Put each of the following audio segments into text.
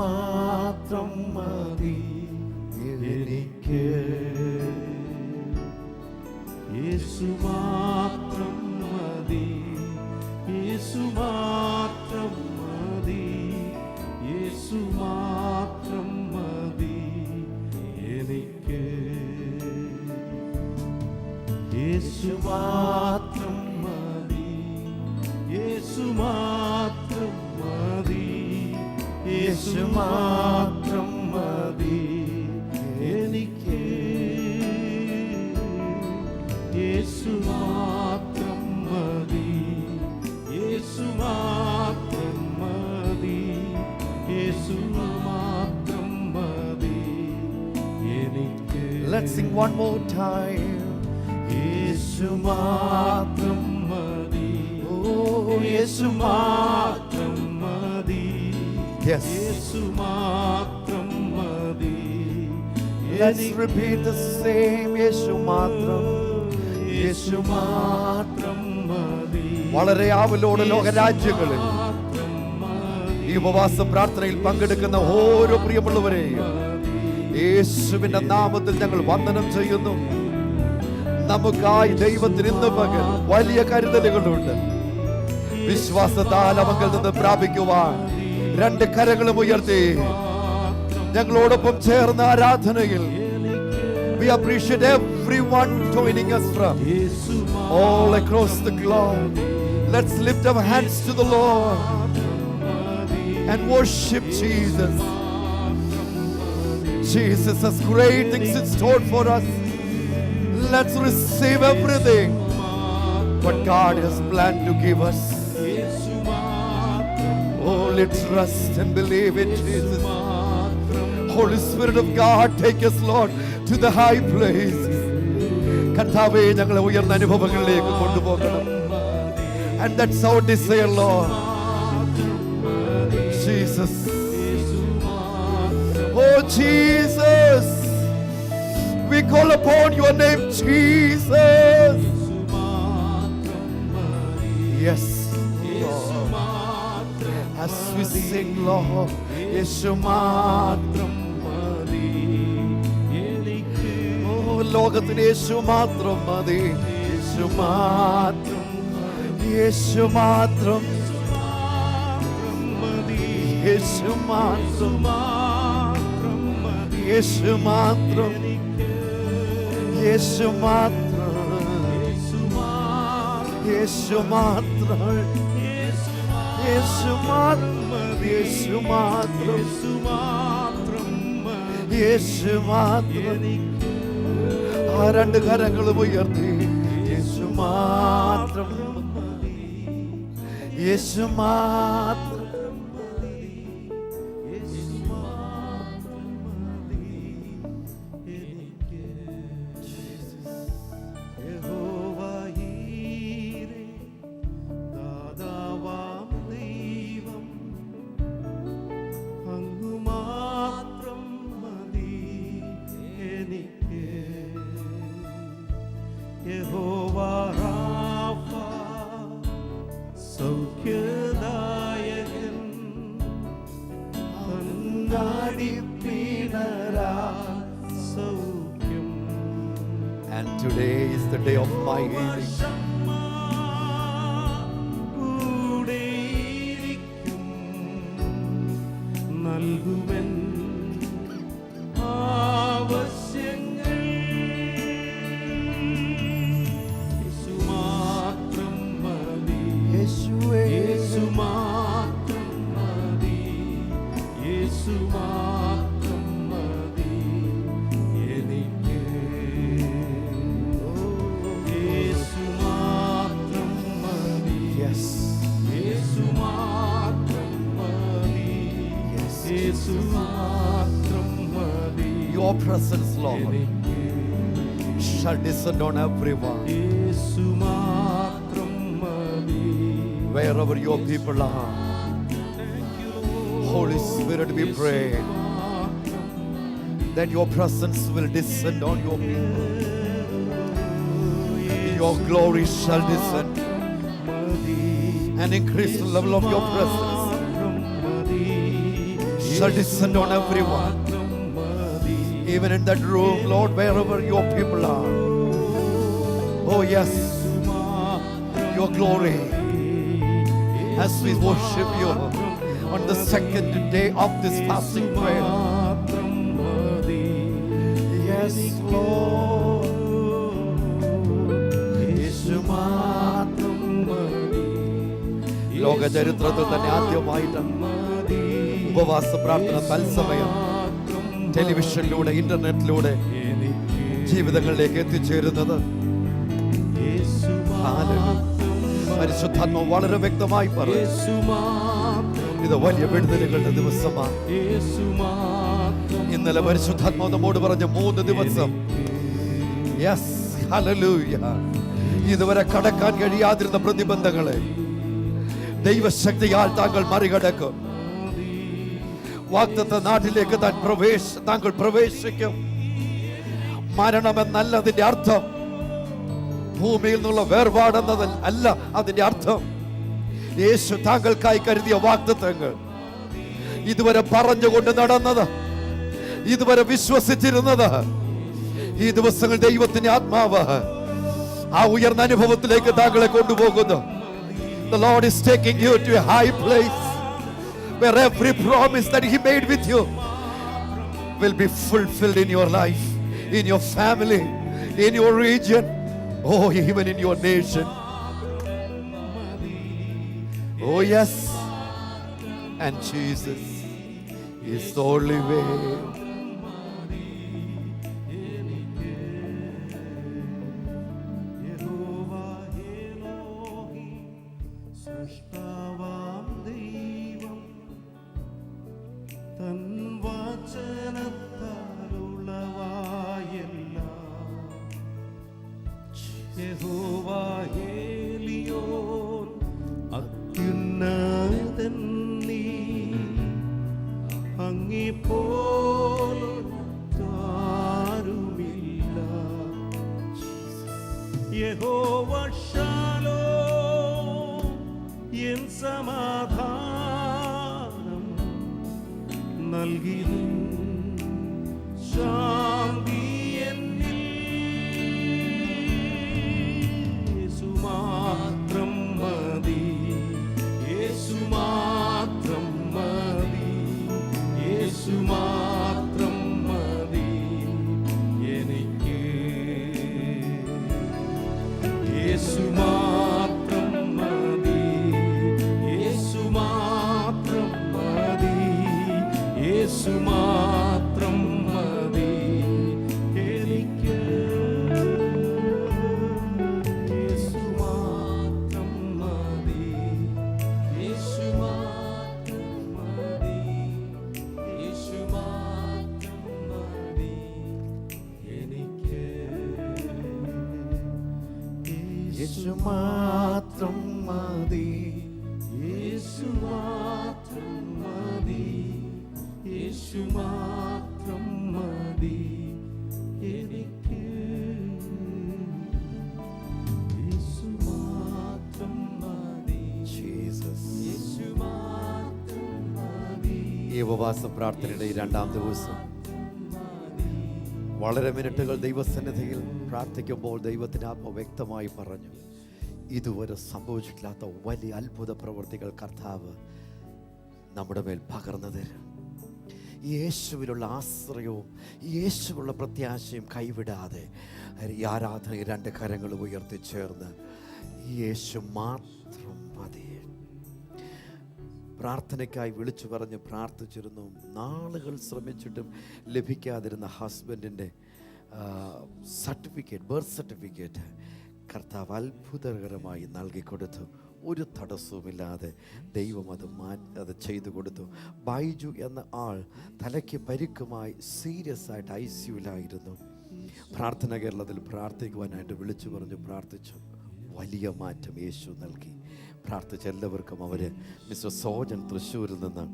മാത്രം മതി എനിക്ക്, യേശു മാത്രം മതി, യേശു മാത്രം മതി, യേശു മാത്രം മതി എനിക്ക്, യേശു മാത്രം മതി, യേശു മാത്രം മതി, യേശു മാത്രം മതി എനിക്ക്, യേശു മാത്രം മതി, യേശു മാത്രം മതി, യേശു മാത്രം മതി എനിക്ക്. Let's sing one more time. യേശു മാത്രം മതി, ഓ യേശു മാത്രം മതി, Yes. യേശു മാത്രം മതി. Let's repeat the same. യേശു മാത്രം, യേശു മാത്രം മതി. വളരെ ആവലോടെ ലോകരാജ്യങ്ങളിൽ ഈ ഉപവാസ പ്രാർത്ഥനയിൽ പങ്കെടുക്കുന്ന ഓരോ പ്രിയമുള്ളവരെയും യേശുവിന്റെ നാമത്തിൽ ഞങ്ങൾ വന്ദനം ചെയ്യുന്നു. നമുക്കായി ദൈവത്തിന് ഇന്ന് പകൽ വലിയ കരുതലുകളുണ്ട്. വിശ്വാസത്താൽ അവങ്കിൽ നിന്ന് പ്രാപിക്കുവാൻ രണ്ട് കരങ്ങളും ഉയർത്തി ഞങ്ങളോടൊപ്പം ചേർന്ന ആരാധനയിൽ we appreciate everyone joining us from all across the globe. Let's lift our hands to the Lord and worship Jesus. Jesus has great things in store for us. Let's receive everything what God has planned to give us. Only trust and believe in Jesus. Holy Spirit of God, take us, Lord, to the high place. കർത്താവേ, ഞങ്ങളെ ഉയർന്ന അനുഭവങ്ങളിലേക്ക് കൊണ്ടുപോകണം. And that's our desire, Lord. Jesus. Oh Jesus, we call upon your name, Jesus. Yes, Lord. As we sing, Lord, യേശു മാത്രം മതി എനിക്ക്, ഓ ലോകത്തിന് യേശു മാത്രം മതി, യേശു മാത്രം, യേശു മാത്രം മതി, യേശു മാത്രം, യേശു മാത്രം, യേശു മാത്രം, യേശു മാത്രം, യേശു മാത്രം, യേശു മാത്രം, യേശു മാത്രം. ആ രണ്ട് കരങ്ങളും ഉയർത്തി യേശു മാത്രം, യേശു മാത്രം. And today is the day of my healing. Your presence, Lord, shall descend on everyone. Wherever your people are, Holy Spirit, we pray that your presence will descend on your people. Your glory shall descend and increase the level of your presence. shall descend on everyone. Even in that room, Lord, wherever your people are. Oh yes, your glory. As we worship you on the second day of this fasting prayer. Yes, Lord. ലോക ചരിത്രത്തിൽ തന്നെ ആദ്യമായിട്ടാണ് ഉപവാസ പ്രാർത്ഥന തത്സമയം ടെലിവിഷനിലൂടെ ഇന്റർനെറ്റിലൂടെ ജീവിതങ്ങളിലേക്ക് എത്തിച്ചേരുന്നത്. പരിശുദ്ധാത്മ വളരെ വ്യക്തമായി പറഞ്ഞു, ഇത് വലിയ വിടുതലുകളുടെ ദിവസമാണ്. ഇന്നലെ പരിശുദ്ധാത്മാവ് നമ്മോട് പറഞ്ഞ 3 ദിവസം, യെസ് ഹല്ലേലൂയ, ഇതുവരെ കടക്കാൻ കഴിയാതിരുന്ന പ്രതിബന്ധങ്ങളെ ദൈവശക്തിയാൽ താങ്കൾ മറികടക്കും. വാഗ്ദത്ത നാട്ടിലേക്ക് താങ്കൾ പ്രവേശിക്കും. മരണമെന്നല്ല അതിന്റെ അർത്ഥം, ഭൂമിയിൽ നിന്നുള്ള വേർപാടെന്നതിൽ അല്ല അതിന്റെ അർത്ഥം. യേശു താങ്കൾക്കായി കരുതിയ വാഗ്ദത്തങ്ങൾ, ഇതുവരെ പറഞ്ഞുകൊണ്ട് നടന്നത്, ഇതുവരെ വിശ്വസിച്ചിരുന്നത്, ഈ ദിവസങ്ങൾ ദൈവത്തിന്റെ ആത്മാവ് ആ ഉയർന്ന അനുഭവത്തിലേക്ക് താങ്കളെ കൊണ്ടുപോകുന്നു. The Lord is taking you to a high place where every promise that He made with you will be fulfilled in your life, in your family, in your region, oh, even in your nation. Oh yes, and Jesus is the only way. അത്യുന്നതൻ നീ, അങ്ങേപ്പോലൊരാരുമില്ല. യഹോവ Shalom, N സമാധാനം നൽകിയ ശാന്തി എന്നിൽ. യേശു മാത്രം മതി, യേശു മാത്രം മതി, യേശു മാത്രം മതി എനിക്ക്. യേശു മാത്രം മതി, യേശു മാത്രം മതി, യേശു മാത്രം മതി എനിക്ക്. യേശു മാത്രം മതി, യേശു മാത്രം മതി, യേശു മാത്രം മതി എനിക്ക്. യേശു മാത്രം മതി, യേശു മാത്രം മതി, യേശു മാത്രം മതി എനിക്ക്. യേശു മാത്രം മതി, ജീസസ്. യേശു മാത്രം മതി. ഈ ഉപവാസ പ്രാർത്ഥനയുടെ ഈ 2ാം ദിവസം വളരെ മിനിറ്റുകൾ ദൈവസന്നിധിയിൽ പ്രാർത്ഥിക്കുമ്പോൾ ദൈവത്തിന് ആത്മ വ്യക്തമായി പറഞ്ഞു, ഇതുവരെ സംഭവിച്ചിട്ടില്ലാത്ത വലിയ അത്ഭുത പ്രവൃത്തികൾ കർത്താവ് നമ്മുടെ മേൽ പകർന്നു തരും. യേശുവിലുള്ള ആശ്രയവും യേശുവിലുള്ള പ്രത്യാശയും കൈവിടാതെ ഈ ആരാധന 2 കരങ്ങളും ഉയർത്തിച്ചേർന്ന് യേശു മാത്രം മതി. പ്രാർത്ഥനയ്ക്കായി വിളിച്ചു പറഞ്ഞ് പ്രാർത്ഥിച്ചിരുന്നു. നാളുകൾ ശ്രമിച്ചിട്ടും ലഭിക്കാതിരുന്ന ഹസ്ബൻഡിൻ്റെ സർട്ടിഫിക്കറ്റ്, ബർത്ത് സർട്ടിഫിക്കറ്റ് കർത്താവ് അത്ഭുതകരമായി നൽകിക്കൊടുത്തു. ഒരു തടസ്സവുമില്ലാതെ ദൈവം അത് ചെയ്തു കൊടുത്തു. ബൈജു എന്ന ആൾ തലയ്ക്ക് പരിക്കുമായി സീരിയസ് ആയിട്ട് ICUവിലായിരുന്നു. പ്രാർത്ഥന കേരളത്തിൽ പ്രാർത്ഥിക്കുവാനായിട്ട് വിളിച്ചു പറഞ്ഞു പ്രാർത്ഥിച്ചു. വലിയ മാറ്റം യേശു നൽകി. പ്രാർത്ഥിച്ച എല്ലാവർക്കും അവർ മിസ്റ്റർ സോജൻ തൃശ്ശൂരിൽ നിന്ന്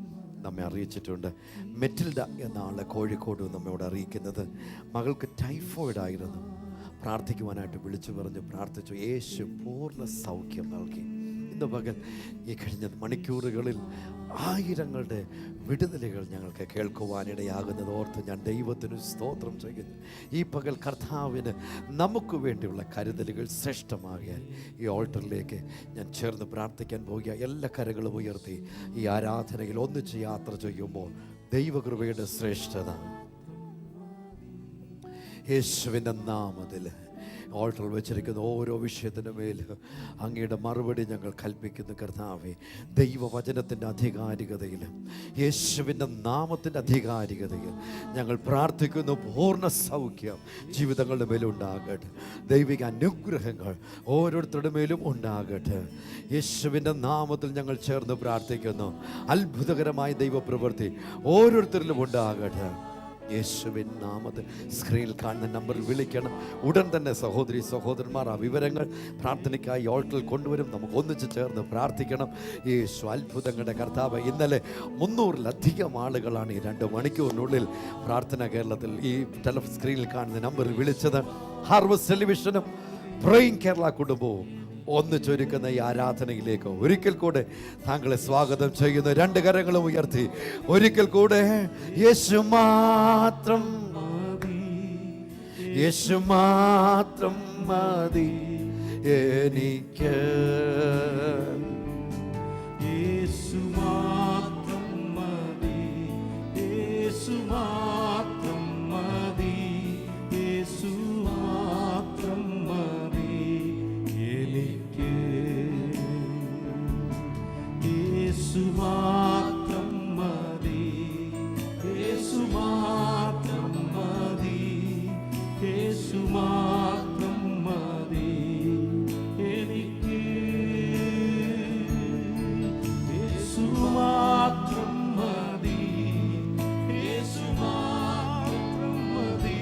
നമ്മെ അറിയിച്ചിട്ടുണ്ട്. മെറ്റിൽഡ എന്ന ആളെ കോഴിക്കോട് നമ്മോട് അറിയിക്കുന്നത് മകൾക്ക് ടൈഫോയിഡ് ആയിരുന്നു. പ്രാർത്ഥിക്കുവാനായിട്ട് വിളിച്ചു പറഞ്ഞ് പ്രാർത്ഥിച്ചു. യേശു പൂർണ്ണ സൗഖ്യം നൽകി. ഇന്ന് പകൽ ഈ കഴിഞ്ഞ മണിക്കൂറുകളിൽ ആയിരങ്ങളുടെ വിടുതലുകൾ ഞങ്ങൾക്ക് കേൾക്കുവാനിടയാകുന്നത് ഓർത്ത് ഞാൻ ദൈവത്തിന് സ്തോത്രം ചെയ്യുന്നു. ഈ പകൽ കർത്താവിന് നമുക്ക് വേണ്ടിയുള്ള കരുതലുകൾ ശ്രേഷ്ഠമാകിയാൽ ഈ ഓൾട്ടറിലേക്ക് ഞാൻ ചേർന്ന് പ്രാർത്ഥിക്കാൻ പോകുക. എല്ലാ കരങ്ങളും ഉയർത്തി ഈ ആരാധനയിൽ ഒന്നിച്ച് യാത്ര ചെയ്യുമ്പോൾ ദൈവകൃപയുടെ ശ്രേഷ്ഠത യേശുവിൻ്റെ നാമത്തിൽ ഓൾട്ടറിൽ വെച്ചിരിക്കുന്ന ഓരോ വിഷയത്തിൻ്റെ മേൽ അങ്ങയുടെ മറുപടി ഞങ്ങൾ കൽപ്പിക്കുന്നു. കർത്താവേ, ദൈവവചനത്തിൻ്റെ അധികാരികതയിൽ, യേശുവിൻ്റെ നാമത്തിൻ്റെ അധികാരികതയിൽ ഞങ്ങൾ പ്രാർത്ഥിക്കുന്നു. പൂർണ്ണ സൗഖ്യം ജീവിതങ്ങളുടെ മേലുണ്ടാകട്ടെ. ദൈവിക അനുഗ്രഹങ്ങൾ ഓരോരുത്തരുടെ മേലും ഉണ്ടാകട്ടെ. യേശുവിൻ്റെ നാമത്തിൽ ഞങ്ങൾ ചേർന്ന് പ്രാർത്ഥിക്കുന്നു. അത്ഭുതകരമായ ദൈവപ്രവൃത്തി ഓരോരുത്തരിലും ഉണ്ടാകട്ടെ. യേശുവിൻ നാമത്തിൽ സ്ക്രീനിൽ കാണുന്ന നമ്പറിൽ വിളിക്കണം. ഉടൻ തന്നെ സഹോദരി സഹോദരന്മാർ ആ വിവരങ്ങൾ പ്രാർത്ഥനയ്ക്കായി ഓൾട്ടറിൽ കൊണ്ടുവരും. നമുക്ക് ഒന്നിച്ച് ചേർന്ന് പ്രാർത്ഥിക്കണം. യേശു അത്ഭുതങ്ങളുടെ കർത്താവ്. ഇന്നലെ 300-ലധികം ആളുകളാണ് ഈ 2 മണിക്കൂറിനുള്ളിൽ പ്രാർത്ഥന കേരളത്തിൽ ഈ സ്ക്രീനിൽ കാണുന്ന നമ്പറിൽ വിളിച്ചത്. ഹാർവസ്റ്റ് ടെലിവിഷനും പ്രേയിങ് കേരള കുടുംബവും ഒന്നിച്ചൊരുക്കുന്ന ഈ ആരാധനയിലേക്ക് ഒരിക്കൽ കൂടെ താങ്കളെ സ്വാഗതം ചെയ്യുന്നു. 2 കരങ്ങളും ഉയർത്തി ഒരിക്കൽ കൂടെ യേശു മാത്രം മതി, യേശു മാത്രം മതി എനിക്ക്, യേശു മാത്രം മതി, യേശു മാത്രം മതി, യേശു മാത്രം മതി എനിക്ക്, യേശു മാത്രം മതി, യേശു മാത്രം മതി, യേശു മാത്രം മതി എനിക്ക്, യേശു മാത്രം മതി, യേശു മാത്രം മതി,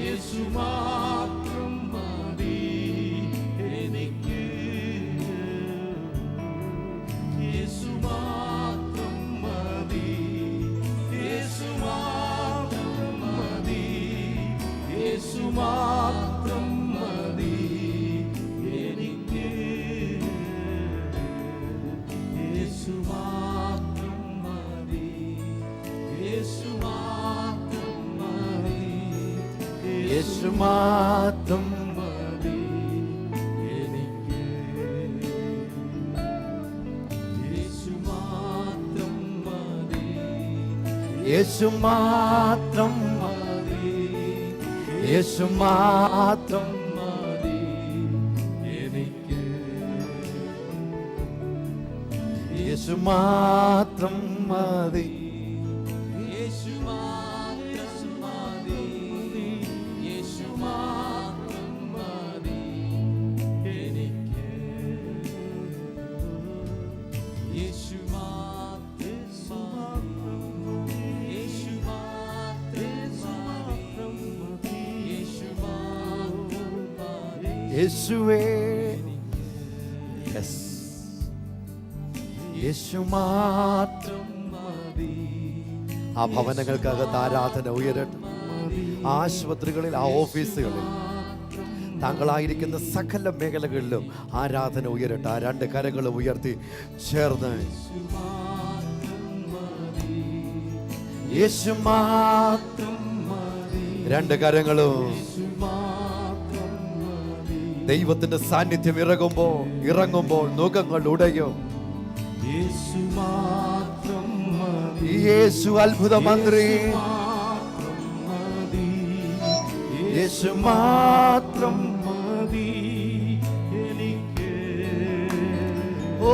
യേശു മാത്രം മതി എനിക്ക്, യേശു മാത്രം മതി, യേശു മാത്രം മതി, യേശു മാത്രം മതി എനിക്ക്, യേശു മാത്രം മതി, യേശു മാത്രം മതി, യേശു മാത്രം മതി എനിക്ക്, യേശു മാത്രം മതി, യേശു മാത്രം മതി, യേശു മാത്രം മതി എനിക്ക്, യേശു മാത്രം മതി, യേശു മാത്രം മതി, യേശു മാത്രം മതി എനിക്ക്, യേശു മാത്രം മതി, യേശു മാത്രം മതി, യേശു മാത്രം മതി, യേശുവേ. യെസ്, യേശു മാത്രം മതി, ആ ഭവനങ്ങൾക്കകത്ത് ആരാധന ഉയരട്ടെ. ആശുപത്രികളിൽ, ആ ഓഫീസുകളിൽ, താങ്കളായിരിക്കുന്ന സകല മേഖലകളിലും ആരാധന ഉയരട്ടെ. ആ 2 കരങ്ങളും ഉയർത്തി ചേർന്ന് യേശു മാത്രം 2 കരങ്ങളും. ദൈവത്തിന്റെ സാന്നിധ്യം ഇറങ്ങുമ്പോൾ നുകങ്ങൾ ഉടയും. യേശു മാത്രം മതി, യേശു അത്ഭുത മന്ത്രി, മാത്രം മതി, യേശു മാത്രം. മതി എനിക്ക്, ഓ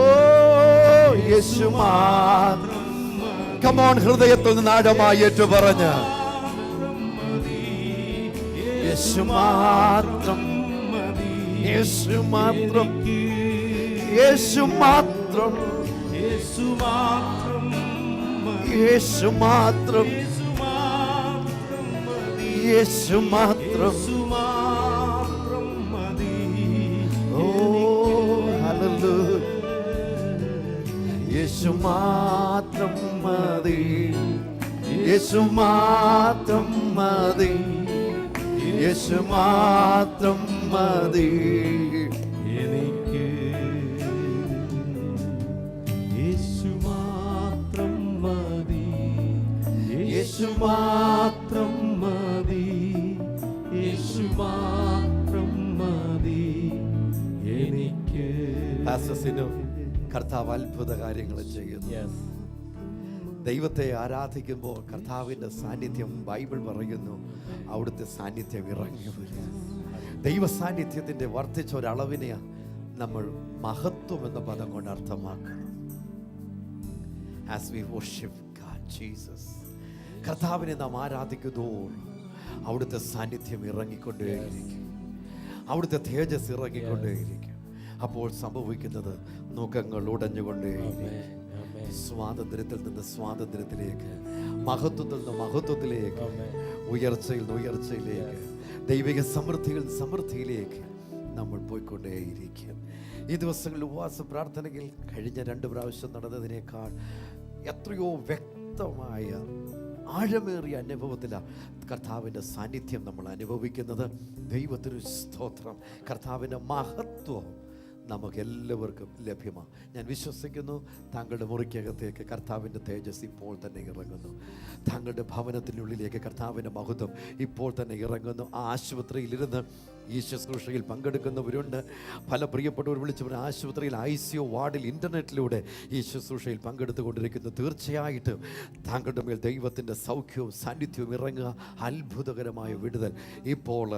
യേശു മാത്രം. കമോൺ, ഹൃദയത്തിൽ നിന്ന് ആഴമായി ഏറ്റു പറഞ്ഞ് യേശു മാത്രം, യേശു മാത്രം, യേശു മാത്രം, യേശു മാത്രം മതി, യേശു മാത്രം, യേശു മാത്രം മതി, യേശു മാത്രം. യേശു മാത്രം മതി, ഓ ഹല്ലേലൂയ. യേശു മാത്രം മതി, യേശു മാത്രം മതി, യേശു മാത്രം മതി എനിക്ക്, പാസ്റ്റേഴ്സിനും കർത്താവ് അത്ഭുത കാര്യങ്ങൾ ചെയ്യുന്നു. Yes. ദൈവത്തെ ആരാധിക്കുമ്പോൾ കർത്താവിൻ്റെ സാന്നിധ്യം ബൈബിൾ പറയുന്നു അവിടുത്തെ സാന്നിധ്യം ഇറങ്ങി വരുന്നു. ദൈവ സാന്നിധ്യത്തിൻ്റെ വർദ്ധിച്ച ഒരളവിനെ നമ്മൾ മഹത്വം എന്ന പദം കൊണ്ട് അർത്ഥമാക്കണം. As we worship God, Jesus, കർത്താവിനെ നാം ആരാധിക്കുമ്പോൾ അവിടുത്തെ സാന്നിധ്യം ഇറങ്ങിക്കൊണ്ടേയിരിക്കും, അവിടുത്തെ തേജസ് ഇറങ്ങിക്കൊണ്ടേയിരിക്കും. അപ്പോൾ സംഭവിക്കുന്നത് മുഖങ്ങൾ ഉടഞ്ഞുകൊണ്ടേയിരിക്കും. സ്വാതന്ത്ര്യത്തിൽ നിന്ന് സ്വാതന്ത്ര്യത്തിലേക്ക്, മഹത്വത്തിൽ നിന്ന് മഹത്വത്തിലേക്ക്, ഉയർച്ചയിൽ നിന്ന് ഉയർച്ചയിലേക്ക്, ദൈവിക സമൃദ്ധിയിൽ സമൃദ്ധിയിലേക്ക് നമ്മൾ പോയിക്കൊണ്ടേയിരിക്കും. ഈ ദിവസങ്ങളിൽ ഉപവാസ പ്രാർത്ഥനയിൽ കഴിഞ്ഞ 2 പ്രാവശ്യം നടന്നതിനേക്കാൾ എത്രയോ വ്യക്തമായ ആഴമേറിയ അനുഭവത്തിലാണ് കർത്താവിൻ്റെ സാന്നിധ്യം നമ്മൾ അനുഭവിക്കുന്നത്. ദൈവത്തിന് സ്തോത്രം. കർത്താവിൻ്റെ മഹത്വം നമുക്ക് എല്ലാവർക്കും ലഭ്യമാണ്. ഞാൻ വിശ്വസിക്കുന്നു താങ്കളുടെ മുറിക്കകത്തേക്ക് കർത്താവിൻ്റെ തേജസ് ഇപ്പോൾ തന്നെ ഇറങ്ങുന്നു. താങ്കളുടെ ഭവനത്തിനുള്ളിലേക്ക് കർത്താവിൻ്റെ മഹത്വം ഇപ്പോൾ തന്നെ ഇറങ്ങുന്നു. ആ ആശുപത്രിയിലിരുന്ന് ഈ ശുശ്രൂഷയിൽ പങ്കെടുക്കുന്നവരുണ്ട്. പല പ്രിയപ്പെട്ടവർ വിളിച്ചവർ ആശുപത്രിയിൽ ICU വാർഡിൽ ഇൻ്റർനെറ്റിലൂടെ ഈ ശുശ്രൂഷയിൽ പങ്കെടുത്തുകൊണ്ടിരിക്കുന്നു. തീർച്ചയായിട്ടും താങ്കളുടെ മേൽ ദൈവത്തിൻ്റെ സൗഖ്യവും സാന്നിധ്യവും ഇറങ്ങുക. അത്ഭുതകരമായ വിടുതൽ ഇപ്പോൾ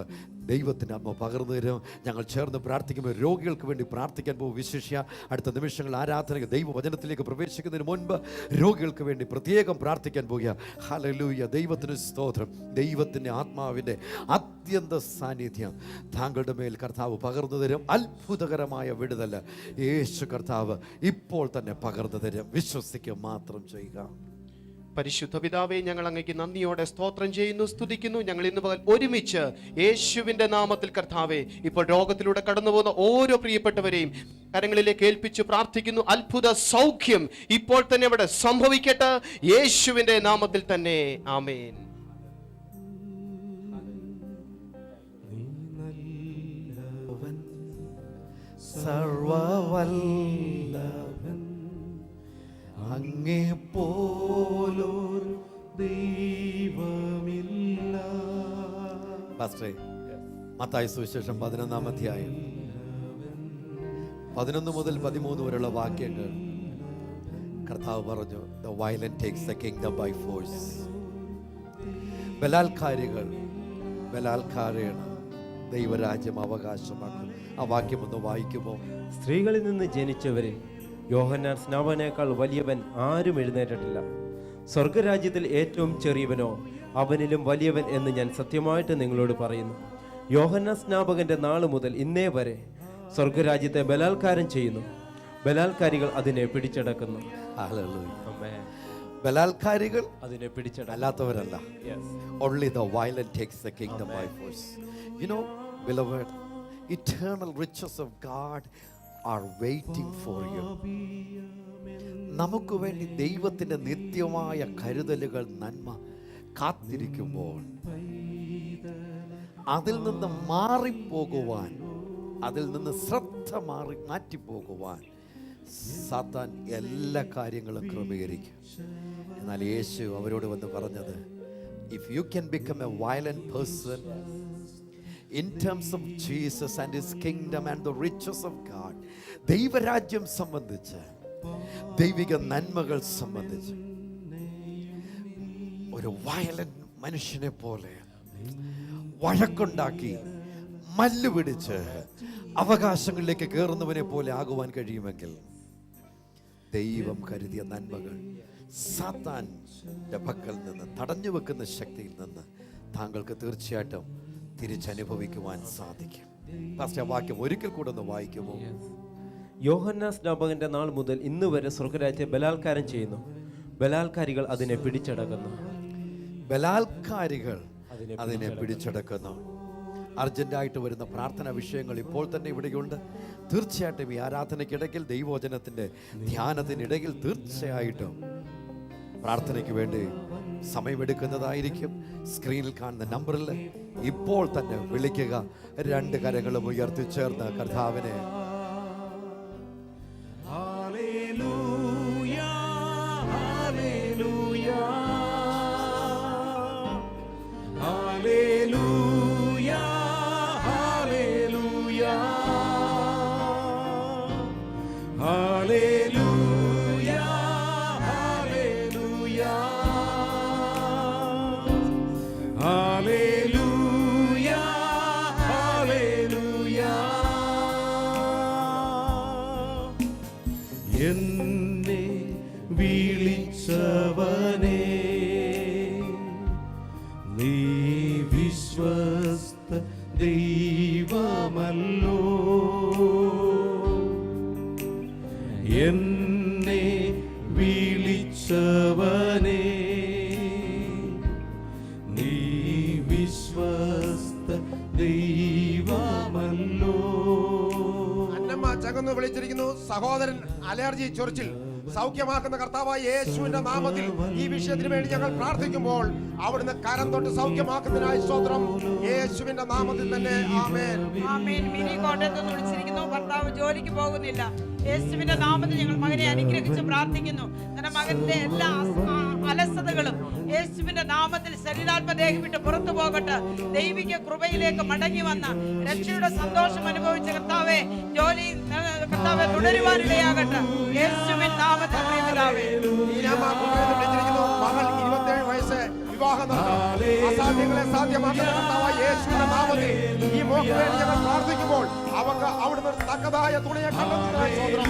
ദൈവത്തിൻ്റെ അമ്മ പകർന്നു തരും. ഞങ്ങൾ ചേർന്ന് പ്രാർത്ഥിക്കുമ്പോൾ രോഗികൾക്ക് വേണ്ടി പ്രാർത്ഥിക്കാൻ പോകും. വിശേഷ്യ അടുത്ത നിമിഷങ്ങൾ ആരാധനയ്ക്ക് ദൈവവചനത്തിലേക്ക് പ്രവേശിക്കുന്നതിന് മുൻപ് രോഗികൾക്ക് വേണ്ടി പ്രത്യേകം പ്രാർത്ഥിക്കാൻ പോകുക. ഹല്ലേലൂയ. ദൈവത്തിന് സ്തോത്രം. ദൈവത്തിൻ്റെ ആത്മാവിൻ്റെ അത്യന്ത സാന്നിധ്യം താങ്കളുടെ മേൽ കർത്താവ് പകർന്നു തരും. അത്ഭുതകരമായ വിടുതൽ യേശു കർത്താവ് ഇപ്പോൾ തന്നെ പകർന്നു തരും. വിശ്വസിക്കുക മാത്രം ചെയ്യുക. പരിശുദ്ധ പിതാവേ, ഞങ്ങൾ അങ്ങേക്ക് നന്ദിയോടെ സ്തോത്രം ചെയ്യുന്നു, സ്തുതിക്കുന്നു. ഞങ്ങൾ ഇന്ന് പകൽ ഒരുമിച്ച് യേശുവിന്റെ നാമത്തിൽ കർത്താവേ, ഇപ്പോൾ രോഗത്തിലൂടെ കടന്നു പോകുന്ന ഓരോ പ്രിയപ്പെട്ടവരെയും കരങ്ങളിലേക്ക് ഏൽപ്പിച്ച് പ്രാർത്ഥിക്കുന്നു. അത്ഭുത സൗഖ്യം ഇപ്പോൾ തന്നെ അവിടെ സംഭവിക്കട്ടെ, യേശുവിന്റെ നാമത്തിൽ തന്നെ. ആമേൻ. സർവവല്ലഭൻ അങ്ങേ പോലൊരു ദൈവമില്ല. പാസ്റ്ററേ, മത്തായി സുവിശേഷം 11-ാം അധ്യായം 11 മുതൽ 13 വരെയുള്ള വാക്യങ്ങൾ കർത്താവ് പറഞ്ഞു, the violent takes the kingdom by force. ബലാത്കാരികൾ ബലാത്കാരേണ ദൈവരാജ്യം അവകാശമാക്കും. ആ വാക്യം ഒന്ന് വായിക്കുമോ? സ്ത്രീകളിൽ നിന്ന് ജനിച്ചവരിൽ യോഹന്നാൻ സ്നാപകനേക്കാൾ വലിയവൻ ആരും എഴുന്നേറ്റിട്ടില്ല. സ്വർഗരാജ്യത്തിൽ ഏറ്റവും ചെറിയവനോ അവനിലും വലിയവൻ എന്ന് ഞാൻ സത്യമായിട്ട് നിങ്ങളോട് പറയുന്നു. യോഹന്നാൻ സ്നാപകന്റെ നാൾ മുതൽ ഇന്നേ വരെ സ്വർഗരാജ്യത്തെ ബലാത്കാരം ചെയ്യുന്നു, ബലാത്കാരികൾ അതിനെ പിടിച്ചടക്കുന്നു. ബലാത്കാരികൾ അതിനെ പിടിച്ചടല്ലാത്തവരല്ല. Only the violent takes the kingdom by force. You know, beloved, eternal riches of God are waiting for you. നമുക്ക് വേണ്ടി ദൈവത്തിൻ്റെ നിത്യമായ കരുതലുകൾ, നന്മ കാത്തിരിക്കുമ്പോൾ അതിൽ നിന്ന് മാറിപ്പോകുവാൻ, അതിൽ നിന്ന് ശ്രദ്ധ മാറ്റിപ്പോകുവാൻ സാത്താൻ എല്ലാ കാര്യങ്ങളും ക്രമീകരിക്കും. എന്നാൽ യേശു അവരോട് വന്ന് പറഞ്ഞത്, if you can become a violent person in terms of Jesus and his kingdom and the riches of God, ദൈവരാജ്യം സംബന്ധിച്ച്, ദൈവിക നന്മകൾ സംബന്ധിച്ച്, ഒരു വയലന്റ് മനുഷ്യനെ പോലെ വഴക്കുണ്ടാക്കി മല്ല് പിടിച്ച് അവകാശങ്ങളിലേക്ക് കയറുന്നവനെ പോലെ ആകുവാൻ കഴിയുമെങ്കിൽ ദൈവം കരുതിയ നന്മകൾ സാത്താന്റെ പക്കൽ നിന്ന് തടഞ്ഞു വെക്കുന്ന ശക്തിയിൽ നിന്ന് താങ്കൾക്ക് തീർച്ചയായിട്ടും തിരിച്ചനുഭവിക്കുവാൻ സാധിക്കും. ഫസ്റ്റ് വാക്യം ഒരിക്കൽ കൂടെ ഒന്ന് വായിക്കുമോ? യോഹന്നാൻ സ്നാപകന്റെ നാൾ മുതൽ ഇന്ന് വരെ സ്വർഗരാജ്യത്തെ ബലാത്കാരം ചെയ്യുന്നു, ബലാത്കാരികൾ അതിനെ പിടിച്ചടക്കുന്നു. ബലാത്കാരികൾ അതിനെ പിടിച്ചടക്കുന്നു. അർജന്റായിട്ട് വരുന്ന പ്രാർത്ഥനാ വിഷയങ്ങൾ ഇപ്പോൾ തന്നെ ഇവിടെയുണ്ട്. തീർച്ചയായിട്ടും ഈ ആരാധനയ്ക്കിടയിൽ, ദൈവവചനത്തിൻ്റെ ധ്യാനത്തിനിടയിൽ തീർച്ചയായിട്ടും പ്രാർത്ഥനയ്ക്ക് വേണ്ടി സമയമെടുക്കുന്നതായിരിക്കും. സ്ക്രീനിൽ കാണുന്ന നമ്പറിൽ ഇപ്പോൾ തന്നെ വിളിക്കുക. 2 കരങ്ങളും ഉയർത്തിച്ചേർന്ന് കർത്താവിനെ ഹല്ലേലൂയ ഹല്ലേലൂയ ഹല്ലേലൂയ ഹല്ലേലൂയ എന്നെ വിളിച്ചവനേ നീ വിശ്വസ്ത ദൈവമല്ലോ എന്നെ വിളിച്ചവനേ നീ വിശ്വസ്ത ദൈവമല്ലോ. അന്നമ്മ ചകന്ന് വിളിച്ചിരിക്കുന്നു. സഹോദരൻ അലർജി ചൊറിച്ചിൽ സൗഖ്യമാക്കുന്ന കർത്താവായ യേശുവിന്റെ നാമത്തിൽ ഈ വിഷയത്തിന് വേണ്ടി ഞങ്ങൾ പ്രാർത്ഥിക്കുമ്പോൾ അവിടുന്ന് കരം തൊട്ട് സൗഖ്യമാക്കുന്നതിനായി സ്തോത്രം. യേശുവിന്റെ നാമത്തിൽ തന്നെ ആമേൻ. ആമേൻ. മിനി കോട്ടയത്ത് നിന്ന് വിളിച്ചിരിക്കുന്നു. ഭർത്താവ് ജോലിക്ക് പോകുന്നില്ല. യേശുവിന്റെ നാമത്തിൽ ഞങ്ങൾ മകനെ അനുഗ്രഹിച്ച് പ്രാർത്ഥിക്കുന്നു. അങ്ങനെ മകന്റെ എല്ലാ അലസതകളും യേശുവിന്റെ നാമത്തിൽ ശരീരാത്മദേഹം വിട്ട് പുറത്തു പോകട്ടെ. ദൈവിക കൃപയിലേക്ക് മടങ്ങി വന്ന രക്ഷയുടെ സന്തോഷം അനുഭവിച്ച കർത്താവെ ജോലി കർത്താവെ തുടരുവാനിടയാകട്ടെ. യേശുവിൻ നാമത്തിൽ പ്രിയപിതാവേ. മകൾ 27 വയസ്സ് വിവാഹം നടന്നു. അസാധ്യങ്ങളെ സാധ്യമാക്കുന്ന കർത്താവായ യേശുവിന്റെ നാമത്തിൽ ഈ മോക്ക് വേണ്ടി ഞങ്ങൾ പ്രാർത്ഥിക്കുമ്പോൾ അവർക്ക് അവിടുന്ന് തക്കതായ തുണയെ കണ്ടെത്തുന്നതിനായി സ്തോത്രം.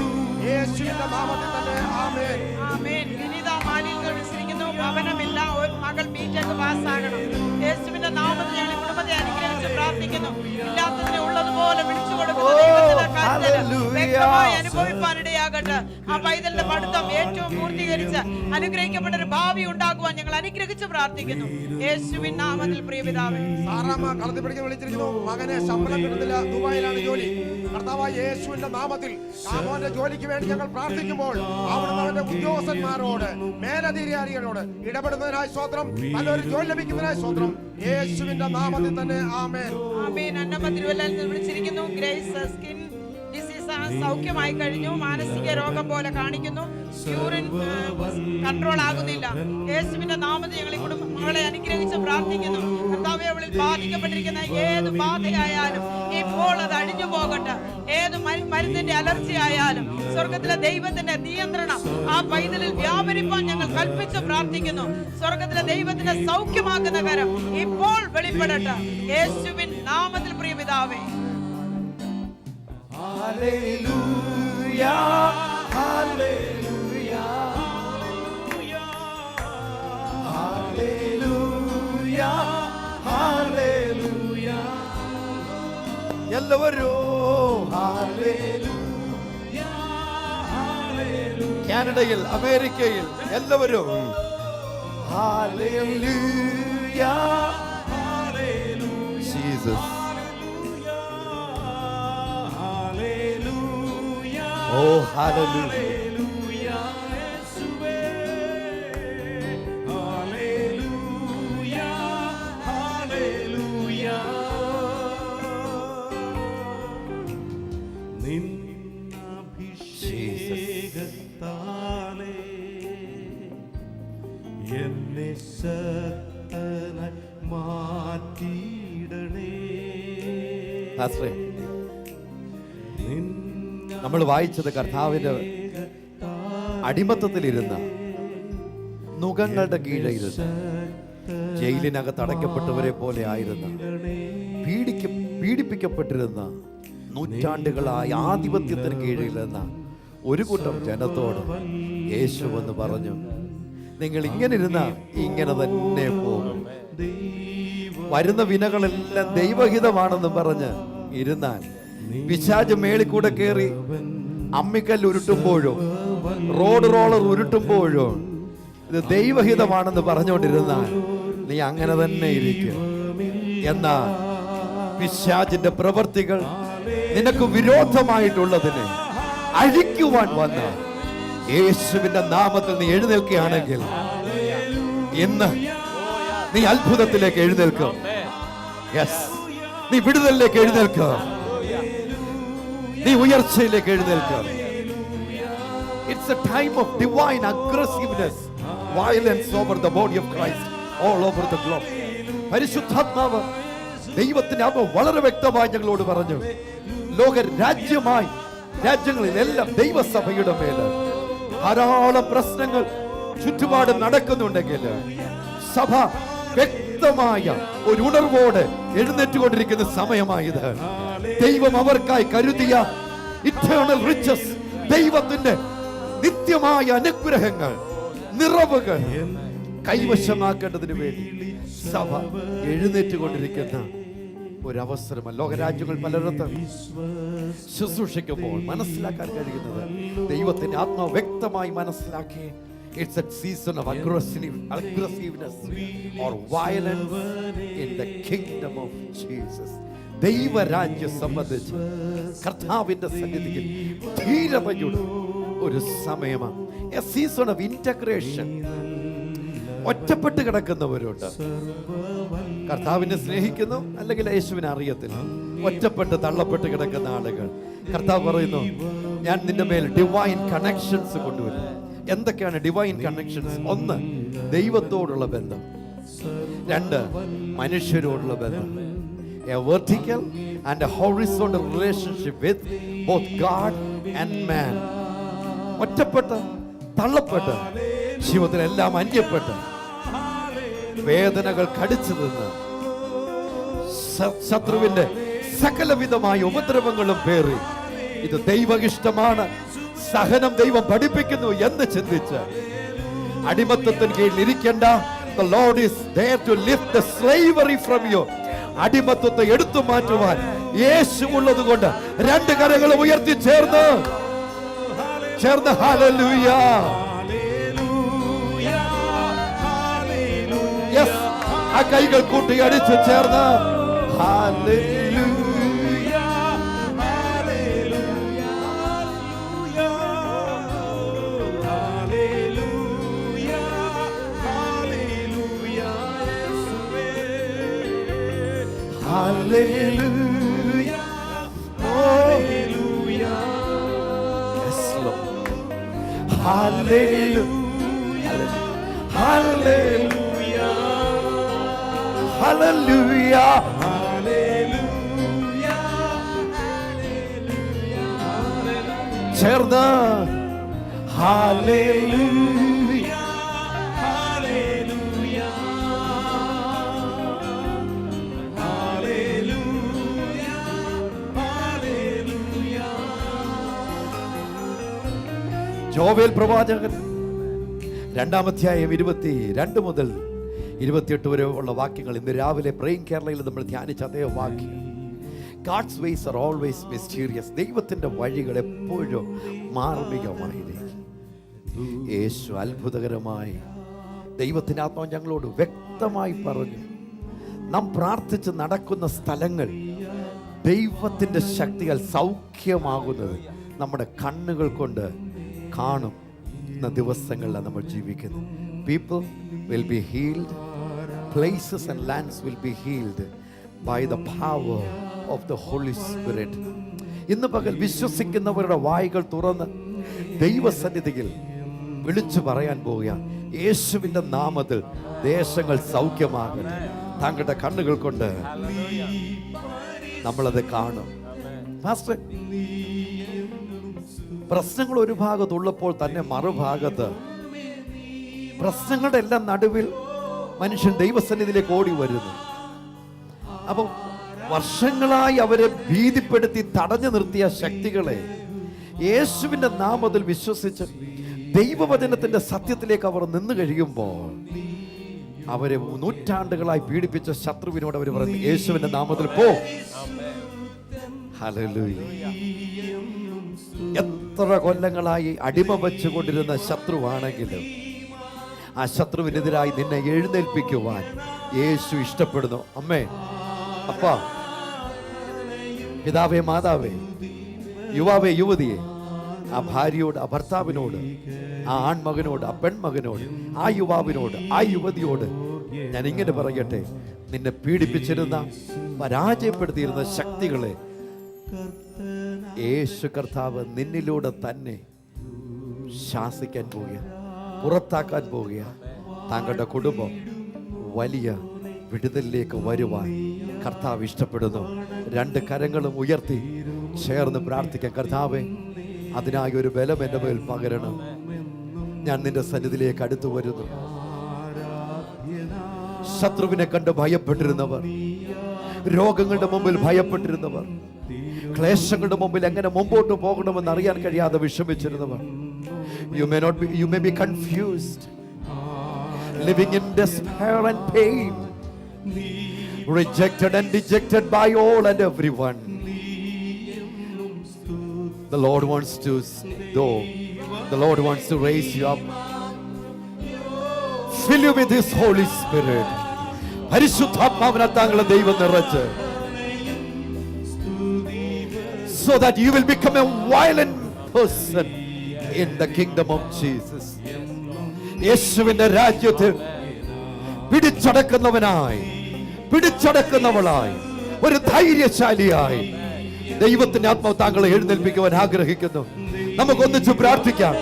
യേശുവിന്റെ നാമത്തിൽ തന്നെ ആമേൻ. ആമേൻ. വിനീത മാലിയിൽ വിളിച്ചിരിക്കുന്നു. ഭവനമില്ല. ഒരു മകൾ ബിടെക് പാസ്സാകണം. യേശുവിന്റെ നാമത്തിൽ ഞങ്ങൾ കുടുംബത്തെ അനുഗ്രഹിച്ച് പ്രാർത്ഥിക്കുന്നു. ഇല്ലാത്തതിനെ ഉള്ളതുപോലെ വിളിച്ചു കൊടുക്കുന്ന ദൈവത്തിന്റെ കരുതൽ വ്യക്തമായി അനുഭവിപ്പാനിടയാകട്ടെ. ആ പൈതലിന്റെ പഠിത്തം ഏറ്റവും പൂർത്തീകരിച്ച് അനുഗ്രഹിക്കപ്പെട്ട ഒരു ഭാവി ഉണ്ടാകുവാൻ ഞങ്ങൾ അനുഗ്രഹിച്ച് പ്രാർത്ഥിക്കുന്നു. യേശുവിൻ നാമത്തിൽ പ്രിയപിതാവേ. സാറാമ്മ കളത്തിപ്പിടിക്കാൻ വിളിച്ചിരിക്കുന്നു. മകനെ ശമ്പളം കിട്ടുന്നില്ല. ദുബായിലാണ് ജോലി. കർത്താവായ യേശുവിന്റെ നാമത്തിൽ അവന്റെ ജോലിക്ക് വേണ്ടി ഞങ്ങൾ പ്രാർത്ഥിക്കുമ്പോൾ അവിടുന്ന് അവന്റെ ഉദ്യോഗസ്ഥന്മാരോട് മേലധികാരികളോട് ഇടപെടുന്നതിനായി സ്തോത്രം. നല്ലൊരു ജോലി ലഭിക്കുന്നതിനായി സ്തോത്രം. യേശുവിന്റെ നാമത്തിൽ തന്നെ ആമേൻ. ആമേൻ. അന്നമ്മ തിരുവല്ലയിൽ നിന്ന് വിളിച്ചിരിക്കുന്നു. ഗ്രേസ് സ്കിൻ ഡിസീസ് സൗഖ്യമായി കഴിഞ്ഞു. മാനസിക രോഗം പോലെ കാണിക്കുന്നു. യൂറിൻ കൺട്രോൾ ആകുന്നില്ല. യേശുവിന്റെ നാമത്തിൽ ഞങ്ങൾ ഈ മകളെ അനുഗ്രഹിച്ച് പ്രാർത്ഥിക്കുന്നു. കർത്താവേ, അവളിൽ ബാധിക്കപ്പെട്ടിരിക്കുന്ന ഏത് ബാധയായാലും ഇപ്പോൾ അത് അഴിഞ്ഞു പോകട്ടെ. ഏത് മരുന്നിന്റെ അലർജി ആയാലും സ്വർഗത്തിലെ ദൈവത്തിന്റെ നിയന്ത്രണം ആ പൈതലിൽ വ്യാപരിപ്പാൻ ഞങ്ങൾ കൽപ്പിച്ച് പ്രാർത്ഥിക്കുന്നു. സ്വർഗത്തിലെ ദൈവത്തിന്റെ സൗഖ്യമാക്കുന്ന കരം ഇപ്പോൾ വെളിപ്പെടട്ടെ. യേശുവിൻ നാമത്തിൽ പ്രിയപിതാവേ. ഹല്ലേലൂയ ഹല്ലേലൂയ ഹല്ലേലൂയ ഹല്ലേലൂയ എല്ലാവരും ഹല്ലേലൂയ ഹല്ലേലൂയ കാനഡയിൽ, അമേരിക്കയിൽ എല്ലാവരും ഹല്ലേലൂയ ഹല്ലേലൂയ ജീസസ്. ഹല്ലേലൂയ ഓ ഹല്ലേലൂയ. ഹല്ലേലൂയ യേശുവേ ഹല്ലേലൂയ ഹല്ലേലൂയ നിന്നഭിഷേകത്താലേ എന്നെ ശക്തനായി മാറ്റിയിടണേ. പാസ്റ്ററേ, നമ്മൾ വായിച്ചത് കർത്താവിന്റെ അടിമത്തത്തിലിരുന്ന നുകങ്ങളുടെ കീഴിലിരുന്ന ജയിലിനകത്ത് അടയ്ക്കപ്പെട്ടവരെ പോലെ ആയിരുന്ന പീഡിപ്പിക്കപ്പെട്ടിരുന്ന നൂറ്റാണ്ടുകളായ ആധിപത്യത്തിന് കീഴിലിരുന്ന ഒരു കൂട്ടം ജനത്തോട് യേശു എന്ന് പറഞ്ഞു, നിങ്ങൾ ഇങ്ങനെ ഇരുന്ന ഇങ്ങനെ തന്നെ പോകും. വരുന്ന വിനകളെല്ലാം ദൈവഹിതമാണെന്ന് പറഞ്ഞ് ഇരുന്നാൽ പിശാച് മേളിക്കൂടെ കയറി അമ്മിക്കല്ല് ഉരുട്ടുമ്പോഴോ റോഡ് റോളർ ഉരുട്ടുമ്പോഴോ ഇത് ദൈവഹിതമാണെന്ന് പറഞ്ഞുകൊണ്ടിരുന്നാൽ നീ അങ്ങനെ തന്നെ ഇരിക്കും. എന്നാൽ പിശാചിന്റെ പ്രവൃത്തികൾ നിനക്ക് വിരോധമായിട്ടുള്ളതിനെ അഴിക്കുവാൻ വന്ന യേശുവിന്റെ നാമത്തിൽ നീ എഴുന്നേൽക്കുകയാണെങ്കിൽ ഇന്ന് നീ അത്ഭുതത്തിലേക്ക് എഴുന്നേൽക്കും. യെസ്, നീ വിടുതലിലേക്ക് എഴുന്നേൽക്കും. നീ ഉയർച്ചയിലേക്ക് എഴുന്നേൽക്കും. It's a time of divine aggressiveness, violence over the body of Christ all over the globe. പരിശുദ്ധാത്മാവ് ദൈവത്തിന്റെ ആത്മാവ് വളരെ വ്യക്തമായി ഞങ്ങളോട് പറഞ്ഞു, ലോക രാജ്യമായി രാജ്യങ്ങളിലെല്ലാം ദൈവസഭയുടെ മേല് ധാരാളം പ്രശ്നങ്ങൾ ചുറ്റുപാടും നടക്കുന്നുണ്ടെങ്കിൽ സഭ വ്യക്തമായ ഒരു ഉണർവോടെ എഴുന്നേറ്റുകൊണ്ടിരിക്കുന്ന സമയമായത്. ദൈവം അവർക്കായി കരുതിയ ഇറ്റേണൽ റിച്ചസ്, ദൈവത്തിന്റെ നിത്യമായ അനുഗ്രഹങ്ങൾ, നിറവുകൾ കൈവശമാക്കേണ്ടതിന് വേണ്ടി സഭ എഴുന്നേറ്റുകൊണ്ടിരിക്കുന്ന ഒരവസരമല്ല. ലോകരാജ്യങ്ങൾ പലയിടത്തും ശുശ്രൂഷിക്കുമ്പോൾ മനസ്സിലാക്കാൻ കഴിയുന്നത് ദൈവത്തിന്റെ ആത്മാവ് വ്യക്തമായി മനസ്സിലാക്കി. It's a season of aggressiveness or violence in the kingdom of Jesus. ദൈവരാജ്യം സംബന്ധിച്ച് കർത്താവിന്റെ സന്നിധിയിൽ ധീരതയുടെ ഒരു സമയമാണ്. A season of integration. ഒറ്റപ്പെട്ട് കിടക്കുന്നവരുണ്ട്, കർത്താവിനെ സ്നേഹിക്കുന്നു അല്ലെങ്കിൽ യേശുവിനെ അറിയത്തില്ല. ഒറ്റപ്പെട്ട് തള്ളപ്പെട്ട് കിടക്കുന്ന ആളുകൾ, കർത്താവ് പറയുന്നു, ഞാൻ നിന്റെ മേൽ ഡിവൈൻ കണക്ഷൻസ് കൊണ്ടുവരും. എന്തൊക്കെയാണ് ഡിവൈൻ കണക്ഷൻസ്? ഒന്ന്, ദൈവത്തോടുള്ള ബന്ധം. രണ്ട്, മനുഷ്യരോടുള്ള ബന്ധം. A vertical and a horizontal relationship with both God and man. ഒറ്റപ്പെട്ട് തള്ളപ്പെട്ട് ജീവിതത്തിലെല്ലാം അന്യപ്പെട്ട് വേദനകൾ കടിച്ചു നിന്ന് ശത്രുവിന്റെ സകലവിധമായ ഉപദ്രവങ്ങളും പേറി ഇത് ദൈവഇഷ്ടമാണ്, സഹനം ദൈവം പഠിപ്പിക്കുന്നു എന്ന് ചിന്തിച്ച് അടിമത്തത്തിന് കീഴിൽ ഇരിക്കേണ്ട. The Lord is there to lift the slavery from you. അടിമത്തത്തെ എടുത്തു മാറ്റുവാൻ യേശു ഉള്ളത് കൊണ്ട് രണ്ട് കരങ്ങളും ഉയർത്തി ചേർന്ന് ഹല്ലേലൂയ. യെസ്, ആ കൈകൾ കൂട്ടി അടിച്ചു ചേർന്ന് hallelujah. Hallelujah, hallelujah, yes Lord, hallelujah, hallelujah, hallelujah, hallelujah, ചേർന്ന് hallelujah, hallelujah. ജോവേൽ പ്രവാചകൻ 2-ാം അധ്യായം 22 മുതൽ 28 വരെ ഉള്ള വാക്യങ്ങൾ ഇന്ന് രാവിലെ പ്രേയിങ് കേരളയിൽ നമ്മൾ ധ്യാനിച്ച അതേ വാക്യം. God's ways are always mysterious. ദൈവത്തിന്റെ വഴികൾ എപ്പോഴും മാർമികമായിരിക്കും. യേശു അത്ഭുതകരമായി ദൈവത്തിന്റെ ആത്മാവ് ഞങ്ങളോട് വ്യക്തമായി പറഞ്ഞു, നാം പ്രാർത്ഥിച്ച് നടക്കുന്ന സ്ഥലങ്ങൾ ദൈവത്തിന്റെ ശക്തികൾ സൗഖ്യമാകുന്നത് നമ്മുടെ കണ്ണുകൾ കൊണ്ട് കാണും എന്ന ദിവസങ്ങളിലാണ് നമ്മൾ ജീവിക്കുന്നത്. People will be healed, places and lands will be healed by the power of the Holy Spirit. ഇന്ന് പകൽ വിശ്വസിക്കുന്നവരുടെ വായ്കൾ തുറന്ന് ദൈവസന്നിധിയിൽ വിളിച്ചു പറയാൻ പോവുക, യേശുവിന്റെ നാമത്തിൽ ദേശങ്ങൾ സൗഖ്യമാകട്ടെ. താങ്കളുടെ കണ്ണുകൾ കൊണ്ട് നമ്മളത് കാണും. പാസ്റ്റർ, പ്രശ്നങ്ങൾ ഒരു ഭാഗത്തുള്ളപ്പോൾ തന്നെ മറുഭാഗത്ത് പ്രശ്നങ്ങളുടെ എല്ലാം നടുവിൽ മനുഷ്യൻ ദൈവസന്നിധിയിലേക്ക് ഓടി വരുന്നു. അപ്പം വർഷങ്ങളായി അവരെ ഭീതിപ്പെടുത്തി തടഞ്ഞു നിർത്തിയ ശക്തികളെ യേശുവിന്റെ നാമത്തിൽ വിശ്വസിച്ച് ദൈവവചനത്തിന്റെ സത്യത്തിലേക്ക് അവർ നിന്ന് കഴിയുമ്പോൾ അവരെ നൂറ്റാണ്ടുകളായി പീഡിപ്പിച്ച ശത്രുവിനോട് അവർ പറയുന്നു, യേശുവിന്റെ നാമത്തിൽ പോ. ഹല്ലേലൂയ. എത്ര കൊല്ലങ്ങളായി അടിമ വെച്ചുകൊണ്ടിരുന്ന ശത്രുവാണെങ്കിലും ആ ശത്രുവിനെതിരായി നിന്നെ എഴുന്നേൽപ്പിക്കുവാൻ യേശു ഇഷ്ടപ്പെടുന്നു. അമ്മേ, അപ്പാ, പിതാവേ, മാതാവേ, യുവാവേ, യുവതിയെ, ആ ഭാര്യയോട്, ആ ഭർത്താവിനോട്, ആ ആൺമകനോട്, ആ പെൺമകനോട്, ആ യുവാവിനോട്, ആ യുവതിയോട് ഞാൻ ഇങ്ങനെ പറയട്ടെ, നിന്നെ പീഡിപ്പിച്ചിരുന്ന, പരാജയപ്പെടുത്തിയിരുന്ന ശക്തികളെ യേശു കർത്താവ് നിന്നിലൂടെ തന്നെ ശാസിക്കാൻ പോവുക, പുറത്താക്കാൻ പോവുക. താങ്കളുടെ കുടുംബം വലിയ വിടുതലിലേക്ക് വരുവാൻ കർത്താവ് ഇഷ്ടപ്പെടുന്നു. രണ്ട് കരങ്ങളും ഉയർത്തി ചേർന്ന് പ്രാർത്ഥിക്കാം. കർത്താവേ, അതിനായി ഒരു ബലം എൻ്റെ മേൽ പകരണം. ഞാൻ നിന്റെ സന്നിധിയിലേക്ക് അടുത്തു വരുന്നു. ശത്രുവിനെ കണ്ട് ഭയപ്പെട്ടിരുന്നവർ, രോഗങ്ങളുടെ മുമ്പിൽ ഭയപ്പെട്ടിരുന്നവർ, ക്ലേശങ്ങളുടെ മുമ്പിൽ എങ്ങനെ മുമ്പോട്ട് പോകണമെന്ന് അറിയാൻ കഴിയാതെ വിഷമിച്ചിരുന്നവർ, you may be confused, living in despair and pain, rejected and dejected by all and everyone. The Lord wants to the Lord wants to raise you up, fill you with His Holy Spirit. പരിശുദ്ധാത്മാവിനാൽ താങ്കളെ ദൈവം നിറച്ച്, so that you will become a violent person in the kingdom of Jesus. യേശുവിന്റെ രാജ്യത്തിൽ പിടിച്ചടക്കുന്നവളായി ഒരു ധൈര്യശാലിയായി ദൈവത്തിന്റെ ആത്മാവ് താങ്കളെ എഴുന്നേൽപ്പിക്കുവാൻ ആഗ്രഹിക്കുന്നു. നമുക്കൊന്നിച്ച് പ്രാർത്ഥിക്കാം.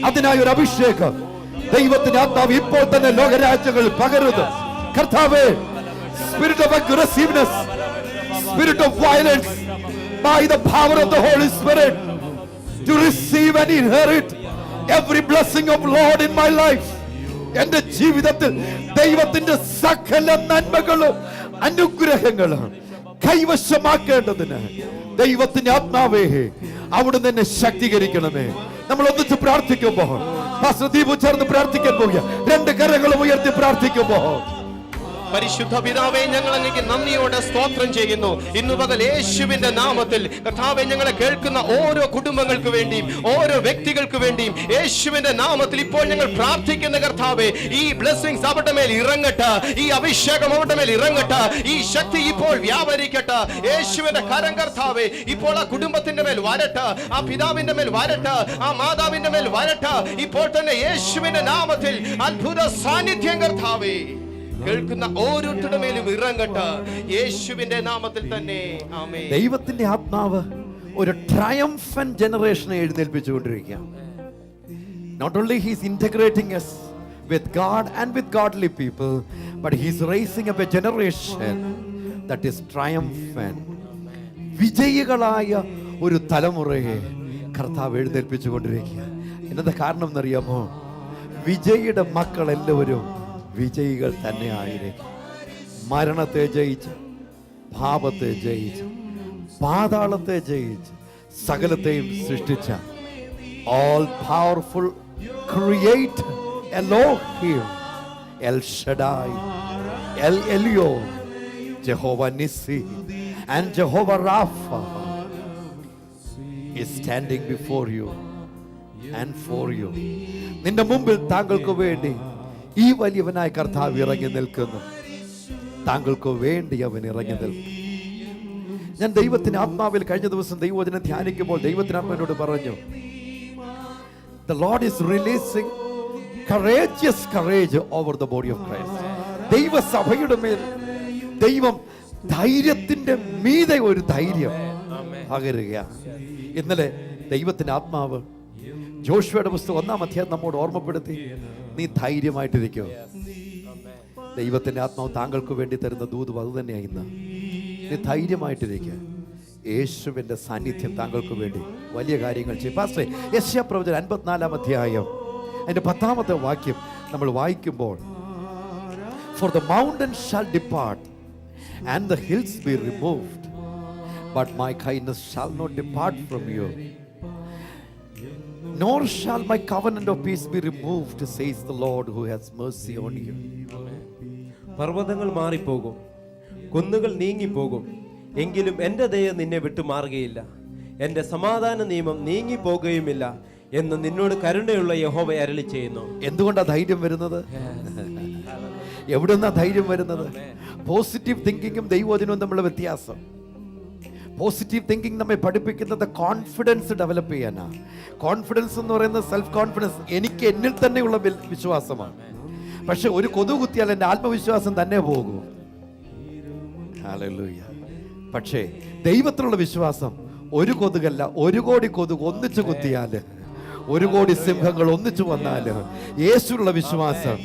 അതിനായി ഒരു അഭിഷേകം ദൈവത്തിന്റെ ആത്മാവ് ഇപ്പോൾ തന്നെ ലോകരാജ്യങ്ങളിൽ പകരുന്നു. കർത്താവേ, spirit of aggressiveness, spirit of violence, by the power of the Holy Spirit, to receive and inherit every blessing of Lord in my life. എന്റെ ജീവിതത്തിൽ ദൈവത്തിന്റെ സകല നന്മകളും അനുഗ്രഹങ്ങളും കൈവശമാക്കേണ്ടതിന് ദൈവത്തിന്റെ ആത്മാവേ അവിടുന്ന് എന്നെ ശക്തീകരിക്കണമേ. നമ്മൾ ഒന്നിച്ച് പ്രാർത്ഥിക്കുമ്പോ പാസ്റ്റർ ദീപു ചേർന്ന് പ്രാർത്ഥിക്കാൻ പോകുക. രണ്ട് കരങ്ങളും ഉയർത്തി പ്രാർത്ഥിക്കുമ്പോ, പരിശുദ്ധ പിതാവേ, ഞങ്ങൾ അങ്ങേക്ക് നന്ദിയോടെ സ്തോത്രം ചെയ്യുന്നു. ഇന്നു പകൽ യേശുവിന്റെ നാമത്തിൽ കർത്താവേ, ഞങ്ങളെ കേൾക്കുന്ന ഓരോ കുടുംബങ്ങൾക്ക് വേണ്ടിയും ഓരോ വ്യക്തികൾക്ക് വേണ്ടിയും യേശുവിന്റെ നാമത്തിൽ ഇപ്പോൾ ഞങ്ങൾ പ്രാർത്ഥിക്കുന്ന കർത്താവേ, ഈ ബ്ലെസ്സിങ്സ് അവരുടെ മേൽ ഇറങ്ങട്ടെ, ഈ അഭിഷേകം അവരുടെ മേൽ ഇറങ്ങട്ടെ, ഈ ശക്തി ഇപ്പോൾ വ്യാപരിക്കട്ടെ. യേശുവിന്റെ കരം കർത്താവേ ഇപ്പോൾ ആ കുടുംബത്തിന്റെ മേൽ വരട്ടെ, ആ പിതാവിന്റെ മേൽ വരട്ടെ, ആ മാതാവിന്റെ മേൽ വരട്ടെ. ഇപ്പോൾ തന്നെ യേശുവിന്റെ നാമത്തിൽ അത്ഭുത സാന്നിധ്യം കർത്താവേ കേൾക്കുന്ന ഓരോരുത്തരുടെ മേലും ഇറങ്ങട്ടെ, യേശുവിന്റെ നാമത്തിൽ തന്നെ. ആമേൻ. ദൈവത്തിന്റെ ആത്മാവ് ഒരു triumphant ജനറേഷനെ എഴുന്നേൽപ്പിച്ചുകൊണ്ടിരിക്കുക. Not only he is integrating us with God and with godly people, but he is raising up a generation that is triumphant. വിജയികളായ ഒരു തലമുറയെ കർത്താവ് എഴുന്നേൽപ്പിച്ചുകൊണ്ടിരിക്കുക. എന്നതാ കാരണം എന്നറിയാമോ? വിജയിയുടെ മക്കൾ എല്ലാവരും വിജയികൾ തന്നെ ആയിരിക്കും. മരണത്തെ ജയിച്ച്, പാപത്തെ ജയിച്ച്, പാതാളത്തെ ജയിച്ച്, സകലത്തെയും സൃഷ്ടിച്ച all powerful creator Elohim, El Shaddai, El Elyon, Jehovah Nissi and Jehovah Rapha is standing before you and for you. നിന്റെ മുമ്പിൽ താങ്കൾക്ക് വേണ്ടി ഈ വലിയവനായ കർത്താവ് ഇറങ്ങി നിൽക്കുന്നു. താങ്കൾക്ക് വേണ്ടി അവൻ ഇറങ്ങി നിൽക്കും. ഞാൻ ദൈവത്തിന്റെ ആത്മാവിൽ കഴിഞ്ഞ ദിവസം ദൈവവചനം ധ്യാനിക്കുമ്പോൾ ദൈവത്തിന്റെ ആത്മാവിനോട് പറഞ്ഞു, the Lord is releasing courageous courage over the body of Christ. ദൈവസഭയുടെ മേൽ ദൈവം ധൈര്യത്തിന്റെ മീതെ ഒരു ധൈര്യം പകരുക. ഇന്നലെ ദൈവത്തിന്റെ ആത്മാവ് ജോഷുവയുടെ പുസ്തകം 1-ാം അധ്യായം നമ്മോട് ഓർമ്മപ്പെടുത്തി, നീ ധൈര്യമായിട്ടിരിക്കോ. ദൈവത്തിന്റെ ആത്മാവ് താങ്കൾക്ക് വേണ്ടി തരുന്ന ദൂതും അത് തന്നെയാണ്. ഇന്ന് നീ ധൈര്യമായിട്ടിരിക്കുക. യേശുവിന്റെ സാന്നിധ്യം താങ്കൾക്ക് വേണ്ടി വലിയ കാര്യങ്ങൾ ചെയ്യും. പാസ്റ്ററെ, യെശയ്യാപ്രവചനം 54-ാം അധ്യായം അതിന്റെ 10-ാമത്തെ വാക്യം നമ്മൾ വായിക്കുമ്പോൾ, for the mountains shall depart and the hills be removed, but my kindness shall not depart from you, nor shall my covenant of peace be removed, says the Lord who has mercy on you. പർവ്വതങ്ങൾ മാറിപ്പോകും, കുന്നുകൾ നീങ്ങിപ്പോകും, എങ്കിലും എൻ്റെ ദയ നിന്നെ വിട്ടുമാറുകയില്ല, എൻ്റെ സമാധാന നിയമം നീങ്ങിപ്പോകുകയുമില്ല എന്ന് നിന്നോട് കരുണയുള്ള യഹോവ അരുളി ചെയ്യുന്നു. എന്തുകൊണ്ടാ ധൈര്യം വരുന്നത്? എവിടുന്നാ ധൈര്യം വരുന്നത്? പോസിറ്റീവ് തിങ്കിങ്ങും ദൈവവചനവും തമ്മിലുള്ള വ്യത്യാസം. പോസിറ്റീവ് തിങ്കിങ് നമ്മെ പഠിപ്പിക്കുന്നത് കോൺഫിഡൻസ് ഡെവലപ്പ് ചെയ്യാനാ. കോൺഫിഡൻസ് എന്ന് പറയുന്നത് സെൽഫ് കോൺഫിഡൻസ്, എനിക്ക് എന്നിൽ തന്നെയുള്ള വിശ്വാസമാണ്. പക്ഷെ ഒരു കൊതുക് കുത്തിയാൽ എൻ്റെ ആത്മവിശ്വാസം തന്നെ പോകും. ഹല്ലേലൂയ. പക്ഷേ ദൈവത്തിലുള്ള വിശ്വാസം ഒരു കൊതുകല്ല, 1 കോടി കൊതുക് ഒന്നിച്ചു കുത്തിയാല്, 1 കോടി സിംഹങ്ങൾ ഒന്നിച്ചു വന്നാല്, യേശുവിലുള്ള വിശ്വാസം.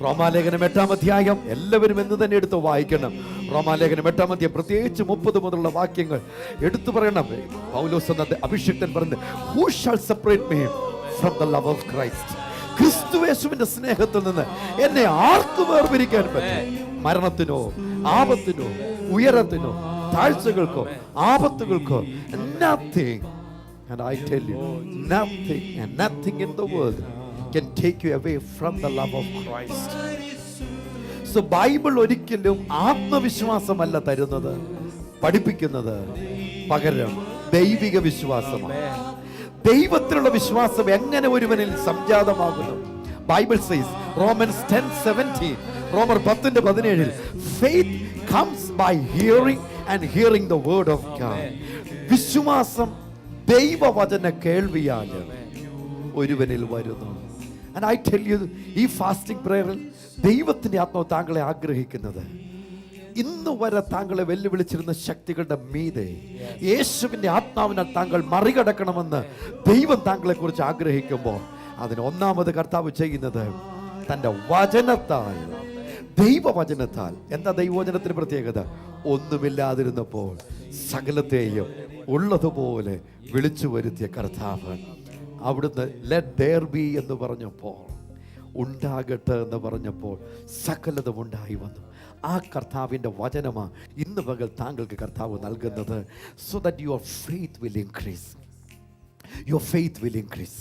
റോമാലേഖനം 8-ാം അധ്യായം എല്ലാവരും എന്ന് തന്നെ എടുത്ത് വായിക്കണം. റോമാലേഖനം 8-ാം അധ്യായം പ്രത്യേകിച്ച് 30 മുതലുള്ള വാക്യങ്ങൾ എടുത്തു പറയണം. പൗലോസ് എന്ന അഭിഷിക്തൻ പറഞ്ഞു, who shall separate me from the love of Christ? ക്രിസ്തുയേശുവിന്റെ സ്നേഹത്തിൽ നിന്ന് എന്നെ ആർക്ക് വേർപിരിക്കാൻ പറ്റും? മരണത്തിനോ ആപത്തിനോ ഉയരത്തിനോ താഴ്ചകൾക്കോ ആപത്തുകൾക്കോ nothing. And I tell you, nothing and nothing in the world can take you away from the love of Christ. So Bible ഒരിക്കലും ആത്മവിശ്വാസമല്ല തരുന്നത്, പഠിപ്പിക്കുന്നത്, പകരം ദൈവിക വിശ്വാസമാണ്. ദൈവത്തിലുള്ള വിശ്വാസം എങ്ങനെ ഒരുവനിൽ സംജാതമാകുന്നു? ബൈബിൾ says Romans 10:17, റോമർ 10:17, faith comes by hearing and hearing the word of God. വിശ്വാസം ദൈവവചന കേൾവിയാൽ ഒരുവനിൽ വരുന്നു. And I tell you, ഈ ഫാസ്റ്റിംഗ് പ്രയറിൽ ദൈവത്തിന്റെ ആത്മാവ് താങ്കളെ ആഗ്രഹിക്കുന്നത്, ഇന്ന് വരെ താങ്കളെ വെല്ലുവിളിച്ചിരുന്ന ശക്തികളുടെ മീതെ യേശുവിന്റെ ആത്മാവിനാൽ താങ്കൾ മറികടക്കണമെന്ന് ദൈവം താങ്കളെ കുറിച്ച് ആഗ്രഹിക്കുമ്പോൾ അതിന് ഒന്നാമത് കർത്താവ് ചെയ്യുന്നത് തന്റെ വചനത്താൽ, ദൈവവചനത്താൽ. എന്താ ദൈവവചനത്തിന് പ്രത്യേകത? ഒന്നുമില്ലാതിരുന്നപ്പോൾ സകലത്തെയും ഉള്ളതുപോലെ വിളിച്ചു വരുത്തിയ കർത്താവ്. അവിടുന്ന് ലെറ്റ് ദെയർ ബി എന്ന് പറഞ്ഞപ്പോൾ, ഉണ്ടാകട്ടെ എന്ന് പറഞ്ഞപ്പോൾ സകലതും ഉണ്ടായി വന്നു. ആ കർത്താവിൻ്റെ വചനമാണ് ഇന്ന് പകൽ താങ്കൾക്ക് കർത്താവ് നൽകുന്നത്. So that your faith will increase, your faith will increase.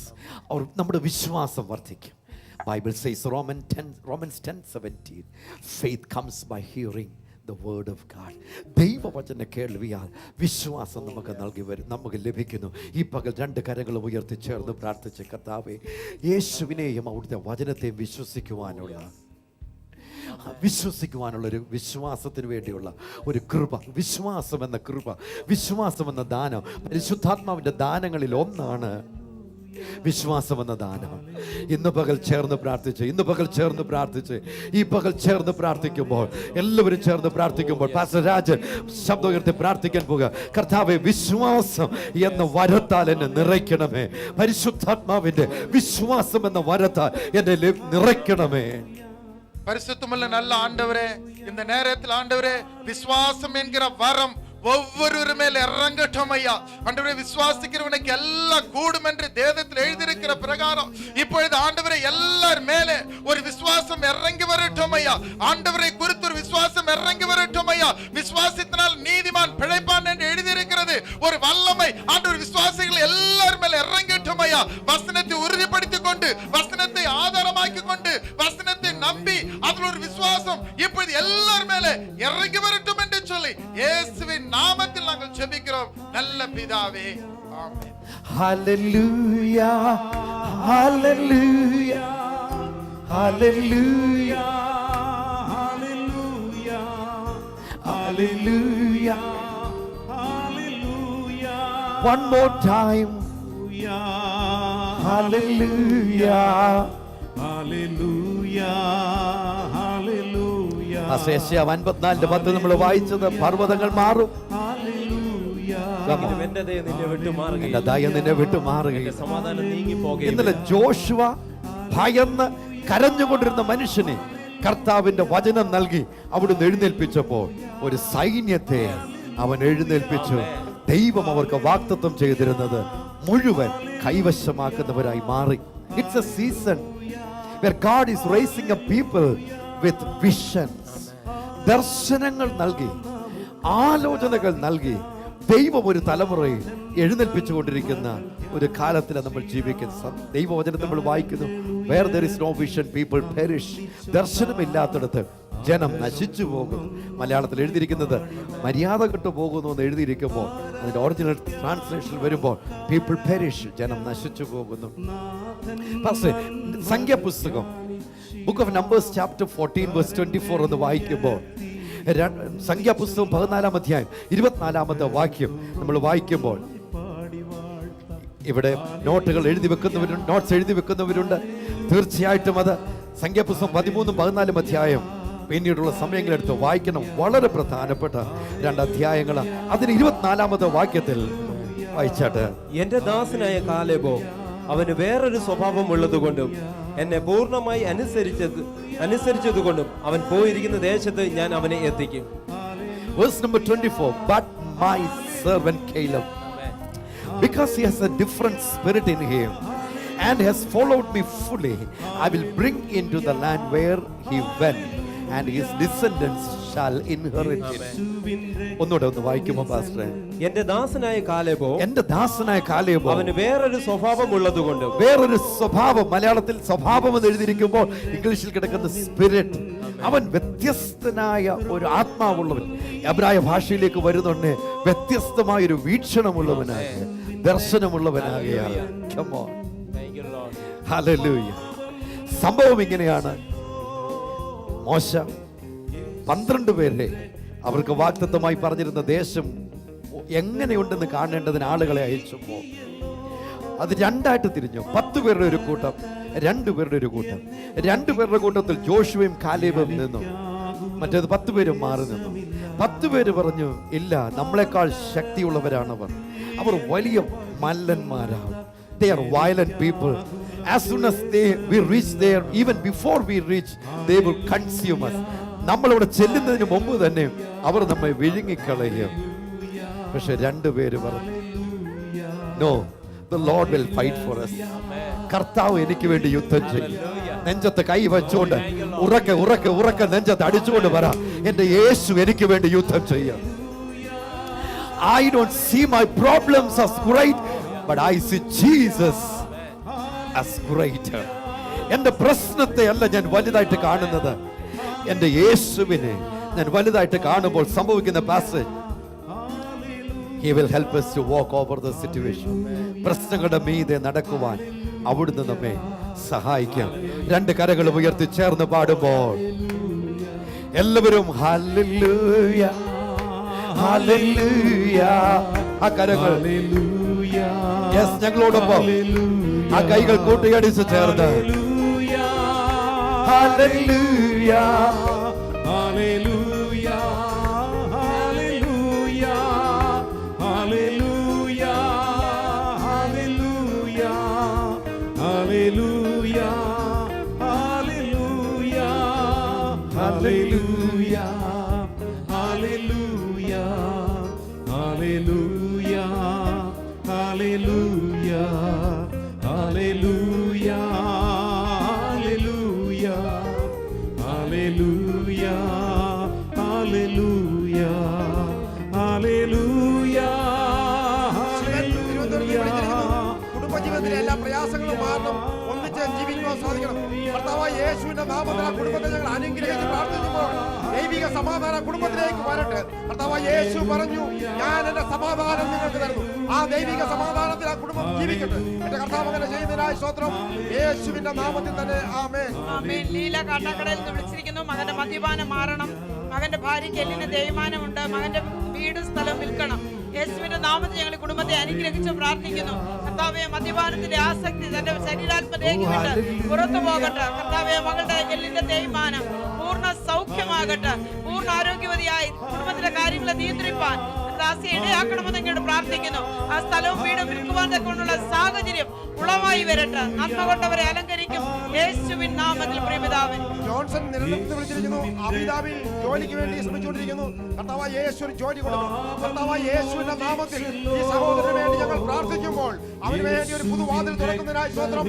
നമ്മുടെ വിശ്വാസം വർദ്ധിക്കും. Bible says Romans 10:17, faith comes by hearing the word of God. ദൈവവചന കേൾവിയാൽ വിശ്വാസം നമുക്ക് ലഭിക്കുന്നു. ഈ പകൽ 2 കരങ്ങൾ ഉയർത്തി ചേർന്ന് പ്രാർത്ഥിച്ച്, കർത്താവേ, യേശുവിനെയും അവിടുത്തെ വചനത്തെയും വിശ്വസിക്കുവാനുള്ളൊരു വിശ്വാസത്തിന് വേണ്ടിയുള്ള ഒരു കൃപ, വിശ്വാസമെന്ന കൃപ, വിശ്വാസമെന്ന ദാനം. പരിശുദ്ധാത്മാവിൻ്റെ ദാനങ്ങളിൽ ഒന്നാണ് വിശ്വാസമെന്ന ദാനം. ഇന്ന് പകൽ ചേർന്ന് പ്രാർത്ഥിച്ച്, ഈ പകൽ ചേർന്ന് പ്രാർത്ഥിക്കുമ്പോൾ, എല്ലാവരും ചേർന്ന് പ്രാർത്ഥിക്കുമ്പോൾ പാസ്റ്റർ രാജൻ ശബ്ദം ഉയർത്തി പ്രാർത്ഥിക്കാൻ പോകുക. കർത്താവേ, വിശ്വാസം എന്ന വരത്താൽ എന്നെ നിറയ്ക്കണമേ. പരിശുദ്ധാത്മാവിന്റെ വിശ്വാസം എന്ന വരത്താൽ എന്നെ നിറയ്ക്കണമേ. பரிசுத்தமுள்ள நல்ல ஆண்டவரே, இந்த நேரத்தில் ஆண்டவரே, விசுவாசம் என்கிற வரம் ஒவ்வொரு மேல் இறங்கட்டும் ஐயா. ஆண்டவரே, விசுவாசிக்கிறவனுக்கு எல்லாம் கூடும் என்று வேதத்தில் எழுதியிருக்கிற பிரகாரம் இப்பொழுது ஆண்டவரே எல்லார் மேலே ஒரு விசுவாசம் இறங்கி வரட்டும் ஐயா. ஆண்டவரை குறித்து ஒரு விசுவாசம் இறங்கி வரட்டும் ஐயா. விசுவாசத்தினால் நீதிமான் பிழைப்பான் என்று எழுதியிருக்கிறது. ஒரு வல்லமை ஆண்டவர் விசுவாசிகள் எல்லார் மேலே இறங்கட்டும் ஐயா. வசனத்தை உறுதிப்படுத்திக் கொண்டு, வசனத்தை ஆதாரமாக்கி கொண்டு, வசனத்தை நம்பி அதில் ஒரு விசுவாசம் இப்பொழுது எல்லார் மேலே இறங்கி வரட்டும் என்று சொல்லி இயேசுவின் நாமத்தில் நாங்கள் ஜெபிக்கிறோம் நல்ல பிதாவே, ஆமென். ஹல்லேலூயா, ஹல்லேலூயா, ஹல்லேலூயா, ஹல்லேலூயா, ஹல்லேலூயா, ஹல்லேலூயா. One more time. Hallelujah, hallelujah, hallelujah. യെശയ്യാ 54:10 നമ്മൾ വായിച്ചത്, പർവ്വതങ്ങൾ മാറും, എന്റെ ദയ നിന്നെ വിട്ടുമാറുകയും എന്റെ ദയ നിന്നെ വിട്ടുമാറുകയും സമാധാനം നീങ്ങിപ്പോകുകയും. ഇന്നലെ ജോഷുവ ഭയന്ന് കരഞ്ഞുകൊണ്ടിരുന്ന മനുഷ്യനെ കർത്താവിന്റെ വചനം നൽകി അവിടുന്ന് എഴുന്നേൽപ്പിച്ചപ്പോൾ ഒരു സൈന്യത്തെ അവൻ എഴുന്നേൽപ്പിച്ചു. ദൈവം അവർക്ക് വാഗ്ദത്തം ചെയ്തിരുന്നത് മുഴുവൻ കൈവശമാക്കുന്നവരായി മാറി. It's a season where God is raising up people with visions. ദർശനങ്ങൾ നൽകി, ആലോചനകൾ നൽകി ദൈവം ഒരു തലമുറയെ എഴുന്നേൽപ്പിച്ചുകൊണ്ടിരിക്കുന്ന ഒരു കാലത്തിലാണ് നമ്മൾ ജീവിക്കുന്നത്. ദൈവവചനം നമ്മൾ വായിക്കുന്നു, where there is no vision people perish. ദർശനമില്ലാത്തിടത്ത് ജനം നശിച്ചു പോകുന്നു. മലയാളത്തിൽ എഴുതിയിരിക്കുന്നത് മര്യാദ കെട്ടു പോകുന്നു എന്ന് എഴുതിയിരിക്കുമ്പോൾ അതിന്റെ ഒറിജിനൽ ട്രാൻസ്ലേഷൻ വരുമ്പോൾ പീപ്പിൾ പെരിഷ്, ജനം നശിച്ചു പോകുന്നു. പക്ഷേ സംഖ്യാപുസ്തകം ബുക്ക് ഓഫ് നമ്പേഴ്സ് ചാപ്റ്റർ 14:24 എന്ന് വായിക്കുമ്പോൾ, സംഖ്യാപുസ്തകം 14-ാം അധ്യായം 24-ാമത്തെ വാക്യം നമ്മൾ വായിക്കുമ്പോൾ, ഇവിടെ നോട്ട്സ് എഴുതി വെക്കുന്നവരുണ്ട്. തീർച്ചയായിട്ടും അത് സംഖ്യാപുസ്തകം 13-14 അധ്യായം പിന്നീടുള്ള സമയങ്ങളെടുത്ത് വായിക്കണം. വളരെ പ്രധാനപ്പെട്ട 2 അധ്യായങ്ങൾ. അതിന് 24-ാമത്തെ വാക്യത്തിൽ വായിച്ചാട്ട്, എന്റെ ദാസനായ കാലേബോ, അവന് വേറൊരു സ്വഭാവം ഉള്ളതുകൊണ്ടും എന്നെ പൂർണ്ണമായി അനുസരിച്ചതുകൊണ്ടും അവൻ പോയിരിക്കുന്ന ദേശത്ത് ഞാൻ അവനെ എത്തിക്കും. Verse number 24. But my servant Caleb, because he has a different spirit in him and has followed me fully, I will bring into the land where he went, and his descendants shall inherit it. ഒന്നുകൂടെ ഒന്ന് വായിക്കുമോ പാസ്റ്ററെ? എന്റെ ദാസനായ കാലേബോ, എന്റെ ദാസനായ കാലേബോ, അവന് വേറൊരു സ്വഭാവം ഉള്ളതുകൊണ്ട്. വേറൊരു സ്വഭാവം, മലയാളത്തിൽ സ്വഭാവം എന്ന് എഴുതിയിരിക്കുമ്പോൾ ഇംഗ്ലീഷിൽ കിടക്കുന്ന സ്പിരിറ്റ്. അവൻ വ്യത്യസ്തനായ ഒരു ആത്മാവുള്ളവൻ. എബ്രായ ഭാഷയിലേക്ക് വരുന്നുണ്ട്, വ്യത്യസ്തമായ ഒരു വീക്ഷണമുള്ളവനായ, ദർശനമുള്ളവനാകയാൽ. Come on. Hallelujah. സംഭവം ഇങ്ങനെയാണ്. മോശ 12 പേരെ അവർക്ക് വാഗ്ദത്തമായി പറഞ്ഞിരുന്ന ദേശം എങ്ങനെയുണ്ടെന്ന് കാണേണ്ടതിന് ആളുകളെ അയച്ചപ്പോൾ അത് രണ്ടായിട്ട് തിരിഞ്ഞു. 10 പേരുടെ ഒരു കൂട്ടം, 2 പേരുടെ ഒരു കൂട്ടം. 2 പേരുടെ കൂട്ടത്തിൽ ജോഷുവയും കാലേബും നിന്നു, മറ്റേത് 10 പേരും മാറി നിന്നു. 10 പേര് പറഞ്ഞു, ഇല്ല, നമ്മളെക്കാൾ ശക്തിയുള്ളവരാണവർ, അവർ വലിയ മല്ലന്മാരാണ്. They are violent people. As soon as we reach there, even before we reach, they will consume us. നമ്മളിവിടെ ചെല്ലുന്നതിന് മുമ്പ് തന്നെ അവർ നമ്മെ വിഴുങ്ങിക്കളയും. പക്ഷെ 2 പേര് പറഞ്ഞു, no, the Lord will fight for us. കർത്താവ് എനിക്ക് വേണ്ടി യുദ്ധം ചെയ്യും. നെഞ്ചത്ത് കൈ വെച്ചുകൊണ്ട് ഉറക്കെ ഉറക്കെ ഉറക്കെ നെഞ്ചത്ത് അടിച്ചുകൊണ്ട് പറ, എന്റെ യേശു എനിക്ക് വേണ്ടി യുദ്ധം ചെയ്യാം. I don't see my problems as great, but I see Jesus as greater. എന്റെ പ്രശ്നത്തെ അല്ല ഞാൻ വലുതായിട്ട് കാണുന്നത്, എന്റെ യേശുവിനെ ഞാൻ വലുതായിട്ട് കാണുമ്പോൾ സംഭവിക്കുന്ന passage, He will help us to walk over the situation. പ്രശ്നങ്ങളുടെ മീതെ നടക്കുവാൻ അവിടുന്ന് നമ്മെ സഹായിക്കാം. 2 കരങ്ങൾ ഉയർത്തി ചേർന്ന് പാടുമ്പോൾ എല്ലാവരും ഹല്ലേലൂയ ഹല്ലേലൂയ. ആ കരങ്ങൾ യെസ് ഞങ്ങളോടൊപ്പം ആ കൈകൾ കൂട്ടിയടിച്ച് ചേർന്ന് hallelujah hallelujah hallelujah hallelujah hallelujah hallelujah hallelujah hallelujah hallelujah hallelujah hallelujah hallelujah hallelujah hallelujah hallelujah കുടുംബജീവിതത്തിലെ എല്ലാ പ്രയാസങ്ങളും മാറണം, ഒന്നിച്ച് ജീവിക്കുവാൻ സാധിക്കണം. കർത്താവായ യേശുവിന്റെ നാമത്തിൽ ആ കുടുംബത്തെ ഞങ്ങൾ അനുഗ്രഹിച്ച് പ്രാർത്ഥിക്കുമ്പോൾ ദൈവിക സമാധാനം കുടുംബത്തിലേക്ക് വരട്ടെ. കർത്താവായ യേശു പറഞ്ഞു, ഞാൻ എന്റെ സമാധാനം നിങ്ങൾക്ക് തരുന്നു. ആ ദൈവിക സമാധാനത്തിൽ ആ കുടുംബം ജീവിക്കട്ടെ. എന്റെ കർത്താവ് അങ്ങനെ ചെയ്യുന്നതിനായി സ്തോത്രം. യേശുവിന്റെ നാമത്തിൽ തന്നെ ആമേൻ. ആമേൻ. ലീല കാട്ടാക്കടയിൽ നിന്ന് വിളിച്ചിരിക്കുന്നു, മകന്റെ മദ്യപാനം മാറണം, മകന്റെ ഭാര്യയ്ക്ക് എല്ലിന് തേയ്മാനമുണ്ട്, മകന്റെ വീടും സ്ഥലം വിൽക്കണം. യേശുവിന്റെ നാമത്തിൽ ഞങ്ങൾ കുടുംബത്തെ അനുഗ്രഹിച്ച് പ്രാർത്ഥിക്കുന്നു. കർത്താവേ, മദ്യപാനത്തിന്റെ ആസക്തി തന്റെ ശരീരാത്മരേഖ വിട്ട് പുറത്തു പോകട്ടെ. കർത്താവേ, മകളുടെ എല്ലിന്റെ തേയ്മാനം പൂർണ്ണ സൗഖ്യമാകട്ടെ. പൂർണ്ണ ആരോഗ്യവതിയായി കുടുംബത്തിലെ കാര്യങ്ങളെ നിയന്ത്രിപ്പാൻ ദാസിയെ ഇടയാക്കണമെന്ന് ഇങ്ങോട്ട് പ്രാർത്ഥിക്കുന്നു. ആ സ്ഥലവും വീടും വിൽക്കുവാൻ കൊണ്ടുള്ള സാഹചര്യം ഉളവായി വരട്ടെ. നന്മ കൊണ്ടവരെ അലങ്കരിക്കും യേശുവിൻ നാമത്തിൽ. പ്രിയപിതാവേ, ജോൺസൺ നിരന്തരം വിളിച്ചിരിക്കുന്നു, അബുദാബിയിൽ ജോലിക്ക് വേണ്ടി ശ്രമിച്ചുകൊണ്ടിരിക്കുന്നു. കർത്താവായ യേശു ഒരു ജോലി കൊടുക്കണം. കർത്താവായ യേശുവിന്റെ നാമത്തിൽ ഈ സഹോദരന് വേണ്ടി ഞങ്ങൾ പ്രാർത്ഥിക്കുമ്പോൾ അവന് വേണ്ടി ഒരു പുതുവാതിൽ തുറക്കുന്നതിനായി സ്തോത്രം.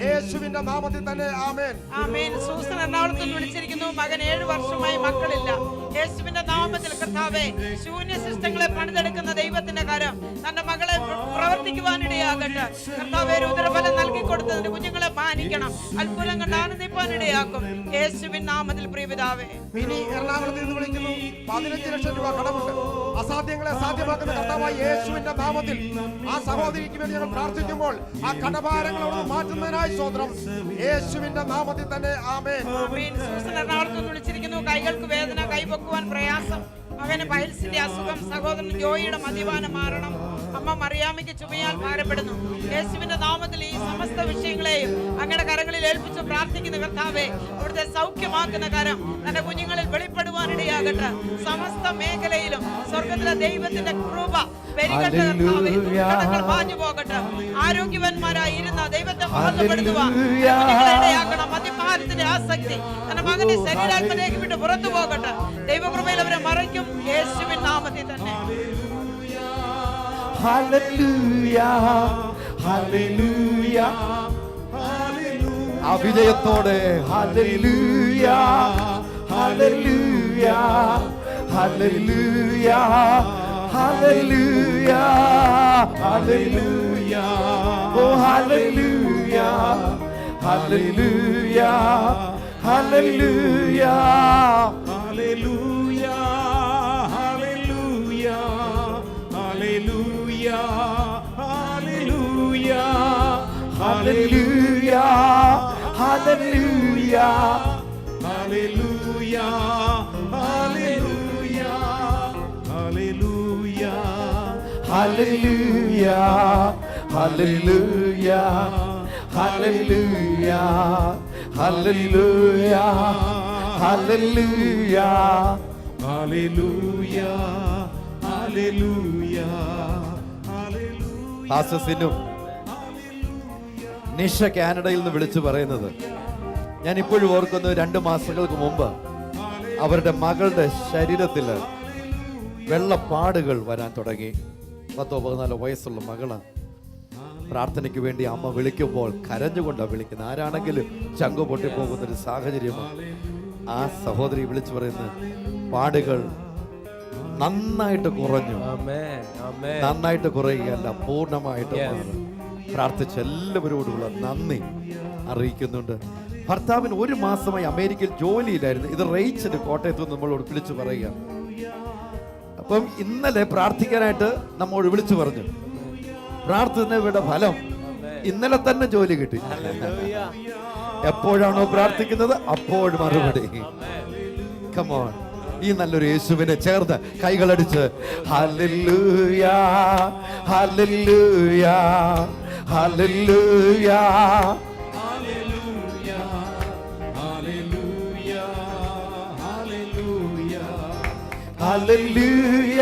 യേശുവിന്റെ നാമത്തിൽ തന്നെ ആമേൻ. ആമേൻ. സൂസൻ എറണാകുളത്ത് നിന്ന് വിളിച്ചിരിക്കുന്നു, മകൻ 7 വർഷമായി മക്കളില്ല. യേശുവിന്റെ നാമത്തിൽ കർത്താവേ, ശൂന്യ സിസ്റ്റങ്ങളെ പണിതെടുക്കുന്ന ദൈവത്തിന്റെ കരം തന്റെ മകളെ പ്രവർത്തിക്കുവാനിടയാകട്ടെ. കർത്താവേ, ഉദരഫലം നൽകിക്കൊടുത്തതിന്റെ കുഞ്ഞുങ്ങളെ മാനിക്കണം, അത്ഭുതം കണ്ട് ആനന്ദിപ്പാനിടയാക്കും യേശുവിൻ നാമത്തിൽ. പ്രിയപിതാവേ, ഇനി എറണാകുളത്ത് നിന്ന് വിളിക്കുന്നു, 15 ലക്ഷം രൂപ കടമുണ്ട്. അസാധ്യങ്ങളെ സാധ്യമാക്കുന്ന കർത്താവായ യേശുവിന്റെ നാമത്തിൽ ആ സഹോദരിക്ക് വേണ്ടി ഞങ്ങൾ പ്രാർത്ഥിക്കുമ്പോൾ ആ കടഭാരങ്ങൾ അവിടെ മാറ്റുന്നതിനായി സ്തോത്രം. യേശുവിന്റെ നാമത്തിൽ തന്നെ ആമേൻ. ആമേൻ. സൂസൻ എറണാകുളത്ത് നിന്ന് വിളിച്ചിരിക്കുന്നു, കൈകൾക്ക് വേദന, കൈപൊക്കുവാൻ പ്രയാസം, മകന് പൈൽസിന്റെ അസുഖം, സഹോദരൻ ജോയിയുടെ മദ്യപാനം മാറണം, അമ്മ മറിയാമ്മയ്ക്ക് ചുമയാൽ ഭാരപ്പെടുന്നു. യേശുവിന്റെ നാമത്തിൽ ഈ സമസ്ത വിഷയങ്ങളെയും അങ്ങയുടെ കരങ്ങളിൽ ഏൽപ്പിച്ച് പ്രാർത്ഥിക്കുന്ന കർത്താവേ, അവിടുത്തെ സൗഖ്യമാക്കുന്ന കരം തന്റെ കുഞ്ഞുങ്ങളിൽ വെളിപ്പെടുവാനിടയാകട്ടെ. സമസ്ത മേഖലയിലും സ്വർഗത്തിലെ ദൈവത്തിന്റെ കൃപ പെരുകട്ടെ. കർത്താവേ, ദുഃഖങ്ങൾ മാഞ്ഞു പോകട്ടെ. ആരോഗ്യവാന്മാരായി ഇരുന്ന ദൈവത്തെ മഹത്വപ്പെടുത്തുവാൻ കുഞ്ഞുങ്ങളെ ഇടയാക്കണം. മദ്യപാന ദൈവവചനത്തിന്റെ ആസക്തി തന്റെ മകന്റെ ശരീരാത്മനേക്ക് വിട്ട് പുറത്തു പോകട്ടെ. ദൈവകൃപയിൽ അവരെ മറയ്ക്കും യേശുവിൻ നാമത്തിൽ തന്നെ. Hallelujah, hallelujah. ആ വിജയത്തോടെ hallelujah, hallelujah, hallelujah, hallelujah, hallelujah. ഓ hallelujah, hallelujah, hallelujah, hallelujah, hallelujah, hallelujah, hallelujah, hallelujah, hallelujah, hallelujah, hallelujah, hallelujah, hallelujah, hallelujah, hallelujah, hallelujah, hallelujah. Hallelujah, hallelujah, hallelujah. ആസസിനും നിഷ കാനഡയിൽ നിന്ന് വിളിച്ചു പറയുന്നത് ഞാൻ ഇപ്പോഴും ഓർക്കുന്നു. 2 മാസങ്ങൾക്ക് മുമ്പ് അവരുടെ മകളുടെ ശരീരത്തിൽ വെള്ളപ്പാടുകൾ വരാൻ തുടങ്ങി. 10-14 വയസ്സുള്ള മകള്. പ്രാർത്ഥനയ്ക്ക് വേണ്ടി അമ്മ വിളിക്കുമ്പോൾ കരഞ്ഞുകൊണ്ടാണ് വിളിക്കുന്നത്. ആരാണെങ്കിലും ചങ്കു പൊട്ടിപ്പോകുന്ന ഒരു സാഹചര്യമാണ്. ആ സഹോദരി വിളിച്ചു പറയുന്നത് പാടുകൾ നന്നായിട്ട് കുറഞ്ഞു. നന്നായിട്ട് കുറയുകയല്ല, പൂർണ്ണമായിട്ട് മാറും. പ്രാർത്ഥിച്ച എല്ലാവരോടുള്ള നന്ദി അറിയിക്കുന്നുണ്ട്. ഭർത്താവിന് 1 മാസമായി അമേരിക്കയിൽ ജോലിയിലായിരുന്നു. ഇത് റേച്ചന് കോട്ടയത്ത് നമ്മളോട് വിളിച്ചു പറയുക. അപ്പം ഇന്നലെ പ്രാർത്ഥിക്കാനായിട്ട് നമ്മോട് വിളിച്ചു പറഞ്ഞു. പ്രാർത്ഥനയുടെ ഫലം ഇന്നലെ തന്നെ ജോലി കിട്ടി. എപ്പോഴാണോ പ്രാർത്ഥിക്കുന്നത് അപ്പോൾ മറുപടി. കമോൺ, ഈ നല്ലൊരു യേശുവിനെ ചേർന്ന് കൈകളടിച്ച് hallelujah, hallelujah, hallelujah, hallelujah,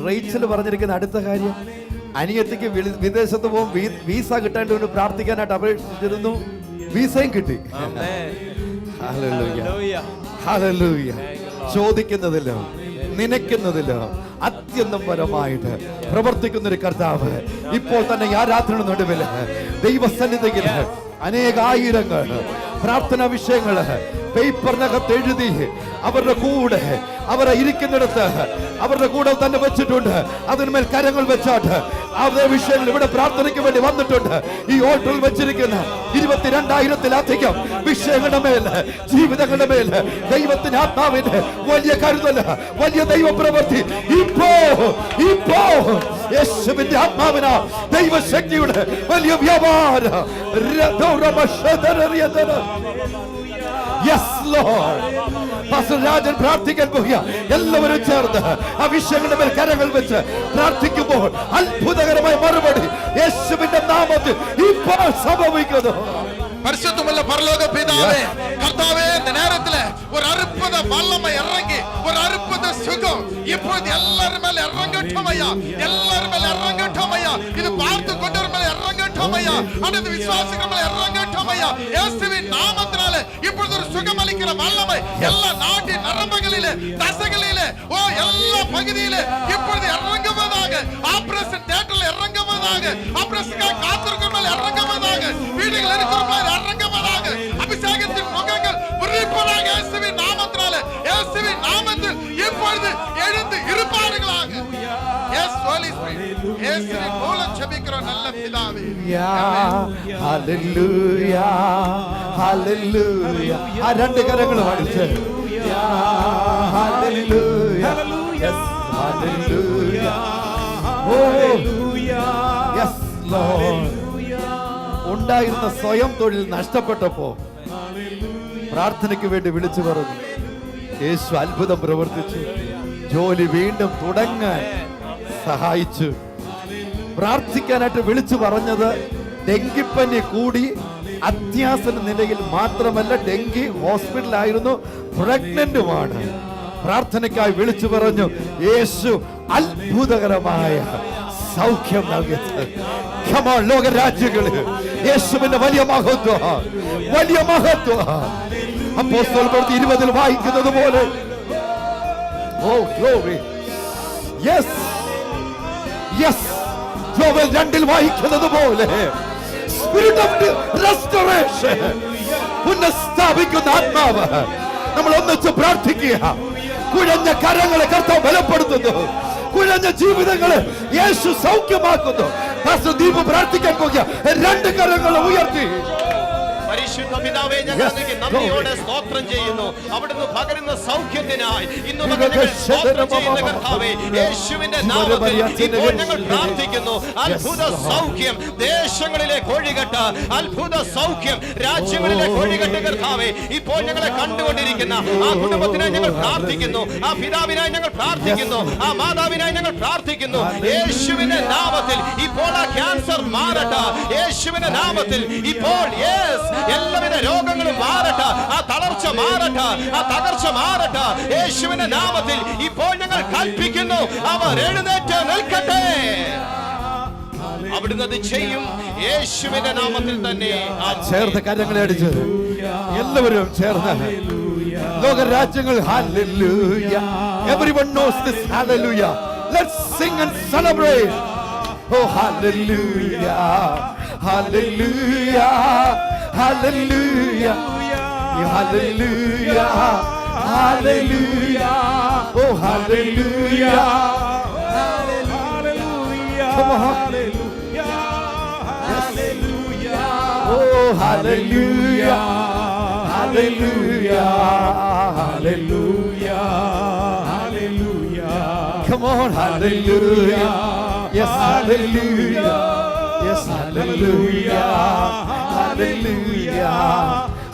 Rachel പറഞ്ഞിരിക്കുന്ന അടുത്ത കാര്യം, അനിയത്തിക്ക് വിദേശത്ത് പോകും, വീസ കിട്ടാണ്ട് കൊണ്ട് പ്രാർത്ഥിക്കാനായിട്ട് അപേക്ഷിച്ചിരുന്നു. വീസയും കിട്ടി. Hallelujah, hallelujah. ചോദിക്കുന്നതില്ല, നനയ്ക്കുന്നതില്ല, അത്യന്തം പരമായിട്ട് പ്രവർത്തിക്കുന്ന ഒരു കർത്താവ് ഇപ്പോൾ തന്നെ ഈ ആരാധന നടുവിൽ ദൈവസന്നിധിയിൽ അനേകായിരങ്ങൾ പ്രാർത്ഥനാ വിഷയങ്ങള് പേപ്പറിനകത്ത് എഴുതി അവരുടെ കൂടെ അവരെ ഇരിക്കുന്നിടത്ത് അവരുടെ കൂടെ തന്നെ വെച്ചിട്ടുണ്ട്. അതിന്മേൽ കരങ്ങൾ വെച്ചാട്ട് അതേ വിഷയങ്ങൾ ഇവിടെ പ്രാർത്ഥനയ്ക്ക് വേണ്ടി വന്നിട്ടുണ്ട്. ഈ ഓട്ടറിൽ വെച്ചിരിക്കുന്ന 22,000-ത്തിലധികം വിഷയങ്ങളുടെ മേൽ, ജീവിതങ്ങളുടെ മേൽ ദൈവത്തിന്റെ ആത്മാവിന്റെ വലിയ കരുതൽ, വലിയ ദൈവപ്രവൃത്തി ഇപ്പോ യേശുവിന്റെ ആത്മാവിന ദൈവശക്തിയുടെ വലിയ വ്യാപാരം. Yes, Lord. പാസ്റ്റർ രാജൻ പ്രാർത്ഥിക്കാൻ പോകുക. എല്ലാവരും ചേർന്ന് ആ വിഷയങ്ങളുടെ മേൽ കരങ്ങൾ വെച്ച് പ്രാർത്ഥിക്കുമ്പോൾ അത്ഭുതകരമായ മറുപടി യേശുവിന്റെ നാമത്തിൽ ഇപ്പോൾ സംഭവിക്കുന്നു. പരിശുദ്ധമുള്ള പരലോക പിതാവേ, കർത്താവേ, இந்த நேரத்துல ஒரு அற்புத வல்லமை இறங்கி ஒரு அற்புத சுகம் இப்போது எல்லாரும் மேல இறங்கட்டும் ஐயா, எல்லாரும் மேல இறங்கட்டும் ஐயா. இது பார்த்து கொண்டவர் மேல இறங்கட்டும் ஐயா, அடுத்த விசுவாசிகள் மேல இறங்கட்டும் ஐயா. இயேசுவின் நாமத்தினால இப்பொழுது ஒரு சுகம் அளிக்கிற வல்லமை எல்லா நாட்டின் நரம்புகளிலே, தசைகளிலே, ஓ எல்லா பகுதியிலே இப்பொழுது இறங்குவதாக. ஆபரேஷன் தியேட்டர்ல இறங்குவதாக, ஆபரேஷனுக்காக காத்திருக்கும் மேல இறங்குவதாக, வீடுகள் இருக்கிற மேல இறங்குவதாக. அபிஷேகத்தின் முகங்கள் உரிப்பதாக இயேசுவின் நாமத்தினால, இயேசுவின் நாமத்தில் இப்பொழுது எழுந்து இருப்பார்களாக. எஸ் ஹோலி ஸ்பிரிட், இயேசுவின் மூலம் ஜெபிக்கிறோம் நல்ல பிதாவே. Hallelujah, hallelujah. ആ രണ്ട് കരങ്ങളും അടിച്ച് hallelujah, yes hallelujah, yes Lord. ഉണ്ടായിരുന്ന സ്വയം തൊഴിൽ നഷ്ടപ്പെട്ടപ്പോ പ്രാർത്ഥനയ്ക്ക് വേണ്ടി വിളിച്ചു പറഞ്ഞു. യേശു അത്ഭുതം പ്രവർത്തിച്ചു. ജോലി വീണ്ടും തുടങ്ങാൻ സഹായിച്ചു. പ്രാർത്ഥിക്കാനായിട്ട് വിളിച്ചു പറഞ്ഞത് ഡെങ്കിപ്പനി കൂടി അത്യാസന്ന നിലയിൽ മാത്രമല്ല, ഡെങ്കി ഹോസ്പിറ്റലായിരുന്നു, പ്രഗ്നന്റുമാണ്. പ്രാർത്ഥനയ്ക്കായി വിളിച്ചു പറഞ്ഞു. യേശു അത്ഭുതകരമായ സൗഖ്യം നൽകിയത്. ലോകരാജ്യങ്ങളിൽ യേശുവിന്റെ വലിയ മഹത്വം, വലിയ മഹത്വം. അപ്പോസ്തലർ പ്രവൃത്തി 20 വായിക്കുന്നത് പോലെ, oh glory, yes yes, Joel 2 വായിക്കുന്നത് പോലെ, സ്പിരിറ്റ് ഓഫ് റെസ്റ്റോറേഷൻ, പുനഃസ്ഥാപിക്കുന്ന ആത്മാവ്. നമ്മൾ ഒന്നിച്ച് പ്രാർത്ഥിക്കുക. കുഴഞ്ഞ കരങ്ങളെ കർത്താവ് ബലപ്പെടുത്തുന്നു, കുഴഞ്ഞ ജീവിതങ്ങളെ യേശു സൗഖ്യമാക്കുന്നു. ദീപ് പ്രാർത്ഥിക്കാൻ പോകുക. 2 കരങ്ങൾ ഉയർത്തി. പരിശുദ്ധ പിതാവേ, ഞങ്ങൾ അങ്ങേക്ക് നന്ദിയോടെ സ്തോത്രം ചെയ്യുന്നു. അവിടുന്ന് പകരുന്ന സൗഖ്യത്തിനായി ഇന്ന് ഞങ്ങൾ സ്തോത്രം ചെയ്യുന്ന കർത്താവേ, യേശുവിന്റെ നാമത്തിൽ ഇപ്പോൾ ഞങ്ങൾ പ്രാർത്ഥിക്കുന്നു. അത്ഭുത സൗഖ്യം ദേശങ്ങളിലേക്ക് ഒഴുകട്ടെ, അത്ഭുത സൗഖ്യം രാജ്യങ്ങളിലേക്ക് ഒഴുകട്ടെ കർത്താവേ. ഇപ്പോൾ ഞങ്ങളെ കണ്ടുകൊണ്ടിരിക്കുന്ന ആ കുടുംബത്തിനായി ഞങ്ങൾ പ്രാർത്ഥിക്കുന്നു, ആ പിതാവിനായി ഞങ്ങൾ പ്രാർത്ഥിക്കുന്നു, ആ മാതാവിനായി ഞങ്ങൾ പ്രാർത്ഥിക്കുന്നു. യേശുവിന്റെ നാമത്തിൽ ഇപ്പോൾ ആ ക്യാൻസർ മാറട്ടെ, യേശുവിന്റെ നാമത്തിൽ ഇപ്പോൾ എല്ലാവിധ രോഗങ്ങളും മാറട്ടെ, ആ തളർച്ച മാറട്ടെ, ആ തകർച്ച മാറട്ടെ. യേശുവിന്റെ നാമത്തിൽ ഇപ്പോൾ ഞങ്ങൾ കൽപ്പിക്കുന്നു, അവർ എഴുന്നേറ്റ് നിൽക്കട്ടെ. അവിടുന്ന് അത് ചെയ്യും, യേശുവിന്റെ നാമത്തിൽ തന്നെ. ചേർന്ന് കരങ്ങളെ അടിച്ച് എല്ലാവരും ചേർന്ന് ലോകരാജ്യങ്ങൾ hallelujah. Everyone knows this hallelujah. Let's sing and celebrate. Oh hallelujah, hallelujah, hallelujah, hallelujah, hallelujah. Oh hallelujah, hallelujah, come on, hallelujah, hallelujah. Oh hallelujah, hallelujah, hallelujah, hallelujah. Come on, hallelujah. Yes, hallelujah. Yes, hallelujah. Hallelujah.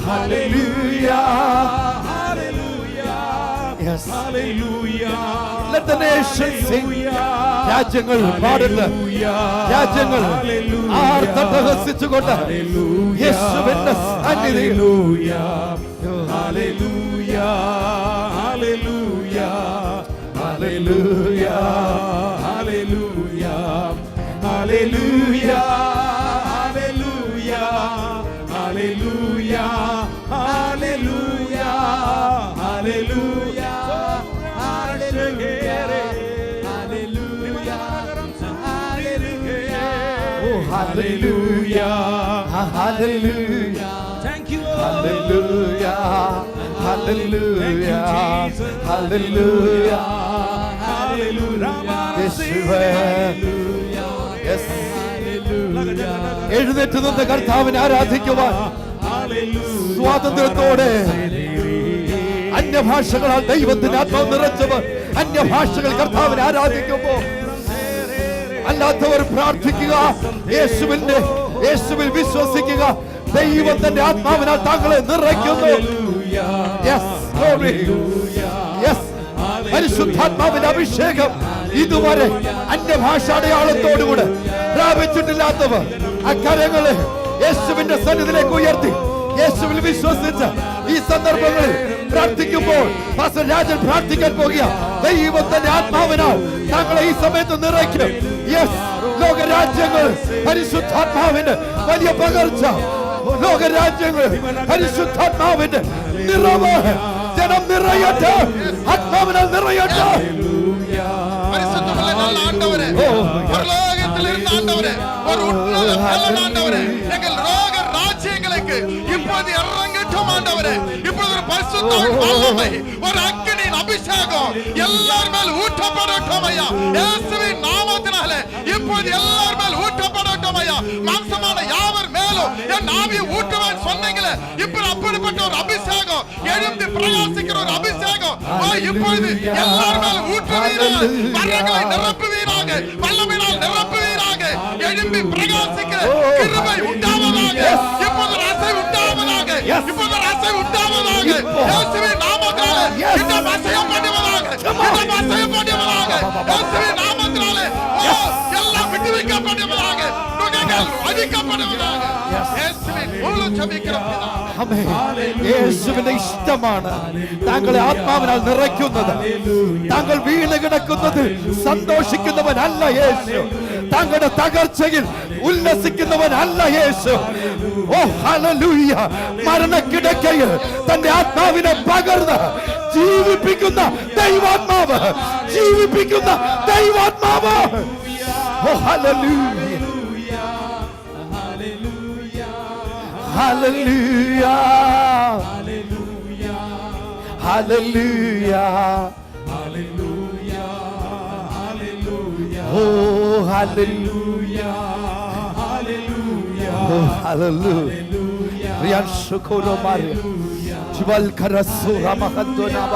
Hallelujah. Hallelujah. Yes, hallelujah. Let the nation sing. രാജ്യങ്ങൾ പാടുന്നു, രാജ്യങ്ങൾ ആർത്തട്ടഹസിച്ചുകൊണ്ട് യേശുവിന്റെ സന്നിധിയിൽ. Hallelujah. Hallelujah. Hallelujah. Hallelujah. Hallelujah. Hallelujah. Hallelujah. Hallelujah. Hallelujah. Oh hallelujah. Hallelujah. Thank you Lord. Hallelujah. Hallelujah. Hallelujah. Hallelujah. Yes. എഴുന്നേറ്റ് നിന്ന് കർത്താവിനെ ആരാധിക്കുവാൻ സ്വാതന്ത്ര്യത്തോടെ അന്യഭാഷകളാൽ ദൈവത്തിന്റെ ആത്മാവ് നിറച്ചവർ അന്യഭാഷകൾ കർത്താവിനെ ആരാധിക്കുമ്പോൾ അല്ലാത്തവർ പ്രാർത്ഥിക്കുക. യേശുവിൽ വിശ്വസിക്കുക. ദൈവം തന്റെ ആത്മാവിനാൽ താങ്കളെ നിറയ്ക്കുന്നു. പരിശുദ്ധാത്മാവിന്റെ അഭിഷേകം ഇതുവരെ അന്യഭാഷ അടയാളത്തോടുകൂടെ പ്രാപിച്ചിട്ടില്ലാത്തവർ അക്കരങ്ങളെ യേശുവിന്റെ സന്നിധിയിലേക്ക് ഉയർത്തി യേശുവിൽ വിശ്വസിച്ച് ഈ സന്ദർഭങ്ങളിൽ പ്രാർത്ഥിക്കുമ്പോൾ പാസ്റ്റർ രാജൻ പ്രാർത്ഥിക്കാൻ പോകുക. ദൈവത്തിന്റെ ആത്മാവിനാൽ താങ്കളെ ഈ സമയത്ത് നിറയ്ക്കും. ലോകരാജ്യങ്ങൾ പരിശുദ്ധാത്മാവിന്റെ വലിയ പകർച്ച, ലോകരാജ്യങ്ങൾ പരിശുദ്ധാത്മാവിന്റെ നിറവ്, ജനം നിറയട്ടെ, ആത്മാവിനാൽ നിറയട്ടെ. ராஜ்யங்களுக்கு இப்போது இறங்கட்டும் ஆண்டவரே. இப்போது ஒரு பரிசுத்த வல்லமை, ஒரு அக்கினியின் அபிஷேகம் எல்லார் மேல் ஊற்றப்படட்டும் ஐயா. இயேசுவின் நாமத்தினாலே இப்போது எல்லார் மேல் ஊற்றப்படட்டும் ஐயா. மாம்சமான யாவர் மேலும் என் ஆவியை ஊற்றுவேன் சொன்னீங்களே, இப்ப அப்படிப்பட்ட ஒரு அபிஷேகம், எழுந்து பிரயாசிக்கிற ஒரு அபிஷேகம் இப்பொழுது எல்லார் மேல் ஊற்றுவீராக, வரங்களை நிரப்புவீராக, வல்லமையினால் நிரப்புவீராக, எழும்பி பிரகாசிக்கிற கிருபை உண்டாவதாக. இப்போது ரசை உண்டாவதாக, இப்போது ரசை உண்டாவதாக. இயேசுவின் நாமத்தினாலே இந்த வசயம் பண்ணுவதாக, இந்த வசயம் பண்ணுவதாக. இயேசுவின் நாமத்தினாலே எல்லாம் விடுவிக்கப்படுவதாக. ആശീർവദിക്കപ്പെടുവதாக. യേശുവിൻ മൂലം ജപിക്കുന്ന പിതാവേ. ആമേൻ. യേശുവിന്റെ ഇഷ്ടമാണ് താങ്കളെ ആത്മാവിനാൽ നിറയ്ക്കുന്നത്. താങ്കൾ വീണ് കിടക്കുന്നത് സന്തോഷിക്കുന്നവനല്ല യേശു. താങ്കളുടെ തകർച്ചയിൽ ഉല്ലസിക്കുന്നവനല്ല യേശു. ഓ ഹല്ലേലൂയ. മരണക്കിടക്കയിൽ തന്റെ ആത്മാവിനെ പകർന്ന് ജീവിപ്പിക്കുന്ന ദൈവാത്മാവ്, ജീവിപ്പിക്കുന്ന ദൈവാത്മാവ്. ഓ ഹല്ലേലൂയ, ഹല്ലേലൂയ, ഹല്ലേലൂയ, ഓ ഹല്ലേലൂയ, ഓ ഹല്ലേലൂയ. റിയാൻ ശുക്രോ മാറിയ ജിബൽ കരസുര മഹദ്ദോനാബ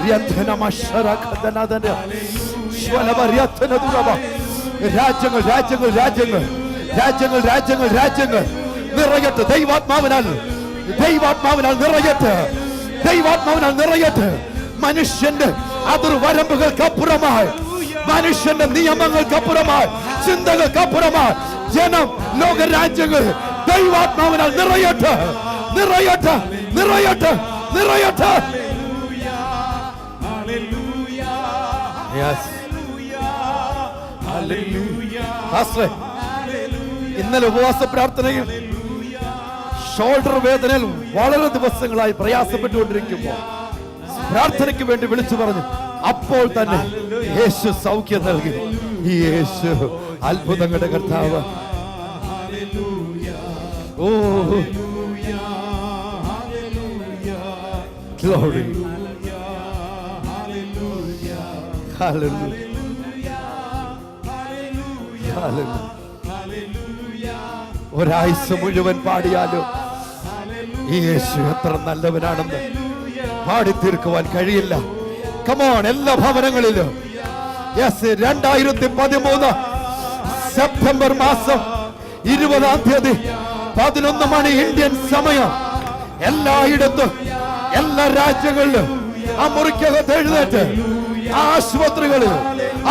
റിയന്തന മശറഖദനദന ശവലബരിയതനദുറബ. രാജ്യങ്ങൾ രാജ്യങ്ങൾ രാജ്യങ്ങൾ രാജ്യങ്ങൾ രാജ്യങ്ങൾ രാജ്യങ്ങൾ നിറയട്ടെ ദൈവാത്മാവിനാൽ, ദൈവാത്മാവിനാൽ നിറയട്ടെ, ദൈവാത്മാവിനാൽ നിറയട്ടെ. മനുഷ്യന്റെ അതിർവരമ്പുകൾക്കപ്പുറമായി, മനുഷ്യന്റെ നിയമങ്ങൾക്കപ്പുറമായി, ചിന്തകൾക്കപ്പുറമായി ജനം, ലോകരാജ്യങ്ങൾ ദൈവാത്മാവിനാൽ നിറയട്ടെ, നിറയട്ടെ, നിറയട്ടെ, നിറയട്ടെ. Yes. പാസ്റ്ററെ, ഇന്നലെ ഉപവാസ പ്രാർത്ഥനയിൽ ഷോൾഡർ വേദനയിൽ വളരെ ദിവസങ്ങളായി പ്രയാസപ്പെട്ടുകൊണ്ടിരിക്കുമ്പോൾ പ്രാർത്ഥനയ്ക്ക് വേണ്ടി വിളിച്ചു പറഞ്ഞു. അപ്പോൾ തന്നെ യേശു സൗഖ്യം നൽകി. ഈ യേശു അത്ഭുതങ്ങളുടെ കർത്താവ്. Oh glory, hallelujah, hallelujah. ഒരാഴ്ച മുഴുവൻ പാടിയാലും ഈ യേശു എത്ര നല്ലവനാണെന്ന് പാടി തീർക്കുവാൻ കഴിയില്ല. കമോൺ, എല്ലാ ഭവനങ്ങളിലും 2013 സെപ്റ്റംബർ മാസം 20-ാം തീയതി 11 മണി ഇന്ത്യൻ സമയം എല്ലായിടത്തും, എല്ലാ രാജ്യങ്ങളിലും ആ മുറിക്കകത്ത് എഴുന്നേറ്റ്, ആ ആശുപത്രികളിൽ,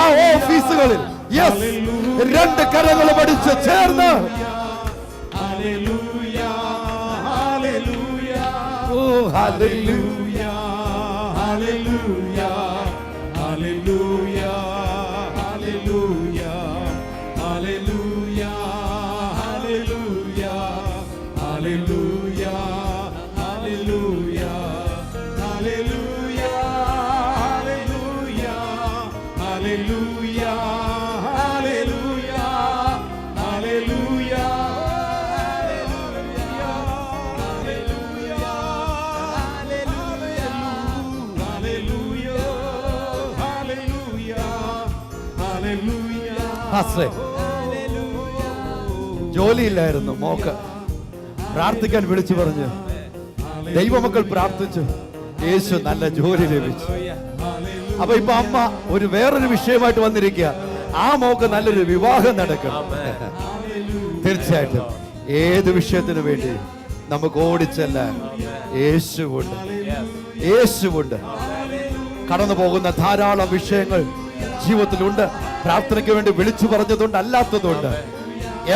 ആ ഓഫീസുകളിൽ, യെസ്, 2 കരങ്ങൾ പഠിച്ച് ചേർന്ന് ഓ hallelujah, hallelujah, hallelujah, hallelujah, hallelujah, hallelujah, hallelujah, hallelujah, hallelujah, hallelujah, hallelujah, hallelujah, hallelujah. ജോലിയില്ലായിരുന്നു മോക്ക്, പ്രാർത്ഥിക്കാൻ വിളിച്ചു പറഞ്ഞു. ദൈവമക്കൾ പ്രാർത്ഥിച്ചു, യേശു നല്ല ജോലി ലഭിച്ചു. അപ്പൊ ഇപ്പൊ അമ്മ വേറൊരു വിഷയമായിട്ട് വന്നിരിക്കുക. ആ മോക്ക് നല്ലൊരു വിവാഹം നടക്കണം. തീർച്ചയായിട്ടും ഏത് വിഷയത്തിനു വേണ്ടി നമുക്ക് ഓടിച്ചല്ല, യേശുവുണ്ട്, യേശുവുണ്ട്. കടന്നു പോകുന്ന ധാരാളം വിഷയങ്ങൾ ജീവിതത്തിലുണ്ട്. പ്രാർത്ഥനയ്ക്ക് വേണ്ടി വിളിച്ചു പറഞ്ഞതുകൊണ്ട് അല്ലാത്തതുണ്ട്.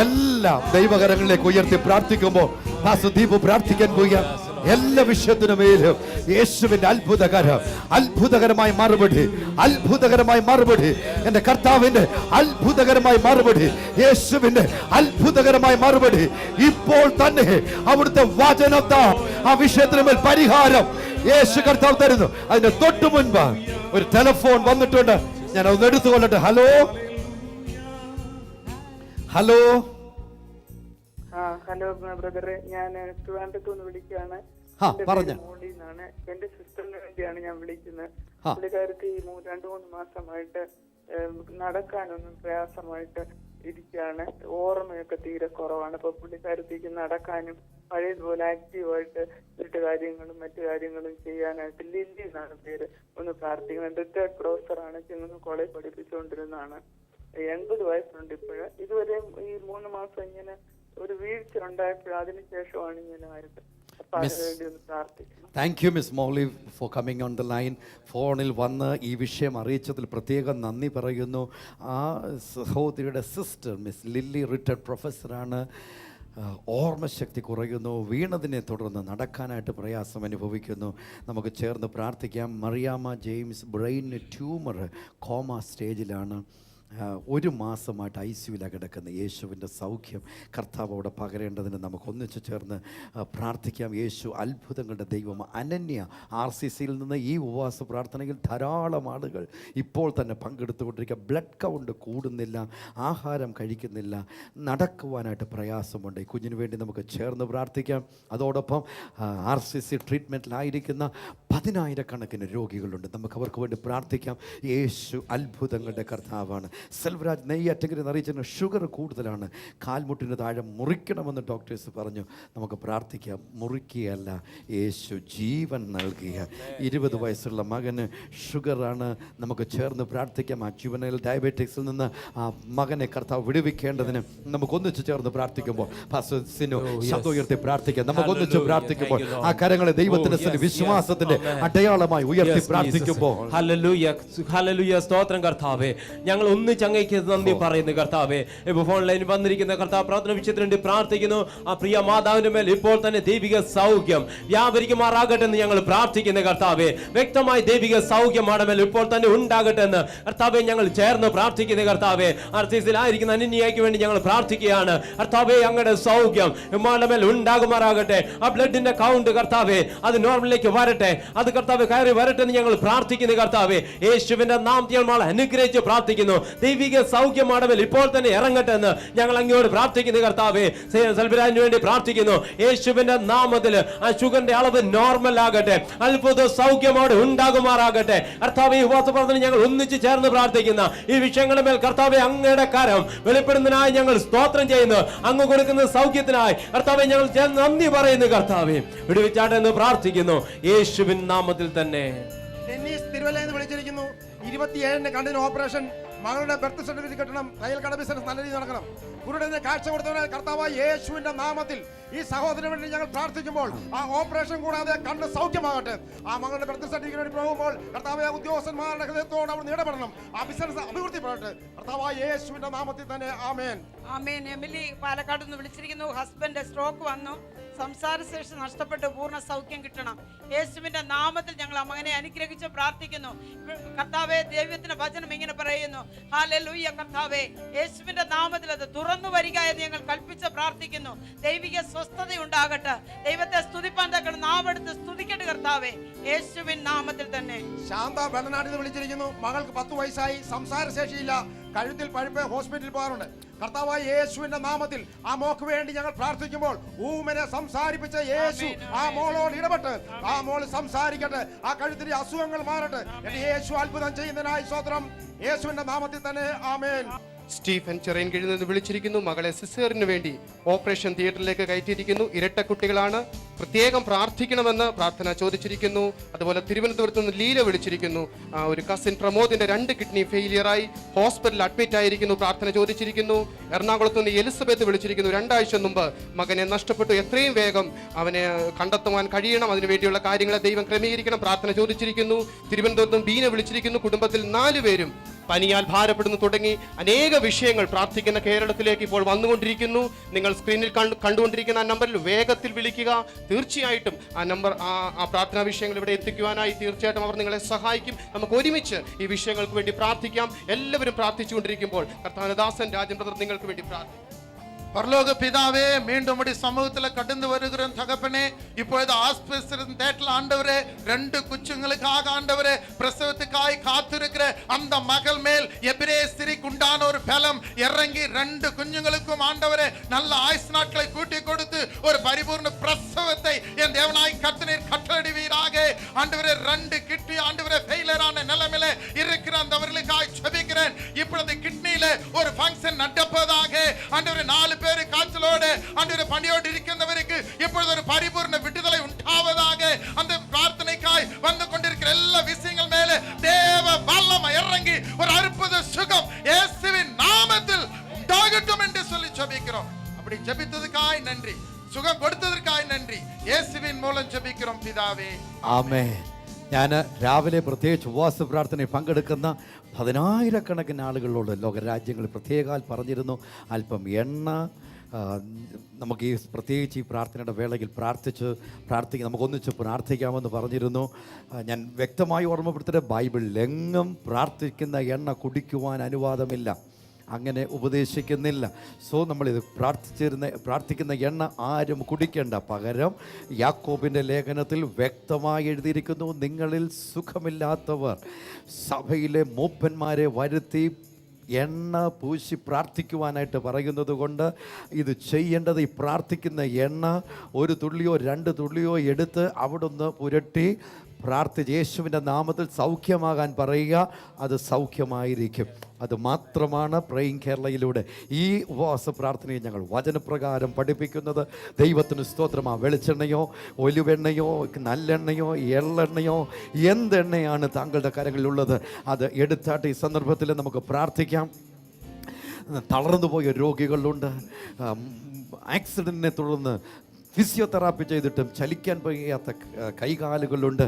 എല്ലാം ദൈവകരങ്ങളിലേക്ക് ഉയർത്തി പ്രാർത്ഥിക്കുമ്പോൾ ദീപു പ്രാർത്ഥിക്കാൻ പോവുക. എല്ലാ വിഷയത്തിനു മേലും യേശുവിന്റെ അത്ഭുതകരം, അത്ഭുതകരമായ മറുപടി, അത്ഭുതകരമായ മറുപടി, എന്റെ കർത്താവിന്റെ അത്ഭുതകരമായ മറുപടി, യേശുവിന്റെ അത്ഭുതകരമായ മറുപടി. ഇപ്പോൾ തന്നെ അവിടുത്തെ വചനത്താൽ ആ വിഷയത്തിന് മേൽ പരിഹാരം യേശു കർത്താവ് തരുന്നു. അതിന് തൊട്ടു മുൻപ് ഒരു ടെലിഫോൺ വന്നിട്ടുണ്ട്. ഞാൻ ഒന്ന് എടുത്തുകൊള്ളട്ടെ. Hello, hello. ഹലോ ബ്രദറെ, ഞാൻ ട്രിവാൻഡ്രത്തുനിന്ന് വിളിക്കുകയാണ്. മോളിന്നാണ്. എന്റെ സിസ്റ്ററിന് വേണ്ടിയാണ് ഞാൻ വിളിക്കുന്നത്. പുള്ളിക്കാരത്തി 2-3 മാസമായിട്ട് നടക്കാനൊന്നും പ്രയാസമായിട്ട് ഇരിക്കുകയാണ്. ഓർമ്മയൊക്കെ തീരെ കുറവാണ്. അപ്പൊ പുള്ളിക്കാരത്തേക്ക് നടക്കാനും പഴയതുപോലെ ആക്റ്റീവായിട്ട് വീട്ടുകാര്യങ്ങളും മറ്റു കാര്യങ്ങളും ചെയ്യാനായിട്ട് ലില്ലി എന്നാണ് പേര്. ഒന്ന് പ്രാർത്ഥിക്കണം. റിട്ടയർഡ് പ്രൊഫസറാണ്. ചെങ്ങന്നൂർ കോളേജ് പഠിപ്പിച്ചുകൊണ്ടിരുന്നതാണ്. 80 വയസ്സുണ്ട് ഇപ്പോഴ്. ഇതുവരെ ഈ 3 മാസം ഇങ്ങനെ ഒരു വീഴ്ച ഉണ്ടായപ്പോൾ അതിനുശേഷമാണ് ഇങ്ങനെ ആയത്. ഫാദറിന് വേണ്ടി ഒന്ന് പ്രാർത്ഥിക്കണം. Thank you Miss Molly for coming on the line. ഫോണിൽ വന്ന് ഈ വിഷയം അറിയിച്ചതിൽ പ്രത്യേകം നന്ദി പറയുന്നു. ആ സഹോദരിയുടെ സിസ്റ്റർ മിസ് ലില്ലി റിട്ടയർഡ് പ്രൊഫസറാണ്. ഓർമ്മശക്തി കുറയുന്നു, വീണതിനെ തുടർന്ന് നടക്കാനായിട്ട് പ്രയാസം അനുഭവിക്കുന്നു. നമുക്ക് ചേർന്ന് പ്രാർത്ഥിക്കാം. മറിയാമ്മ ജെയിംസ് ബ്രെയിന് ട്യൂമർ കോമ സ്റ്റേജിലാണ്. 1 മാസമായിട്ട് ICUവിലാണ് കിടക്കുന്ന. യേശുവിൻ്റെ സൗഖ്യം കർത്താവ് അവിടെ പകരേണ്ടതിന് നമുക്ക് ഒന്നിച്ചു ചേർന്ന് പ്രാർത്ഥിക്കാം. യേശു അത്ഭുതങ്ങളുടെ ദൈവം. അനന്യ RCCയിൽ നിന്ന് ഈ ഉപവാസ പ്രാർത്ഥനയിൽ ധാരാളം ആളുകൾ ഇപ്പോൾ തന്നെ പങ്കെടുത്തുകൊണ്ടിരിക്കുക. ബ്ലഡ് കൗണ്ട് കൂടുന്നില്ല, ആഹാരം കഴിക്കുന്നില്ല, നടക്കുവാനായിട്ട് പ്രയാസമുണ്ട്. ഈ കുഞ്ഞിന് വേണ്ടി നമുക്ക് ചേർന്ന് പ്രാർത്ഥിക്കാം. അതോടൊപ്പം RCC ട്രീറ്റ്മെൻറ്റിലായിരിക്കുന്ന 10,000-കണക്കിന് രോഗികളുണ്ട്. നമുക്ക് അവർക്ക് വേണ്ടി പ്രാർത്ഥിക്കാം. യേശു അത്ഭുതങ്ങളുടെ കർത്താവാണ്. സെൽവരാജ് നെയ്യാറ്റങ്കരി അറിയിച്ചിരുന്ന ഷുഗർ കൂടുതലാണ്, കാൽമുട്ടിന് താഴെ മുറിക്കണമെന്ന് ഡോക്ടേഴ്സ് പറഞ്ഞു. നമുക്ക് പ്രാർത്ഥിക്കാം. മുറിക്കുകയല്ല, യേശു ജീവൻ നൽകിയ 20 വയസ്സുള്ള മകന് ഷുഗറാണ്. നമുക്ക് ചേർന്ന് പ്രാർത്ഥിക്കാം. ആ ജുവനൈൽ ഡയബറ്റിക്സിൽ നിന്ന് ആ മകനെ കർത്താവ് വിടുവിക്കേണ്ടതിന് നമുക്ക് ഒന്നിച്ച് ചേർന്ന് പ്രാർത്ഥിക്കുമ്പോൾ ശബ്ദം ഉയർത്തി പ്രാർത്ഥിക്കാം. നമുക്ക് ഒന്നിച്ച് പ്രാർത്ഥിക്കുമ്പോൾ ആ കരങ്ങളെ ദൈവത്തിന്റെ വിശ്വാസത്തിന്റെ അടയാളമായി ഉയർത്തി പ്രാർത്ഥിക്കുമ്പോൾ ഹല്ലേലൂയ, സ്തോത്രം കർത്താവേ. ഞങ്ങൾ ഒന്നിച്ച് അങ്ങേക്ക് നന്ദി പറയുന്നു കർത്താവേ. ഇപ്പോൾ ഓൺലൈനിൽ വന്നിരിക്കുന്ന കർത്താവ് പ്രാർത്ഥന വിഷയത്തിന് വേണ്ടി പ്രാർത്ഥിക്കുന്നു. ആ പ്രിയ മാതാവിന്റെ മേൽ ഇപ്പോൾ തന്നെ ദൈവിക സൗഖ്യം വ്യാപരിക്കുമാറാകട്ടെ എന്ന് ഞങ്ങൾ പ്രാർത്ഥിക്കുന്നു കർത്താവേ. വ്യക്തമായി ദൈവിക സൗഖ്യം മേൽ ഇപ്പോൾ തന്നെ ഉണ്ടാകട്ടെ എന്ന് കർത്താവെ ഞങ്ങൾ ചേർന്ന് പ്രാർത്ഥിക്കുന്നു കർത്താവേ. RCCയിലായിരിക്കുന്ന അനന്യയ്ക്ക് വേണ്ടി ഞങ്ങൾ പ്രാർത്ഥിക്കുകയാണ് കർത്താവേ. അങ്ങയുടെ സൗഖ്യം മേൽ ഉണ്ടാകുമാറാകട്ടെ. ആ ബ്ലഡിന്റെ കൗണ്ട് കർത്താവേ അത് നോർമലിലേക്ക് വരട്ടെ, അത് കർത്താവ് കയറി വരട്ടെ എന്ന് ഞങ്ങൾ പ്രാർത്ഥിക്കുന്നു കർത്താവേ. യേശുവിന്റെ നാമത്തിൽ ഞങ്ങൾ അനുഗ്രഹിച്ച് പ്രാർത്ഥിക്കുന്നു. ദൈവിക സൗഖ്യം മേൽ ഇപ്പോൾ തന്നെ ഇറങ്ങട്ടെ എന്ന് ഞങ്ങൾ അങ്ങയോട് പ്രാർത്ഥിക്കുന്നു കർത്താവേ. സെൽവരാജിന് വേണ്ടി പ്രാർത്ഥിക്കുന്നു. യേശുവിന്റെ നാമത്തിൽ ആ ഷുഗറിന്റെ അളവ് നോർമൽ ആകട്ടെ, അത്ഭുത സൗഖ്യമോടെ ഉണ്ടാകുമാറാകട്ടെ കർത്താവേ. ഈ ഉപവാസ പ്രാർത്ഥന ഞങ്ങൾ ഒന്നിച്ച് ചേർന്ന് പ്രാർത്ഥിക്കുന്ന ഈ വിഷയങ്ങളുടെ മേൽ കർത്താവേ അങ്ങയുടെ കരം വെളിപ്പെടുന്നതിനായി ഞങ്ങൾ സ്തോത്രം ചെയ്യുന്നു. അങ്ങ് കൊടുക്കുന്ന സൗഖ്യത്തിനായി കർത്താവേ ഞങ്ങൾ നന്ദി പറയുന്നു കർത്താവേ. വിടുവിച്ചാട്ടെ എന്ന് പ്രാർത്ഥിക്കുന്നു യേശുവിൻ നാമത്തിൽ തന്നെ. ഡെന്നീസ് തിരുവല്ലയിൽ നിന്ന് വിളിച്ചിരിക്കുന്നു. 27-ന് കണ്ണിന് ഓപ്പറേഷൻ, മകളുടെ ബർത്ത് സർട്ടിഫിക്കറ്റ് കിട്ടണം, തയ്യൽ കട ബിസിനസ് നല്ല രീതിയിൽ നടക്കണം. കുരുടനെ കാഴ്ച കൊടുത്തവനായ കർത്താവായ യേശുവിന്റെ നാമത്തിൽ ഈ സഹോദരന് വേണ്ടി ഞങ്ങൾ പ്രാർത്ഥിക്കുമ്പോൾ ആ ഓപ്പറേഷൻ കൂടാതെ കണ്ണ് സൗഖ്യമാകട്ടെ. ആ മകളുടെ ബർത്ത് സർട്ടിഫിക്കറ്റ് വേണ്ടി പോകുമ്പോൾ കർത്താവായ ഉദ്യോഗസ്ഥന്മാരുടെ ഹൃദയത്തോട് അവർ ഇടപെടണം. ആ ബിസിനസ് അഭിവൃദ്ധിപ്പെടട്ടെ കർത്താവായ യേശുവിന്റെ നാമത്തിൽ തന്നെ. ആമേൻ. ആമേൻ. എമിലി പാലക്കാട് നിന്ന് വിളിച്ചിരിക്കുന്നു. ഹസ്ബൻഡ് സ്ട്രോക്ക് വന്നു, സംസാരശേഷി നഷ്ടപ്പെട്ട് പൂർണ്ണ സൗഖ്യം കിട്ടണം. യേശുവിന്റെ നാമത്തിൽ ഞങ്ങൾ ആ മകനെ അനുഗ്രഹിച്ച് പ്രാർത്ഥിക്കുന്നു കർത്താവേ. ദൈവത്തിന്റെ വചനം ഇങ്ങനെ പറയുന്നു, ഹല്ലേലൂയ കർത്താവേ. യേശുവിന്റെ നാമത്തിൽ അത് തുറന്നു വരിക എന്ന് ഞങ്ങൾ കൽപ്പിച്ച് പ്രാർത്ഥിക്കുന്നു. ദൈവിക സ്വസ്ഥത ഉണ്ടാകട്ടെ. ദൈവത്തെ സ്തുതിപ്പാൻ തക്ക നാവെടുത്ത് സ്തുതിക്കട്ടെ കർത്താവേ, യേശുവിൻ നാമത്തിൽ തന്നെ. ശാന്ത വെള്ളനാട്ടിൽ നിന്ന് വിളിച്ചിരിക്കുന്നു. മകൾക്ക് 10 വയസ്സായി, സംസാരശേഷിയില്ല, കഴുത്തിൽ പഴുപ്പ്, ഹോസ്പിറ്റലിൽ പോകാറുണ്ട്. കർത്താവായ യേശുവിന്റെ നാമത്തിൽ ആ മോക്ക് വേണ്ടി ഞങ്ങൾ പ്രാർത്ഥിക്കുമ്പോൾ ഊമനെ സംസാരിപ്പിച്ച യേശു ആ മോളോട് ഇടപെട്ട് ആ മോള് സംസാരിക്കട്ടെ, ആ കഴുത്തിലെ അസുഖങ്ങൾ മാറട്ടെ. യേശു അത്ഭുതം ചെയ്യുന്നതിനായി സ്തോത്രം. യേശുവിന്റെ നാമത്തിൽ തന്നെ. ആമേൻ. സ്റ്റീഫൻ ചിറയൻകീഴിൽ നിന്ന് വിളിച്ചിരിക്കുന്നു. മകളെ സിസേറിന് വേണ്ടി ഓപ്പറേഷൻ തിയേറ്ററിലേക്ക് കയറ്റിയിരിക്കുന്നു. ഇരട്ട കുട്ടികളാണ്, പ്രത്യേകം പ്രാർത്ഥിക്കണമെന്ന് പ്രാർത്ഥന ചോദിച്ചിരിക്കുന്നു. അതുപോലെ തിരുവനന്തപുരത്ത് നിന്ന് ലീല വിളിച്ചിരിക്കുന്നു. ഒരു കസിൻ പ്രമോദിന്റെ 2 കിഡ്നി ഫെയിലിയറായി ഹോസ്പിറ്റലിൽ അഡ്മിറ്റ് ആയിരിക്കുന്നു, പ്രാർത്ഥന ചോദിച്ചിരിക്കുന്നു. എറണാകുളത്ത് നിന്ന് എലിസബത്ത് വിളിച്ചിരിക്കുന്നു. 2 ആഴ്ച മുമ്പ് മകനെ നഷ്ടപ്പെട്ടു, എത്രയും വേഗം അവനെ കണ്ടെത്തുവാൻ കഴിയണം, അതിനുവേണ്ടിയുള്ള കാര്യങ്ങളെ ദൈവം ക്രമീകരിക്കണം, പ്രാർത്ഥന ചോദിച്ചിരിക്കുന്നു. തിരുവനന്തപുരത്ത് നിന്ന് ബീന വിളിച്ചിരിക്കുന്നു. കുടുംബത്തിൽ 4 പേരും പനിയാൽ ഭാരപ്പെടുന്നു തുടങ്ങി അനേക വിഷയങ്ങൾ പ്രാർത്ഥിക്കുന്ന കേരളത്തിലേക്ക് ഇപ്പോൾ വന്നുകൊണ്ടിരിക്കുന്നു. നിങ്ങൾ സ്ക്രീനിൽ കണ്ടുകൊണ്ടിരിക്കുന്ന ആ നമ്പറിൽ വേഗത്തിൽ വിളിക്കുക. തീർച്ചയായിട്ടും ആ നമ്പർ ആ പ്രാർത്ഥനാ വിഷയങ്ങൾ ഇവിടെ എത്തിക്കുവാനായി തീർച്ചയായിട്ടും അവർ നിങ്ങളെ സഹായിക്കും. നമുക്ക് ഒരുമിച്ച് ഈ വിഷയങ്ങൾക്ക് വേണ്ടി പ്രാർത്ഥിക്കാം. എല്ലാവരും പ്രാർത്ഥിച്ചുകൊണ്ടിരിക്കുമ്പോൾ കർത്താവദാസൻ രാജൻ ബ്രദർ നിങ്ങൾക്ക് വേണ്ടി പ്രാർത്ഥിക്കും. பரலோக பிதாவே, மீண்டும் சமூகத்துல கடந்து வருகிற தகப்பனே, இப்பொழுது ஆஸ்பத்திரி தேட்டல ஆண்டவரே, 2 குச்சுங்களுக்காக ஆண்டவரே, பிரசவத்துக்காய் காத்திருக்கிற அந்த மகள் மேல் எபிரேயஸ்திரிக்கு உண்டான ஒரு பலம் இறங்கி 2 குஞ்சுங்களுக்கும் ஆண்டவரே நல்ல ஆயுசு நாட்களை கூட்டி கொடுத்து ஒரு பரிபூர்ண பிரசவத்தை என் தேவனாய் கர்த்தரீர் கட்டளையிடுவீராக. ஆண்டவரே 2 கிட்னி ஆண்டவரே ஃபெயிலியரான நிலைமையில இருக்கிற அந்தவர்களுக்காய் ஜெபிக்கிறேன். இப்பொழுது கிட்னியில ஒரு ஃபங்க்ஷன் நடப்பதாக ஆண்டவரே 4 பேரு காய்ச்சலோடு ஆண்டவரே பணியோடு இருக்கின்றவருக்கு இப்பொழுது ஒரு பரிபூர்ண விடுதலை உண்டாவதாக. அந்த பிரார்த்தனைக்காய் வந்து கொண்டிருக்கிற எல்லா விஷயங்கள் மேலே தேவ வல்லமை இறங்கி ஒரு அற்புத சுகம் இயேசுவின் நாமத்தில் உண்டாகட்டும் என்று சொல்லி ஜெபிக்கிறோம். அப்படி ஜெபித்ததுக்காய் நன்றி. സുഖം കൊടുത്തதற்காய் നന്ദി. യേശുവിൻ മൂലം ജപിக்கிறோம் പിതാവേ. ആമേൻ. ഞാൻ രാവിലെ പ്രത്യേകിച്ച് ഉപവാസ പ്രാർത്ഥനയിൽ പങ്കെടുക്കുന്ന 10,000കണക്കിന് ആളുകളോട് ലോകരാജ്യങ്ങളിൽ പ്രത്യേകാൽ പറഞ്ഞിരുന്നു, അല്പം എണ്ണ നമുക്ക് ഈ പ്രത്യേകിച്ച് ഈ പ്രാർത്ഥനയുടെ വേളയിൽ നമുക്കൊന്നിച്ച് പ്രാർത്ഥിക്കാമെന്ന് പറഞ്ഞിരുന്നു. ഞാൻ വ്യക്തമായി ഓർമ്മപ്പെടുത്തിയ ബൈബിളിലെങ്ങും പ്രാർത്ഥിക്കുന്ന എണ്ണ കുടിക്കുവാൻ അനുവാദമില്ല, അങ്ങനെ ഉപദേശിക്കുന്നില്ല. സോ നമ്മളിത് പ്രാർത്ഥിക്കുന്ന എണ്ണ ആരും കുടിക്കേണ്ട. പകരം യാക്കോബിൻ്റെ ലേഖനത്തിൽ വ്യക്തമായി എഴുതിയിരിക്കുന്നു, നിങ്ങളിൽ സുഖമില്ലാത്തവർ സഭയിലെ മൂപ്പന്മാരെ വരുത്തി എണ്ണ പൂശി പ്രാർത്ഥിക്കുവാനായിട്ട് പറയുന്നത് കൊണ്ട് ഇത് ചെയ്യേണ്ടത്, ഈ പ്രാർത്ഥിക്കുന്ന എണ്ണ 1 തുള്ളിയോ 2 തുള്ളിയോ എടുത്ത് അവിടുന്ന് പുരട്ടി പ്രാർത്ഥിച്ച് യേശുവിൻ്റെ നാമത്തിൽ സൗഖ്യമാകാൻ പറയുക, അത് സൗഖ്യമായിരിക്കും. അത് മാത്രമാണ് പ്രേയിങ് കേരളയിലൂടെ ഈ ഉപവാസ പ്രാർത്ഥനയെ ഞങ്ങൾ വചനപ്രകാരം പഠിപ്പിക്കുന്നത്. ദൈവത്തിന് സ്തോത്രം. ആ വെളിച്ചെണ്ണയോ ഒലിവെണ്ണയോ നല്ലെണ്ണയോ എള്ളെണ്ണയോ എന്തെണ്ണയാണ് താങ്കളുടെ കരങ്ങളിലുള്ളത്, അത് എടുത്താട്ട് ഈ സന്ദർഭത്തിൽ നമുക്ക് പ്രാർത്ഥിക്കാം. തളർന്നു പോയ രോഗികളുണ്ട്, ആക്സിഡൻറ്റിനെ തുടർന്ന് ഫിസിയോതെറാപ്പി ചെയ്തിട്ടും ചലിക്കാൻ വയ്യാത്ത കൈകാലുകളുണ്ട്.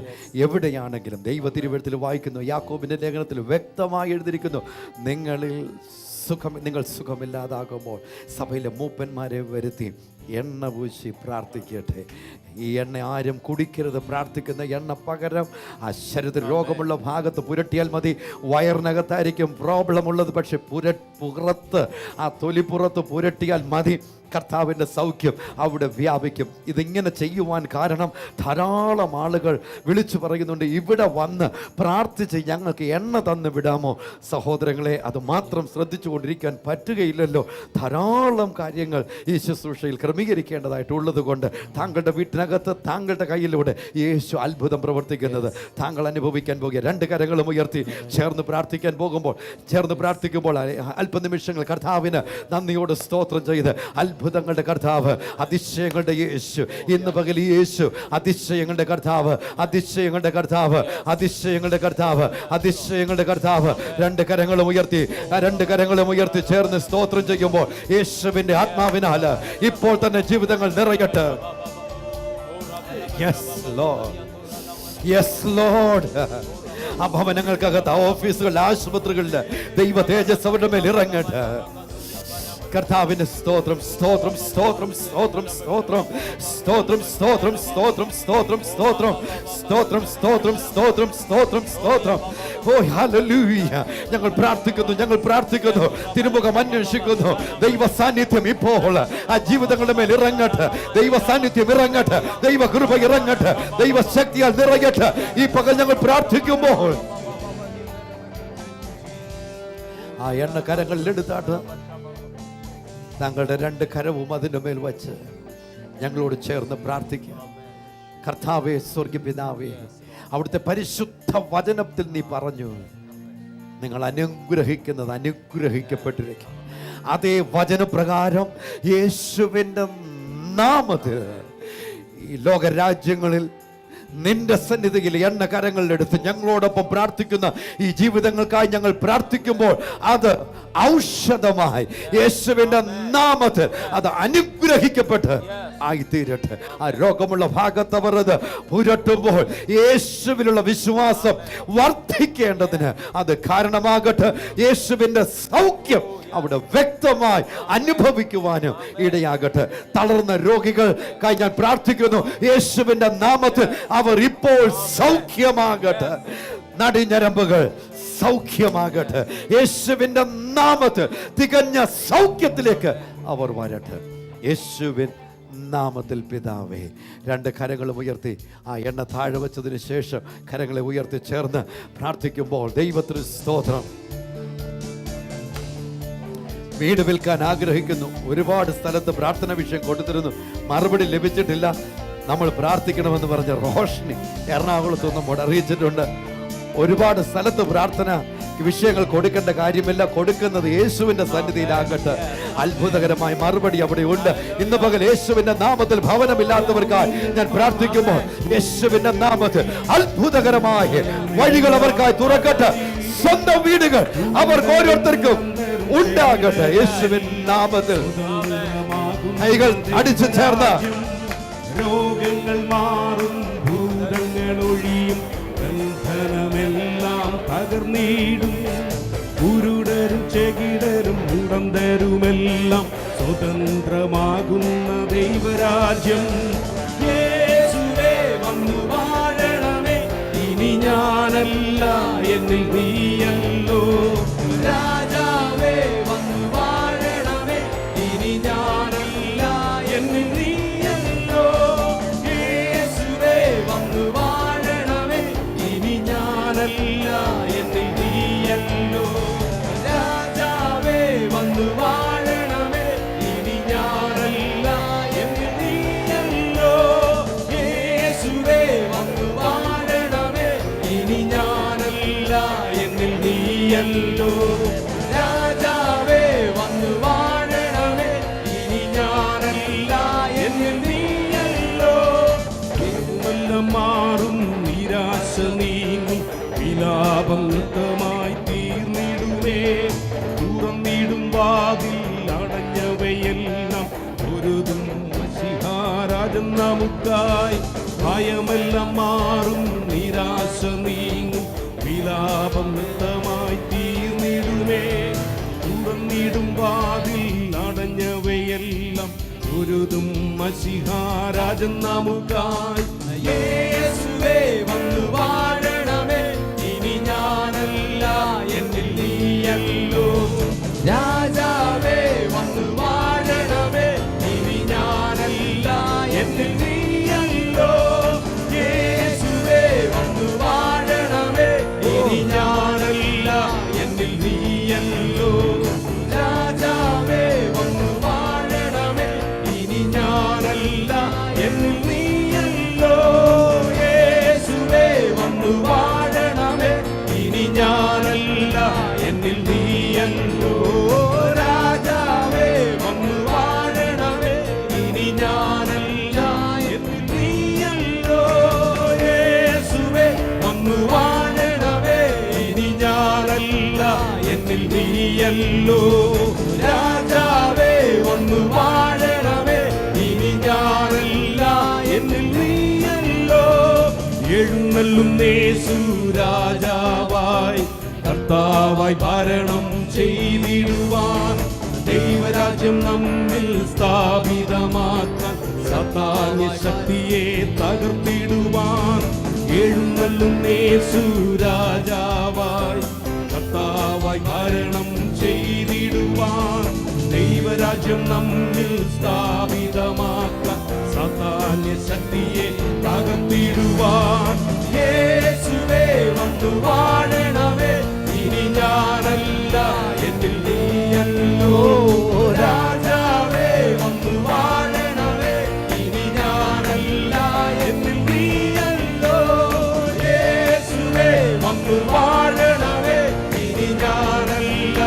എവിടെയാണെങ്കിലും ദൈവ തിരുവെഴുത്തിൽ വായിക്കുന്നു, യാക്കോബിൻ്റെ ലേഖനത്തിൽ വ്യക്തമായി എഴുതിയിരിക്കുന്നു, നിങ്ങൾ സുഖമില്ലാതാകുമ്പോൾ സഭയിലെ മൂപ്പന്മാരെ വരുത്തി എണ്ണ പൂശി പ്രാർത്ഥിക്കട്ടെ. ഈ എണ്ണ ആരും കുടിക്കരുത്. പ്രാർത്ഥിക്കുന്ന എണ്ണ പകരം ആ ശരീരത്തിൽ രോഗമുള്ള ഭാഗത്ത് പുരട്ടിയാൽ മതി. വയറിനകത്തായിരിക്കും പ്രോബ്ലം ഉള്ളത്, പക്ഷെ പുറത്ത് ആ തൊലിപ്പുറത്ത് പുരട്ടിയാൽ മതി. കർത്താവിൻ്റെ സൗഖ്യം അവിടെ വ്യാപിക്കും. ഇതിങ്ങനെ ചെയ്യുവാൻ കാരണം ധാരാളം ആളുകൾ വിളിച്ചു പറയുന്നുണ്ട്, ഇവിടെ വന്ന് പ്രാർത്ഥിച്ച് ഞങ്ങൾക്ക് എണ്ണ തന്ന് വിടാമോ? സഹോദരങ്ങളെ, അത് മാത്രം ശ്രദ്ധിച്ചു കൊണ്ടിരിക്കാൻ പറ്റുകയില്ലല്ലോ. ധാരാളം കാര്യങ്ങൾ ഈ ശുശ്രൂഷയിൽ ക്രമീകരിക്കേണ്ടതായിട്ടുള്ളത് കൊണ്ട് താങ്കളുടെ വീട്ടിനകത്ത് താങ്കളുടെ കയ്യിലൂടെ യേശു അത്ഭുതം പ്രവർത്തിക്കുന്നത് താങ്കൾ അനുഭവിക്കാൻ പോകുക. 2 കരങ്ങളും ഉയർത്തി ചേർന്ന് പ്രാർത്ഥിക്കുമ്പോൾ അല്പനിമിഷങ്ങൾ കർത്താവിന് നന്ദിയോട് സ്തോത്രം ചെയ്ത് അത്ഭുതങ്ങളുടെ കർത്താവ്, അതിശയങ്ങളുടെ യേശു, ഇന്ന് പകൽ യേശു അതിശയങ്ങളുടെ കർത്താവ്, അതിശയങ്ങളുടെ കർത്താവ്, അതിശയങ്ങളുടെ കർത്താവ്, അതിശയങ്ങളുടെ കർത്താവ്. 2 കരങ്ങളും ഉയർത്തി ചേർന്ന് സ്തോത്രം ചെയ്യുമ്പോൾ യേശുവിന്റെ ആത്മാവിനാൽ ഇപ്പോൾ തന്നെ ജീവിതങ്ങൾ നിറയട്ടെ. Yes Lord, yes Lord. ആ ഭവനങ്ങൾക്കകത്ത്, ആ ഓഫീസുകളിൽ, ആശുപത്രികളിൽ ദൈവ തേജസ് അവരുടെ മേൽ ഇറങ്ങട്ടെ. കർത്താവിന്റെ സ്തോത്രം, സ്തോത്രം, സ്തോത്രം, സ്തോത്രം, സ്തോത്രം, സ്തോത്രം, സ്തോത്രം, സ്തോത്രം, സ്തോത്രം, സ്തോത്രം, സ്തോത്രം, സ്തോത്രം, സ്തോത്രം, സ്തോത്രം, സ്തോത്രം. ഓ ഹല്ലേലൂയ. ഞങ്ങൾ പ്രാർത്ഥിക്കുന്നു, തിരുമുഖം അന്വേഷിക്കുന്നു. ദൈവ സാന്നിധ്യം ഇപ്പോൾ ആ ജീവിതങ്ങളുടെ മേൽ ഇറങ്ങട്ടെ. ദൈവ സാന്നിധ്യം ഇറങ്ങട്ടെ, ദൈവ കൃപ ഇറങ്ങട്ടെ, ദൈവ ശക്തിയാൽ നിറയട്ടെ. ഈ പകൽ ഞങ്ങൾ പ്രാർത്ഥിക്കുമ്പോൾ ആ എണ്ണ കരങ്ങളിൽ എടുത്താട്ട് താങ്കളുടെ 2 കരവും അതിൻ്റെ മേൽ വച്ച് ഞങ്ങളോട് ചേർന്ന് പ്രാർത്ഥിക്കുക. കർത്താവേ, സ്വർഗ്ഗപിതാവേ, അവിടുത്തെ പരിശുദ്ധ വചനത്തിൽ നീ പറഞ്ഞു, നിങ്ങൾ അനുഗ്രഹിക്കുന്നത് അനുഗ്രഹിക്കപ്പെട്ടിരിക്കും. അതേ വചനപ്രകാരം യേശുവിൻ്റെ നാമത്തിൽ ഈ ലോകരാജ്യങ്ങളിൽ നിന്റെ സന്നിധിയിൽ എണ്ണ കരങ്ങളിലെടുത്ത് ഞങ്ങളോടൊപ്പം പ്രാർത്ഥിക്കുന്ന ഈ ജീവിതങ്ങൾക്കായി ഞങ്ങൾ പ്രാർത്ഥിക്കുമ്പോൾ അത് ഔഷധമായി യേശുവിന്റെ നാമത്തിൽ അത് അനുഗ്രഹിക്കപ്പെട്ട് ആയിത്തീരട്ടെ. ആ രോഗമുള്ള ഭാഗത്തവർ അത് പുരട്ടുമ്പോൾ യേശുവിലുള്ള വിശ്വാസം വർദ്ധിക്കേണ്ടതിന് അത് കാരണമാകട്ടെ. യേശുവിന്റെ സൗഖ്യം അവിടെ വ്യക്തമായി അനുഭവിക്കുവാനും ഇടയാകട്ടെ. തളർന്ന രോഗികൾക്കായി ഞാൻ പ്രാർത്ഥിക്കുന്നു, യേശുവിന്റെ നാമത്തിൽ അവർ ഇപ്പോൾ സൗഖ്യമാകട്ടെ. നടിഞ്ഞരമ്പുകൾ സൗഖ്യമാകട്ടെ. യേശുവിന്റെ നാമത്തിൽ തികഞ്ഞ സൗഖ്യത്തിലേക്ക് അവർ വരട്ടെ. യേശുവിൻ നാമത്തിൽ പിതാവേ. 2 കരങ്ങളും ഉയർത്തി ആ എണ്ണ താഴെ വെച്ചതിന് ശേഷം കരങ്ങളെ ഉയർത്തി ചേർന്ന് പ്രാർത്ഥിക്കുമ്പോൾ ദൈവത്തിന് സ്തോത്രം. വീട് വിൽക്കാൻ ആഗ്രഹിക്കുന്നു, ഒരുപാട് സ്ഥലത്ത് പ്രാർത്ഥന വിഷയം കൊടുത്തിരുന്നു, മറുപടി ലഭിച്ചിട്ടില്ല. നമ്മൾ പ്രാർത്ഥിക്കണമെന്ന് പറഞ്ഞ റോഷ്നി എറണാകുളത്ത് നമ്മോട് അറിയിച്ചിട്ടുണ്ട്. ഒരുപാട് സ്ഥലത്ത് പ്രാർത്ഥന വിഷയങ്ങൾ കൊടുക്കേണ്ട കാര്യമില്ല, കൊടുക്കുന്നത് യേശുവിന്റെ സന്നിധിയിലാകട്ടെ. അത്ഭുതകരമായ മറുപടി അവിടെ ഉണ്ട്. ഇന്ന് പകൽ യേശുവിന്റെ നാമത്തിൽ ഭവനമില്ലാത്തവർക്കായി ഞാൻ പ്രാർത്ഥിക്കുമ്പോൾ യേശുവിന്റെ നാമത്തിൽ അത്ഭുതകരമായ വഴികൾ അവർക്കായി തുറക്കട്ടെ. സ്വന്തം വീടുകൾ അവർക്ക് ഓരോരുത്തർക്കും ഉണ്ടാകട്ടെ യേശുവിൻ നാമത്തിൽ. കൈകൾ അടിച്ചു ചേർന്ന് രോഗങ്ങൾ മാറും, ഭൂതങ്ങൾ ഒഴിയും, ബന്ധനമെല്ലാം തകർന്നിടും. കുരുടരും ചെകിടരും മുടന്തരുമെല്ലാം സ്വതന്ത്രമാകുന്ന ദൈവരാജ്യം. യേശുവേ വന്നു വാഴണമേ, ഇനി ഞാനല്ല എന്നിൽ നീയല്ലോ. രാജാവേ വന്നു വാഴണമേ, ഇനി ഞാനല്ല എന്നിൽ നീയല്ലോ. യേശുവേ വന്നു വാഴണമേ, ഇനി ഞാനല്ല എന്നിൽ നീയല്ലോ. രാജാവേ വന്നു വാഴണമേ, ഇനി ഞാനല്ല എന്നിൽ നീയല്ലോ. യേശുവേ വന്നു വാഴണമേ, ഇനി ഞാനല്ല എന്നിൽ നീയല്ലോ. രാജാവേ വന്നു വാഴണമേ, ഇനി ഞാനല്ല എന്നിൽ നീയല്ലോ. എല്ലാം മാറും, നിരാശ നീങ്ങും, വിലാപം നൃത്തമായി തീർന്നിടുമേ. തുറന്നിടും വാതിൽ അടഞ്ഞവയെല്ലാം ഒരുതും മശിഹാരാജൻ നമുക്കായി. ഭയമെല്ലാം മാറും, നിരാശ നീങ്ങും, വിലാപം നൃത്തമായി തീർന്നിടുമേ. തുറന്നിടും വാതിൽ അടഞ്ഞവയെല്ലാം ഒരുതും മശിഹാരാജൻ നമുക്കായി. യേശുവേ വന്നു വാഴണമേ, ഇനി ഞാനല്ല എന്നിൽ നീയല്ലോ. രാജാവേ വന്നു വാഴണമേ, ഇനി ഞാനല്ല എന്നിൽ നീയല്ലോ. യേശുവേ വന്നു വാഴണമേ, ഇനി ഞാനല്ല എന്നിൽ നീയല്ലോ. രാജാവേ വന്നു വാഴണമേ, ഇനി ഞാനല്ല എന്നിൽ നീയല്ലോ. യേശുവേ വന്നു വാഴണമേ, ഇനി ഞാനല്ല എന്നിൽ നീയല്ലോ. രാജാവേ വന്നു വാഴണമേ, ഇനി ഞാനല്ല എന്നിൽ നീയല്ലോ. യേശുവേ വന്നു വാഴണമേ, ഇനി ഞാനല്ല എന്നിൽ നീയല്ലോ. രാജാവേ വന്നു വാഴണമേ, ഇനി ഞാനല്ല എന്നിൽ നീയല്ലോ. എഴുന്നള്ളും യേശു രാജാവായി, കർത്താവായി ഭരണം ചെയ്തിടുവാൻ. ദൈവരാജ്യം നമ്മിൽ സ്ഥാപിതമാക്കാൻ, സാത്താന്യ ശക്തിയെ തകർത്തിടുവാൻ. എഴുന്നള്ളും യേശു രാജാവായി, കർത്താവായി ഭരണം ചെയ്തിടുവാൻ. ദൈവരാജ്യം നമ്മിൽ സ്ഥാപിതമാക്കാൻ, സാത്താന്യ ശക്തിയെ തകർത്തിടുവാൻ. യേശുവേ വന്നു വാഴണമേ, ഇനി ഞാനല്ല എന്നിൽ നീയല്ലോ. രാജാവേ വന്നു വാഴണമേ, ഇനി ഞാനല്ല എന്നിൽ നീയല്ലോ. യേശുവേ വന്നു വാഴണമേ, ഇനി ഞാനല്ല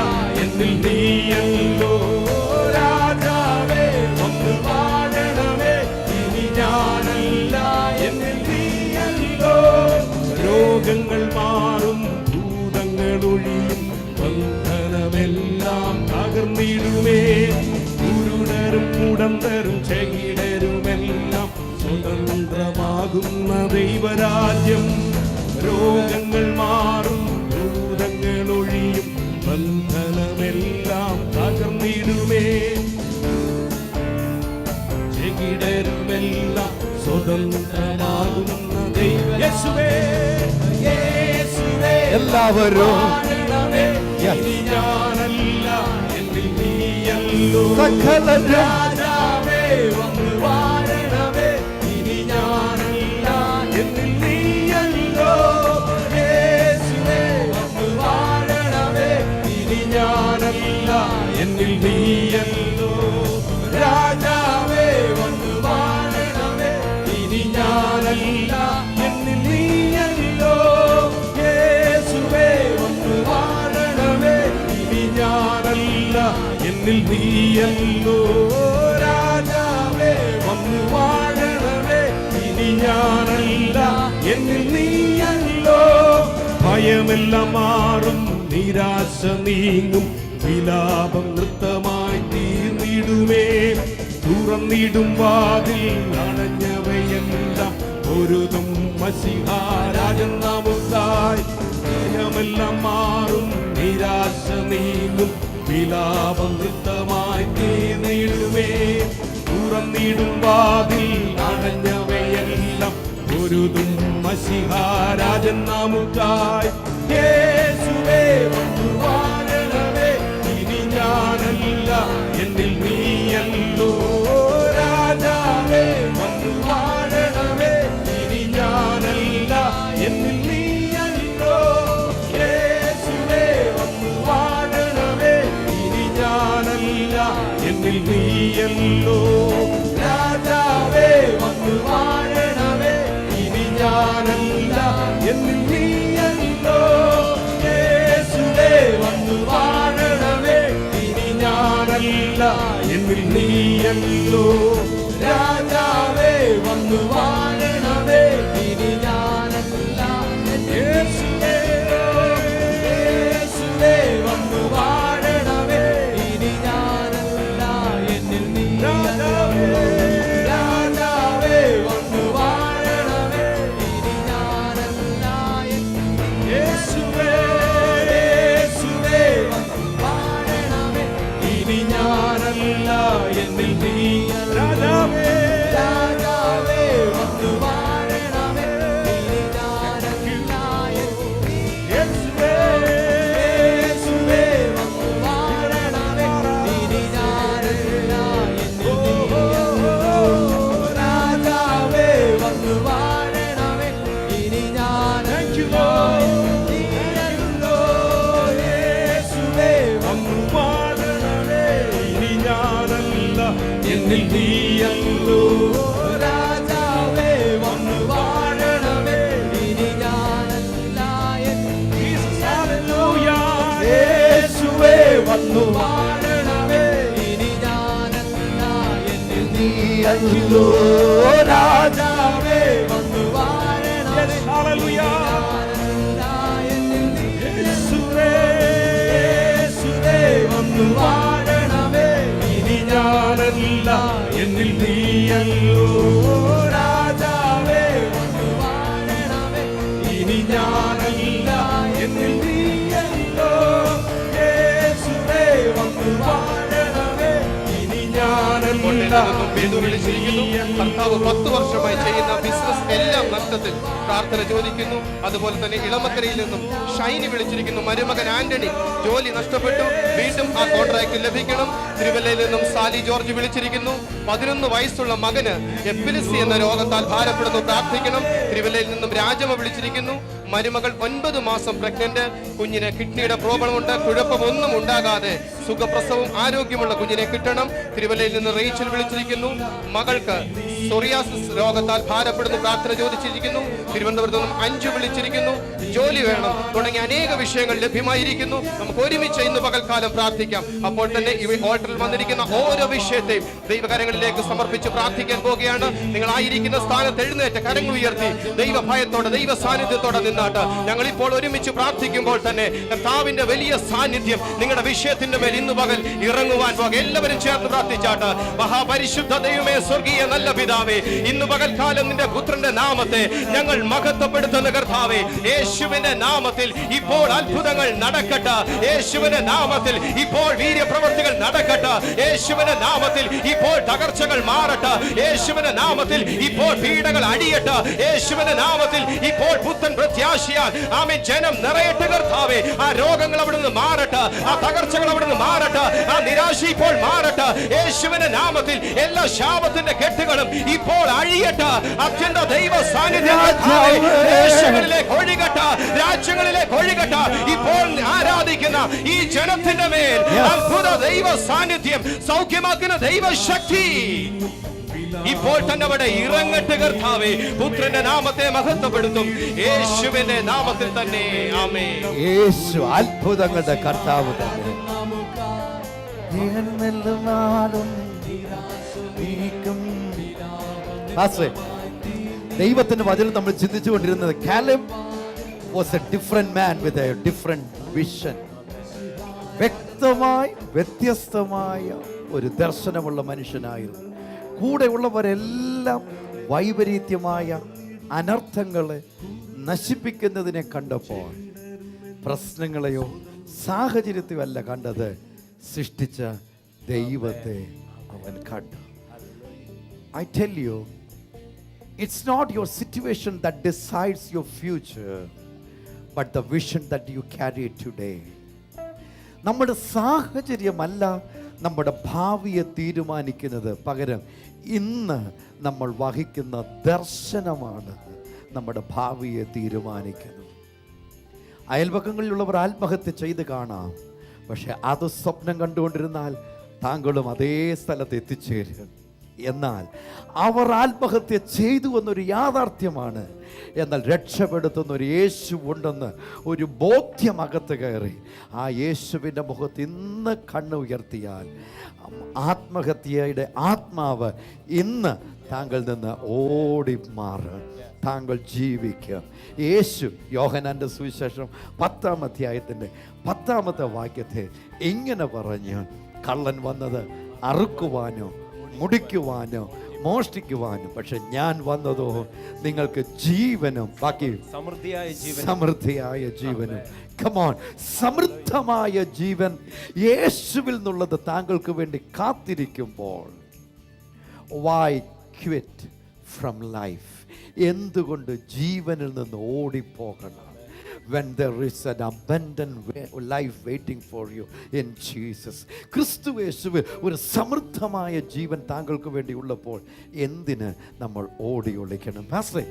എന്നിൽ നീയല്ലോ. രാജാവേ വന്നു വാഴണമേ, ഇനി ഞാനല്ല എന്നിൽ നീയല്ലോ. രോഗങ്ങൾ മാറും, ഭൂതങ്ങൾ ഒഴിയും, ബന്ധനമെല്ലാം തകർന്നിടുമേ. കുരുടരും മുടന്തരും ചെകിടരുമെല്ലാം സ്വതന്ത്രമാകുന്ന ദൈവരാജ്യം. രോഗങ്ങൾ മാറും, ഭൂതങ്ങൾ ഒഴിയും, ബന്ധനമെല്ലാം തകർന്നിടുമേ. ചെകിടരുമെല്ലാം സ്വതന്ത്രമാകുന്ന ദൈവ. യേശുവേ യേശുവേ എല്ലാവരും വാഴണമേ, ഇനി ഞാനല്ല എന്നിൽ നീയല്ലോ. സകലരും രാജാവേ വന്നു വാഴണമേ, ഇനി ഞാനല്ല എന്നിൽ നീയല്ലോ. യേശുവേ വന്നു വാഴണമേ, ഇനി ഞാനല്ല എന്നിൽ നീയല്ലോ. രാജാവേ വന്നു വാഴണമേ, ഇനി ഞാനല്ല എന്നിൽ നീയല്ലോ. യേശുവേ വന്നു വാഴണമേ, ഇനി ഞാനല്ല എന്നിൽ നീയല്ലോ. രാജാവേ വന്നു വാഴണമേ, ഇനി ഞാനല്ല എന്നിൽ നീയല്ലോ. ഭയമെല്ലാം മാറും, നിരാശ നീങ്ങും, വിലാപം നൃത്തമായി തീർന്നിടുമേ. തുറന്നിടും വാതിൽ അടഞ്ഞവയെല്ലാം ഒരുതും മസിഹാരാജൻ നമുക്കായി. ഭയമെല്ലാം മാറും, നിരാശ നീങ്ങും, വിലാപം നൃത്തമായി തീർന്നിടുമേ. തുറന്നിടും വാതിൽ അടഞ്ഞവയെല്ലാം ഒരുതും മസിഹാരാജൻ നമുക്കായി. യേശുവേ വന്നു വാഴണമേ, ഇനി ഞാനല്ല എന്നിൽ നീയല്ലോ. രാജാവേ വന്നു വാഴണമേ, ഇനി ഞാനല്ല എന്നിൽ നീയല്ലോ. യേശുവേ വന്നു വാഴണമേ, ഇനി ഞാനല്ല എന്നിൽ നീയല്ലോ. രാജാവേ വന്നു വാഴണമേ, ഇനി ഞാനല്ല എന്നിൽ നീയല്ലോ. യേശുവേ വന്നു വാഴണമേ, ഇനി ഞാനല്ല എന്നിൽ നീയല്ലോ. രാജാവേ വന്നു വാഴണമേ, ഇനി ഞാനല്ല. യേശുവേ യേശുവേ വന്നു വാഴണമേ, ഇനി ഞാനല്ല എന്നിൽ നീയല്ലോ. രാജാവേ വന്നു വാഴണമേ, ഇനി ഞാനല്ല എന്നിൽ. യേശുവേ യേശുവേ വന്നു വാഴണമേ, ഇനി ഞാനല്ല എന്നിൽ നീയല്ലോ. രാജാവേ രാജാവേ വന്നു വാഴണമേ, ഇനി ഞാനല്ല എന്നിൽ. യേശുവേ യേശുവേ വന്നു വാഴണമേ, ഇനി ഞാനല്ല എന്നിൽ നീയല്ലോ. രാജാവേ വന്നു വാഴണമേ, ഇനി ഞാനല്ലോ നീയല്ലോ. യേശുവേ വന്നു വാഴണമേ, ഇനി ഞാനല്ല എന്നിൽ നീയല്ലോ. രാജാവേ വന്നു വാഴണമേ, ഇനി ഞാനല്ല എന്നിൽ. യേശുവേ വന്നു വാഴണമേ, ഇനി ഞാനല്ല എന്നിൽ നീയല്ലോ. രാജാവേ വന്നു വാഴണമേ, ഞാനല്ല എന്നിൽ. യേശുവേ യേശുവേ വന്നു വാഴണമേ, ഇനി ഞാനല്ല എന്നിൽ നീയല്ലോ. രാജാവേ വന്നു വാഴണമേ, ഇനി ഞാനല്ല എന്നിൽ നീയല്ലോ. യേശുവേ വന്നു വാഴണമേ, ഇനി ഞാനല്ല വിളിച്ചിരിക്കുന്നു. കർത്താവ് 10 വർഷമായി ചെയ്യുന്ന ബിസിനസ് എല്ലാം നഷ്ടത്തിൽ പ്രാർത്ഥന ചോദിക്കുന്നു. അതുപോലെ തന്നെ ഇളമക്കരയിൽ നിന്നും ഷൈനി വിളിച്ചിരിക്കുന്നു. മരുമകൻ ആന്റണി ജോലി നഷ്ടപ്പെട്ടു, വീണ്ടും ആ കോൺട്രാക്ട് ലഭിക്കണം. തിരുവല്ലയിൽ നിന്നും സാലി ജോർജ് വിളിച്ചിരിക്കുന്നു. 11 വയസ്സുള്ള മകന് എപ്പിലിസി എന്ന രോഗത്താൽ ഭാരപ്പെടുന്നു, പ്രാർത്ഥിക്കണം. തിരുവല്ലയിൽ നിന്നും രാജമ്മ വിളിച്ചിരിക്കുന്നു. മരുമകൾ 9 മാസം പ്രഗ്നന്റ്, കുഞ്ഞിന് കിഡ്നിയുടെ പ്രോബ്ലം ഉണ്ട്, കുഴപ്പമൊന്നും ഉണ്ടാകാതെ സുഖപ്രസവം ആരോഗ്യമുള്ള കുഞ്ഞിനെ കിട്ടണം. തിരുവല്ലയിൽ നിന്ന് റേച്ചൽ വിളിച്ചിരിക്കുന്നു. മകൾക്ക് സോറിയാസിസ് രോഗത്താൽ ഭാരപ്പെടുന്നു, പ്രാർത്ഥന ചോദിച്ചിരിക്കുന്നു. തിരുവനന്തപുരത്ത് നിന്നും 5 വിളിച്ചിരിക്കുന്നു. ജോലി വേണം തുടങ്ങിയ അനേക വിഷയങ്ങൾ ലഭ്യമായിരിക്കുന്നു. നമുക്ക് ഒരുമിച്ച് ഇന്ന് പകൽക്കാലം പ്രാർത്ഥിക്കാം. അപ്പോൾ തന്നെ ഈ ഓൾട്ടറിൽ വന്നിരിക്കുന്ന ഓരോ വിഷയത്തെയും ദൈവകരങ്ങളിലേക്ക് സമർപ്പിച്ച് പ്രാർത്ഥിക്കാൻ പോവുകയാണ്. നിങ്ങളായിരിക്കുന്ന സ്ഥാനത്ത് എഴുന്നേറ്റ് കരങ്ങൾ ഉയർത്തി ദൈവഭയത്തോടെ ദൈവ സാന്നിധ്യത്തോടെ നിന്നാട്ട് ഞങ്ങൾ ഇപ്പോൾ ഒരുമിച്ച് പ്രാർത്ഥിക്കുമ്പോൾ തന്നെ കർത്താവിന്റെ വലിയ സാന്നിധ്യം നിങ്ങളുടെ വിഷയത്തിന്റെ മേൽ ഇന്ന് പകൽ ഇറങ്ങുവാൻ പോകുക. എല്ലാവരും ചേർന്ന് പ്രാർത്ഥിച്ചാട്ട്. മഹാപരിശുദ്ധ ദൈവമേ, സ്വർഗീയ നല്ല പിതാവേ, ഇന്ന് പകൽക്കാലം നിന്റെ പുത്രന്റെ നാമത്തെ ഞങ്ങൾ മഹത്വപ്പെടുത്തുന്ന കർത്താവേ, യേശുവിന്റെ നാമത്തിൽ ഇപ്പോൾ അത്ഭുതങ്ങൾ നടക്കട്ടെ. യേശുവിന്റെ നാമത്തിൽ ഇപ്പോൾ വീര്യപ്രവർത്തികൾ നടക്കട്ടെ. യേശുവിന്റെ നാമത്തിൽ ഇപ്പോൾ തകർച്ചകൾ മാറട്ടെ. യേശുവിന്റെ നാമത്തിൽ ഇപ്പോൾ പീഡകൾ അടിയട്ടെ. യേശുവിന്റെ നാമത്തിൽ ഇപ്പോൾ പുത്തൻ പ്രത്യാശയാൽ ആമേൻ ജനം നിറയട്ടെ കർത്താവേ. ആ രോഗങ്ങൾ അവിടുന്ന് മാറട്ടെ, ആ തകർച്ചകൾ അവിടുന്ന് മാറട്ടെ, ആ നിരാശ ഇപ്പോൾ മാറട്ടെ. യേശുവിന്റെ നാമത്തിൽ എല്ലാ ശാപത്തിന്റെ കെട്ടുകളും ഇപ്പോൾ അഴിയട്ടെ. അത്യന്ത ദൈവ സാന്നിധ്യം ദേശങ്ങളിലേക്ക് ഒഴുകട്ടെ, രാജ്യങ്ങളിലേക്ക് ഒഴുകട്ടെ. ഇപ്പോൾ ആരാധിക്കുന്ന ഈ ജനത്തിന്റെ മേൽ അത്ഭുത ദൈവ സാന്നിധ്യം, സൗഖ്യമാക്കുന്ന ദൈവശക്തി ഇപ്പോൾ തന്നെ അവിടെ ഇറങ്ങട്ടെ കർത്താവേ. പുത്രന്റെ നാമത്തെ മഹത്വപ്പെടുത്തും യേശുവിന്റെ നാമത്തിൽ തന്നെ. ആമേൻ. യേശു അത്ഭുതങ്ങളുടെ കർത്താവ് തന്നെ. ദൈവത്തിന്റെ വചനം നമ്മൾ ചിന്തിച്ചു കൊണ്ടിരുന്നത് Caleb was a different man with a different vision. വ്യത്യസ്തമായ ഒരു ദർശനമുള്ള മനുഷ്യനായിരുന്നു. കൂടെയുള്ളവരെല്ലാം വൈപരീത്യമായ അനർത്ഥങ്ങളെ നശിപ്പിക്കുന്നതിനെ കണ്ടപ്പോൾ പ്രശ്നങ്ങളെയോ സാഹചര്യത്തെയോ അല്ല കണ്ടത്, സൃഷ്ടിച്ച ദൈവത്തെ അവൻ കണ്ടു. I tell you, it's not your situation that decides your future, but the vision that you carry today. നമ്മുടെ സാഹചര്യമല്ല നമ്മുടെ ഭാവിയെ തീരുമാനിക്കുന്നത്, പകരം ഇന്ന് നമ്മൾ വഹിക്കുന്ന ദർശനമാണ് നമ്മുടെ ഭാവിയെ തീരുമാനിക്കുന്നത്. അയൽപക്കങ്ങളിലുള്ളവർ ആത്മഹത്യ ചെയ്ത് കാണാം, പക്ഷെ അത് സ്വപ്നം കണ്ടുകൊണ്ടിരുന്നാൽ താങ്കളും അതേ സ്ഥലത്ത് എത്തിച്ചേരും. എന്നാൽ അവർ ആത്മഹത്യ ചെയ്തു എന്നൊരു യാഥാർത്ഥ്യമാണ്. എന്നാൽ രക്ഷപ്പെടുത്തുന്ന ഒരു യേശു ഉണ്ടെന്ന് ഒരു ബോധ്യം അകത്ത് കയറി ആ യേശുവിൻ്റെ മുഖത്ത് ഇന്ന് കണ്ണ് ഉയർത്തിയാൽ ആത്മഹത്യയുടെ ആത്മാവ് ഇന്ന് താങ്കൾ നിന്ന് ഓടി മാറും, താങ്കൾ ജീവിക്കുക. യേശു യോഹന്നാന്റെ സുവിശേഷം 10-ാം അധ്യായത്തിൻ്റെ 10-ാമത്തെ വാക്യത്തെ ഇങ്ങനെ പറഞ്ഞു, കള്ളൻ വന്നത് അറുക്കുവാനോ മുടിക്കുവാനോ മോഷ്ടിക്കുവാനും, പക്ഷെ ഞാൻ വന്നതോ നിങ്ങൾക്ക് ജീവനും, ബാക്കി സമൃദ്ധിയായ ജീവനും. കമോൺ, സമൃദ്ധമായ ജീവൻ യേശുവിൽ നിന്നുള്ളത് താങ്കൾക്ക് വേണ്ടി കാത്തിരിക്കുമ്പോൾ why quit from life? എന്തുകൊണ്ട് ജീവനിൽ നിന്ന് ഓടിപ്പോകണം? When there is an abundant life waiting for you in Jesus. ക്രിസ്തു യേശുവിൽ ഒരു സമൃദ്ധമായ ജീവൻ താങ്കൾക്ക് വേണ്ടി ഉള്ളപ്പോൾ എന്തിന് നമ്മൾ ഓടി ഒളിക്കണം? പാസ്റ്ററെ,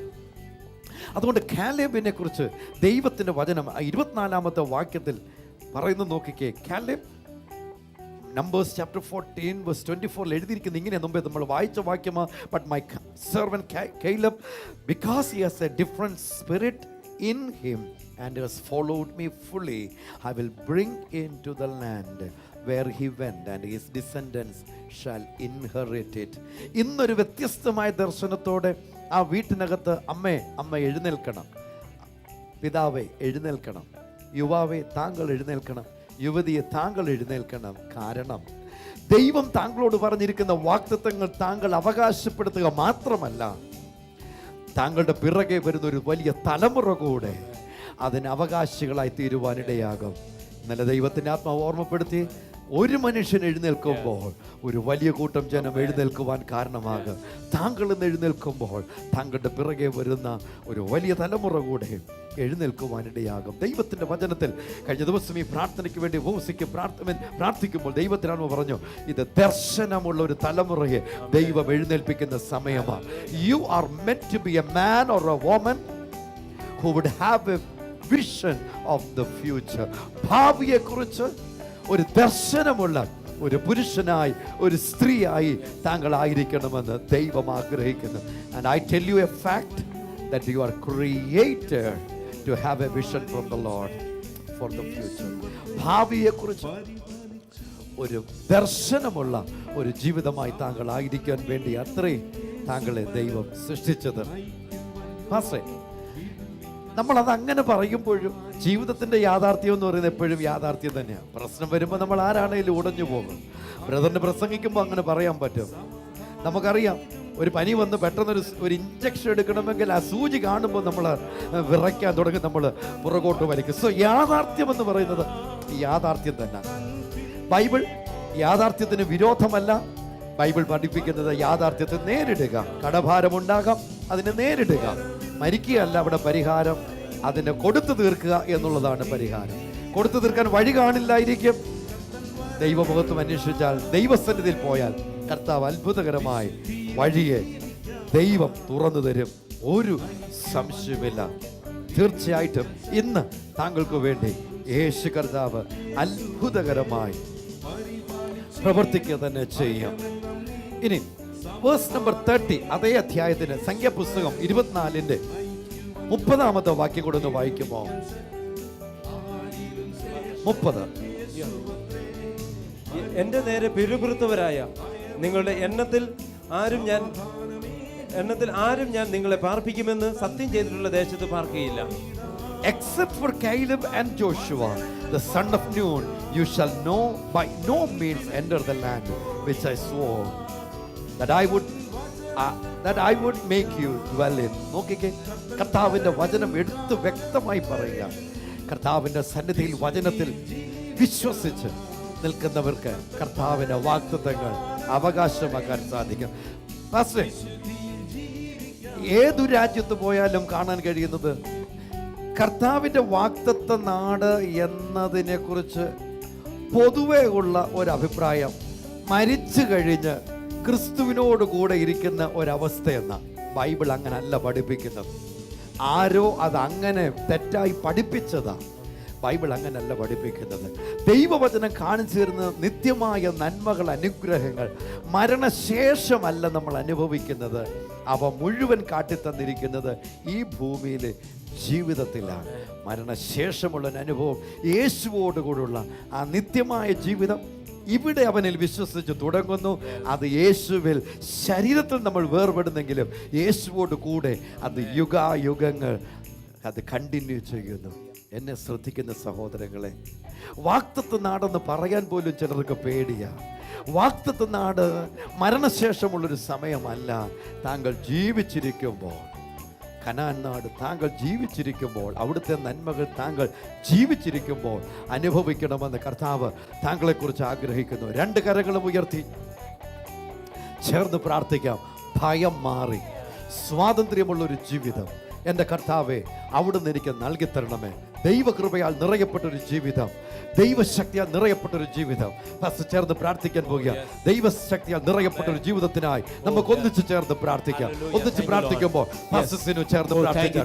അതുകൊണ്ട് കാലേബിനെ കുറിച്ച് ദൈവത്തിൻ്റെ വചനം 24-ാമത്തെ വാക്യത്തിൽ പറയുന്നത് നോക്കിക്കേ. കാലേബ് Numbers chapter 14 verse 24 എഴുതിയിരിക്കുന്നത് ഇങ്ങനെ, മുമ്പേ നമ്മൾ വായിച്ച വാക്യമാണ്. But my servant Caleb, because he has a different spirit in him and has followed me fully, I will bring into the land where he went, and his descendants shall inherit it. ഇന്നൊരു വ്യത്യസ്തമായ ദർശനത്തോടെ ആ വീട്ടിനകത്ത് അമ്മ എഴുന്നേൽക്കണം, പിതാവേ എഴുന്നേൽക്കണം, യുവാവേ താങ്കൾ എഴുന്നേൽക്കണം, യുവതിയെ താങ്കൾ എഴുന്നേൽക്കണം. കാരണം ദൈവം താങ്കളോട് പറഞ്ഞിരിക്കുന്ന വാഗ്ദത്തങ്ങൾ താങ്കൾ അവകാശപ്പെടുത്തുക മാത്രമല്ല, താങ്കളുടെ പിറകെ വരുന്ന ഒരു വലിയ തലമുറ കൂടെ അതിന് അവകാശികളായി തീരുവാനിടയാകും. ഇന്നലെ ദൈവത്തിൻ്റെ ആത്മാവ് ഓർമ്മപ്പെടുത്തി, ഒരു മനുഷ്യൻ എഴുന്നേൽക്കുമ്പോൾ ഒരു വലിയ കൂട്ടം ജനം എഴുന്നേൽക്കുവാൻ കാരണമാകും. താങ്കൾ ഇന്ന് എഴുന്നേൽക്കുമ്പോൾ താങ്കളുടെ പിറകെ വരുന്ന ഒരു വലിയ തലമുറ കൂടെ എഴുന്നേൽക്കുവാനിടയാകും. ദൈവത്തിൻ്റെ വചനത്തിൽ കഴിഞ്ഞ ദിവസം ഈ പ്രാർത്ഥനയ്ക്ക് വേണ്ടി പ്രാർത്ഥിക്കുമ്പോൾ ദൈവത്തിനാണ് പറഞ്ഞു, ഇത് ദർശനമുള്ള ഒരു തലമുറയെ ദൈവം എഴുന്നേൽപ്പിക്കുന്ന സമയമാണ്. You are meant to be a man or a woman who would have a vision of the future. ഭാവിയെക്കുറിച്ച് ഒരു ദർശനമുള്ള ഒരു പുരുഷനായി, ഒരു സ്ത്രീയായി താങ്കളായിരിക്കണമെന്ന് ദൈവം ആഗ്രഹിക്കുന്നു. And I tell you a fact that you are created to have a vision from the Lord for the future. ഭാവിയെക്കുറിച്ച് ഒരു ദർശനമുള്ള ഒരു ജീവിതമായി താങ്കളായിരിക്കാൻ വേണ്ടി അത്രേ താങ്കളെ ദൈവം സൃഷ്ടിച്ചത്. പാസ്റ്ററെ, നമ്മളത് അങ്ങനെ പറയുമ്പോഴും ജീവിതത്തിൻ്റെ യാഥാർത്ഥ്യം എന്ന് പറയുന്നത് എപ്പോഴും യാഥാർത്ഥ്യം തന്നെയാണ്. പ്രശ്നം വരുമ്പോൾ നമ്മൾ ആരാണേലും ഉടഞ്ഞു പോകും. ബ്രദറിന് പ്രസംഗിക്കുമ്പോൾ അങ്ങനെ പറയാൻ പറ്റും. നമുക്കറിയാം, ഒരു പനി വന്ന് പെട്ടെന്നൊരു ഇഞ്ചക്ഷൻ എടുക്കണമെങ്കിൽ ആ സൂചി കാണുമ്പോൾ നമ്മൾ വിറയ്ക്കാൻ തുടങ്ങി, നമ്മൾ പുറകോട്ട് വലിക്കും. സോ യാഥാർത്ഥ്യം എന്ന് പറയുന്നത് യാഥാർത്ഥ്യം തന്നെ. ബൈബിൾ യാഥാർത്ഥ്യത്തിന് വിരോധമല്ല. ബൈബിൾ പഠിപ്പിക്കുന്നത് യാഥാർത്ഥ്യത്തെ നേരിടുക. കടഭാരമുണ്ടാകാം, അതിനെ നേരിടുക. മരിക്കുകയല്ല അവിടെ പരിഹാരം, അതിനെ കൊടുത്തു തീർക്കുക എന്നുള്ളതാണ് പരിഹാരം. കൊടുത്തു തീർക്കാൻ വഴി കാണില്ലായിരിക്കും. ദൈവമുഖത്തും അന്വേഷിച്ചാൽ, ദൈവസന്നിധിയിൽ പോയാൽ കർത്താവ് അത്ഭുതകരമായി വഴിയെ ദൈവം തുറന്നു തരും, ഒരു സംശയമില്ല. തീർച്ചയായിട്ടും ഇന്ന് താങ്കൾക്ക് വേണ്ടി യേശു കർത്താവ് അത്ഭുതകരമായി പ്രവർത്തിക്കുക തന്നെ ചെയ്യും. ഇനി വേഴ്സ് നമ്പർ 30, അതേ അധ്യായത്തിന് സംഖ്യാപുസ്തകം 24-ന്റെ 30-ാമത്തെ വാക്യം കൂടെ ഒന്ന് വായിക്കുമോ? 30. എന്റെ നേരെ പിറുപിറുത്തവരായ നിങ്ങളുടെ എണ്ണത്തിൽ ആരും ഞാൻ നിങ്ങളെ പാർപ്പിക്കുമെന്ന് സത്യം ചെയ്തിട്ടുള്ള ദേശത്ത് പാർക്കുകയില്ല. Except for Caleb and Joshua, the son of Nun, you shall by no means enter the land which I swore that I would that I would make you dwell in. നോക്കിക്കേ, കർത്താവിന്റെ വചനം എടുത്ത് വ്യക്തമായി പറയുക. കർത്താവിന്റെ സന്നിധിയിൽ വചനത്തിൽ വിശ്വസിച്ച് നിൽക്കുന്നവർക്ക് കർത്താവിന്റെ വാഗ്ദത്തങ്ങൾ അവകാശമാക്കാൻ സാധിക്കും. പാസ്റ്ററെ, ഏതു രാജ്യത്ത് പോയാലും കാണാൻ കഴിയുന്നത് കർത്താവിന്റെ വാഗ്ദത്ത നാട് എന്നതിനെ കുറിച്ച് പൊതുവേ ഉള്ള ഒരഭിപ്രായം മരിച്ചു കഴിഞ്ഞ് ക്രിസ്തുവിനോട് കൂടെ ഇരിക്കുന്ന ഒരവസ്ഥയെന്ന. ബൈബിൾ അങ്ങനല്ല പഠിപ്പിക്കുന്നത്. ആരോ അതങ്ങനെ തെറ്റായി പഠിപ്പിച്ചതാ. ബൈബിൾ അങ്ങനല്ല പഠിപ്പിക്കുന്നത്. ദൈവവചനം കാണിച്ചു തരുന്ന നിത്യമായ നന്മകൾ, അനുഗ്രഹങ്ങൾ മരണശേഷമല്ല നമ്മൾ അനുഭവിക്കുന്നത്. അവ മുഴുവൻ കാട്ടിത്തന്നിരിക്കുന്നത് ഈ ഭൂമിയിലെ ജീവിതത്തിലാണ്. മരണശേഷമുള്ള അനുഭവം, യേശുവോടുകൂടുള്ള ആ നിത്യമായ ജീവിതം ഇവിടെ അവനിൽ വിശ്വസിച്ച് തുടങ്ങുന്നു. അത് യേശുവിൽ ശരീരത്തിൽ നമ്മൾ വേർപെടുന്നെങ്കിലും യേശുവോട് കൂടെ അത് യുഗായുഗങ്ങൾ അത് കണ്ടിന്യൂ ചെയ്യുന്നു. എന്നെ ശ്രദ്ധിക്കുന്ന സഹോദരങ്ങളെ, വാഗ്ദത്ത നാടെന്ന് പറയാൻ പോലും ചിലർക്ക് പേടിയാ. വാഗ്ദത്ത നാട് മരണശേഷമുള്ളൊരു സമയമല്ല. താങ്കൾ ജീവിച്ചിരിക്കുമ്പോൾ, കനാൻ നാട് താങ്കൾ ജീവിച്ചിരിക്കുമ്പോൾ, അവിടുത്തെ നന്മകൾ താങ്കൾ ജീവിച്ചിരിക്കുമ്പോൾ അനുഭവിക്കണമെന്ന് കർത്താവ് താങ്കളെക്കുറിച്ച് ആഗ്രഹിക്കുന്നു. രണ്ട് കരങ്ങളും ഉയർത്തി ചേർന്ന് പ്രാർത്ഥിക്കാം. ഭയം മാറി സ്വാതന്ത്ര്യമുള്ളൊരു ജീവിതം എൻ്റെ കർത്താവെ അവിടുന്ന് എനിക്ക് നൽകി തരണമേ. ദൈവകൃപയാൽ നിറയപ്പെട്ടൊരു ജീവിതം, ദൈവശക്തിയാൽ നിറയപ്പെട്ടൊരു ജീവിതം. ചേർന്ന് പ്രാർത്ഥിക്കാൻ പോകുക. ദൈവശക്തിയാൽ നിറയപ്പെട്ടൊരു ജീവിതത്തിനായി നമുക്ക് ഒന്നിച്ച് ചേർന്ന് പ്രാർത്ഥിക്കാം. ഒന്നിച്ച് പ്രാർത്ഥിക്കുമ്പോൾ ചേർന്ന് പ്രാർത്ഥിക്കാം.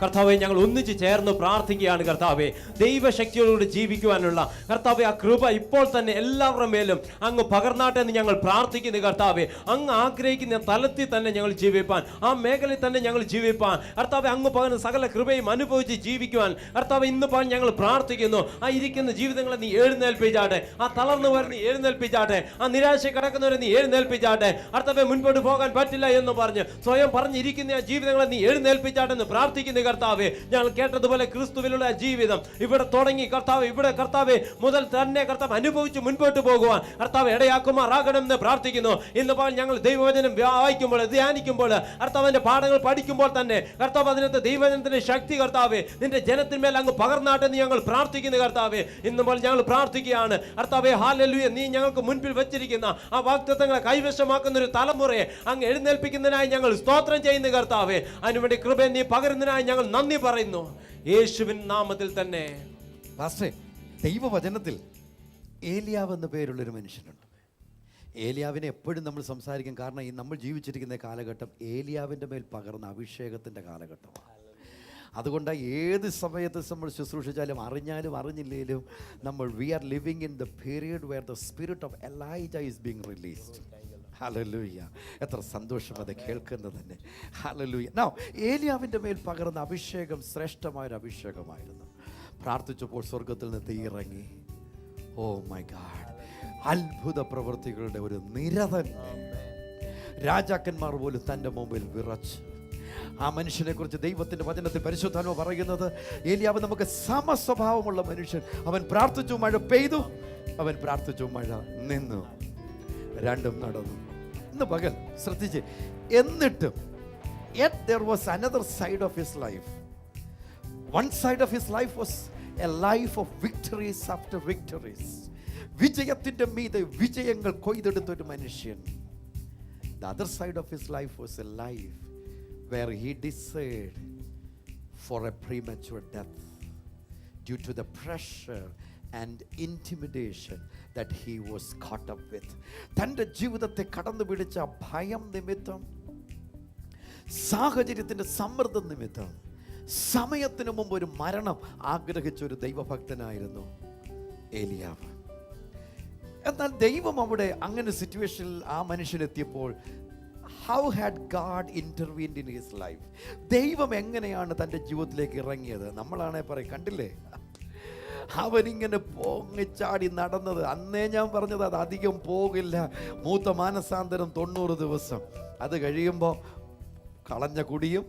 കർത്താവെ, ഞങ്ങൾ ഒന്നിച്ച് ചേർന്ന് പ്രാർത്ഥിക്കുകയാണ്. കർത്താവെ, ദൈവശക്തിയോടുകൂടി ജീവിക്കുവാനുള്ള കർത്താവെ ആ കൃപ ഇപ്പോൾ തന്നെ എല്ലാവരുടെ മേലും അങ്ങ് പകർന്നാട്ടെ എന്ന് ഞങ്ങൾ പ്രാർത്ഥിക്കുന്നു. കർത്താവെ, അങ്ങ് ആഗ്രഹിക്കുന്ന തലത്തിൽ തന്നെ ഞങ്ങൾ ജീവിപ്പാൻ, ആ മേഖലയിൽ തന്നെ ഞങ്ങൾ ജീവിപ്പാൻ കർത്താവെ അങ്ങ് പകർന്ന സകല കൃപയും അനുഭവിച്ച് ജീവിക്കുവാൻ കർത്താവെ ഇന്ന് ഞങ്ങൾ പ്രാർത്ഥിക്കുന്നു. ആ ഇരിക്കുന്ന ജീവിതങ്ങളെ നീ എഴുന്നേൽപ്പിച്ചാട്ടെ. ആ തളർന്നവരെ നീ എഴുന്നേൽപ്പിച്ചാട്ടെ. ആ നിരാശ കിടക്കുന്നവരെ നീ എഴുന്നേൽപ്പിച്ചാട്ടെ. കർത്താവെ, മുൻപോട്ട് പോകാൻ പറ്റില്ല എന്ന് പറഞ്ഞ് സ്വയം പറഞ്ഞിരിക്കുന്ന ആ ജീവിതങ്ങളെ നീ എഴുന്നേൽപ്പിച്ചാട്ടെ എന്ന് പ്രാർത്ഥിക്കുന്നു. കർത്താവെ, ഞങ്ങൾ കേട്ടതുപോലെ ക്രിസ്തുവിലുള്ള ജീവിതം ഇവിടെ തുടങ്ങി കർത്താവ്, ഇവിടെ കർത്താവെ മുതൽ തന്നെ കർത്താവ് അനുഭവിച്ച് മുൻപോട്ട് പോകുവാൻ കർത്താവ് ഇടയാക്കുമാറാകണം എന്ന് പ്രാർത്ഥിക്കുന്നു. ഇന്ന് ഞങ്ങൾ ദൈവവചനം വായിക്കുമ്പോൾ, ധ്യാനിക്കുമ്പോൾ, കർത്താവിന്റെ പാഠങ്ങൾ പഠിക്കുമ്പോൾ തന്നെ കർത്താവ് അതിനകത്ത് ദൈവവചനത്തിന്റെ ശക്തി കർത്താവെ നിന്റെ ജനത്തിന്മേൽ അങ്ങ് പകർന്നാട്ടെ എന്ന് ഞങ്ങൾ പ്രാർത്ഥിക്കുന്നു. കർത്താവെ, ഇന്നുമ്പോൾ ഞങ്ങൾ പ്രാർത്ഥിക്കുകയാണ്. കർത്താവെ, ഹല്ലേലൂയ, നീ ഞങ്ങൾക്ക് മുൻപിൽ വെച്ചിരിക്കുന്ന ആ വാഗ്ദത്തങ്ങളെ കൈവശമാക്കുന്ന ഒരു തലമുറയെ അങ്ങ് എഴുന്നേൽപ്പിക്കുന്നതിനായി ഞങ്ങൾ സ്തോത്രം ചെയ്യുന്നു. കർത്താവെ, അതിനുവേണ്ടി കൃപ നീ പകരുന്നതിനായി ഞങ്ങൾ നന്ദി പറയുന്നു. യേശുവിൻ നാമത്തിൽ തന്നെ. പാസ്റ്ററെ, ദൈവവചനത്തിൽ ഏലിയാവ് എന്ന പേരുള്ളൊരു മനുഷ്യനുണ്ട്. ഏലിയാവിനെ എപ്പോഴും നമ്മൾ സംസാരിക്കും. കാരണം ഈ നമ്മൾ ജീവിച്ചിരിക്കുന്ന കാലഘട്ടം ഏലിയാവിൻ്റെ മേൽ പകർന്ന അഭിഷേകത്തിൻ്റെ കാലഘട്ടമാണ്. അതുകൊണ്ട് ഏത് സമയത്ത് നമ്മൾ ശുശ്രൂഷിച്ചാലും അറിഞ്ഞാലും അറിഞ്ഞില്ലെങ്കിലും നമ്മൾ we are living in the period where the spirit of Elijah is being released. Hallelujah! എത്ര സന്തോഷം അത് കേൾക്കുന്നത് തന്നെ. ഹല്ലേലൂയ! നൗ ഏലിയാവിൻ്റെ മേൽ പകർന്ന അഭിഷേകം ശ്രേഷ്ഠമായൊരു അഭിഷേകമായിരുന്നു. പ്രാർത്ഥിച്ചപ്പോൾ സ്വർഗത്തിൽ നിന്ന് തീ ഇറങ്ങി. Oh my God! അത്ഭുത പ്രവൃത്തികളുടെ ഒരു നിര തന്നെ. രാജാക്കന്മാർ പോലും തൻ്റെ മുമ്പിൽ വിറച്ച്. ആ മനുഷ്യനെ കുറിച്ച് ദൈവത്തിന്റെ വചനത്തിൽ പരിശുദ്ധാത്മാവ് പറയുന്നത്, ഏലിയാവ് നമുക്ക് സമസ്വഭാവമുള്ള മനുഷ്യൻ. അവൻ പ്രാർത്ഥിച്ചു, മഴ പെയ്തു. അവൻ പ്രാർത്ഥിച്ചു, മഴ നിന്നു. രണ്ടും നടന്നു. ഇന്ന് പകൽ ശ്രദ്ധിച്ച്. എന്നിട്ടും yet there was another side of his life. One side of his life was a life of victories after victories. വിജയത്തിന്റെ മീതെ വിജയങ്ങൾ കൊയ്തെടുത്ത ഒരു മനുഷ്യൻ. The other side of his life was a life where he desired for a premature death due to the pressure and intimidation that he was caught up with. തൻ്റെ ജീവിതത്തെ കടന്നു പിടിച്ച ഭയം നിമിത്തം, സാഹചര്യത്തിൻ്റെ സമ്മർദ്ദം നിമിത്തം സമയത്തിന് മുമ്പ് ഒരു മരണം ആഗ്രഹിച്ച ഒരു ദൈവഭക്തനായിരുന്നു ഏലിയാവ്. എന്നാൽ ദൈവം അവിടെ അങ്ങനെ സിറ്റുവേഷനിൽ ആ മനുഷ്യനെത്തിയപ്പോൾ how had God intervened in his life? ദൈവം എങ്ങനെയാണ് തൻ്റെ ജീവിതത്തിലേക്ക് ഇറങ്ങിയത്? നമ്മളാണെ പറയും, കണ്ടില്ലേ അവനിങ്ങനെ പൊങ്ങിച്ചാടി നടന്നത്. അന്നേ ഞാൻ പറഞ്ഞത് അത് അധികം പോകില്ല. മൂത്ത മാനസാന്തരം 90 ദിവസം. അത് കഴിയുമ്പോൾ കളഞ്ഞ കുടിയും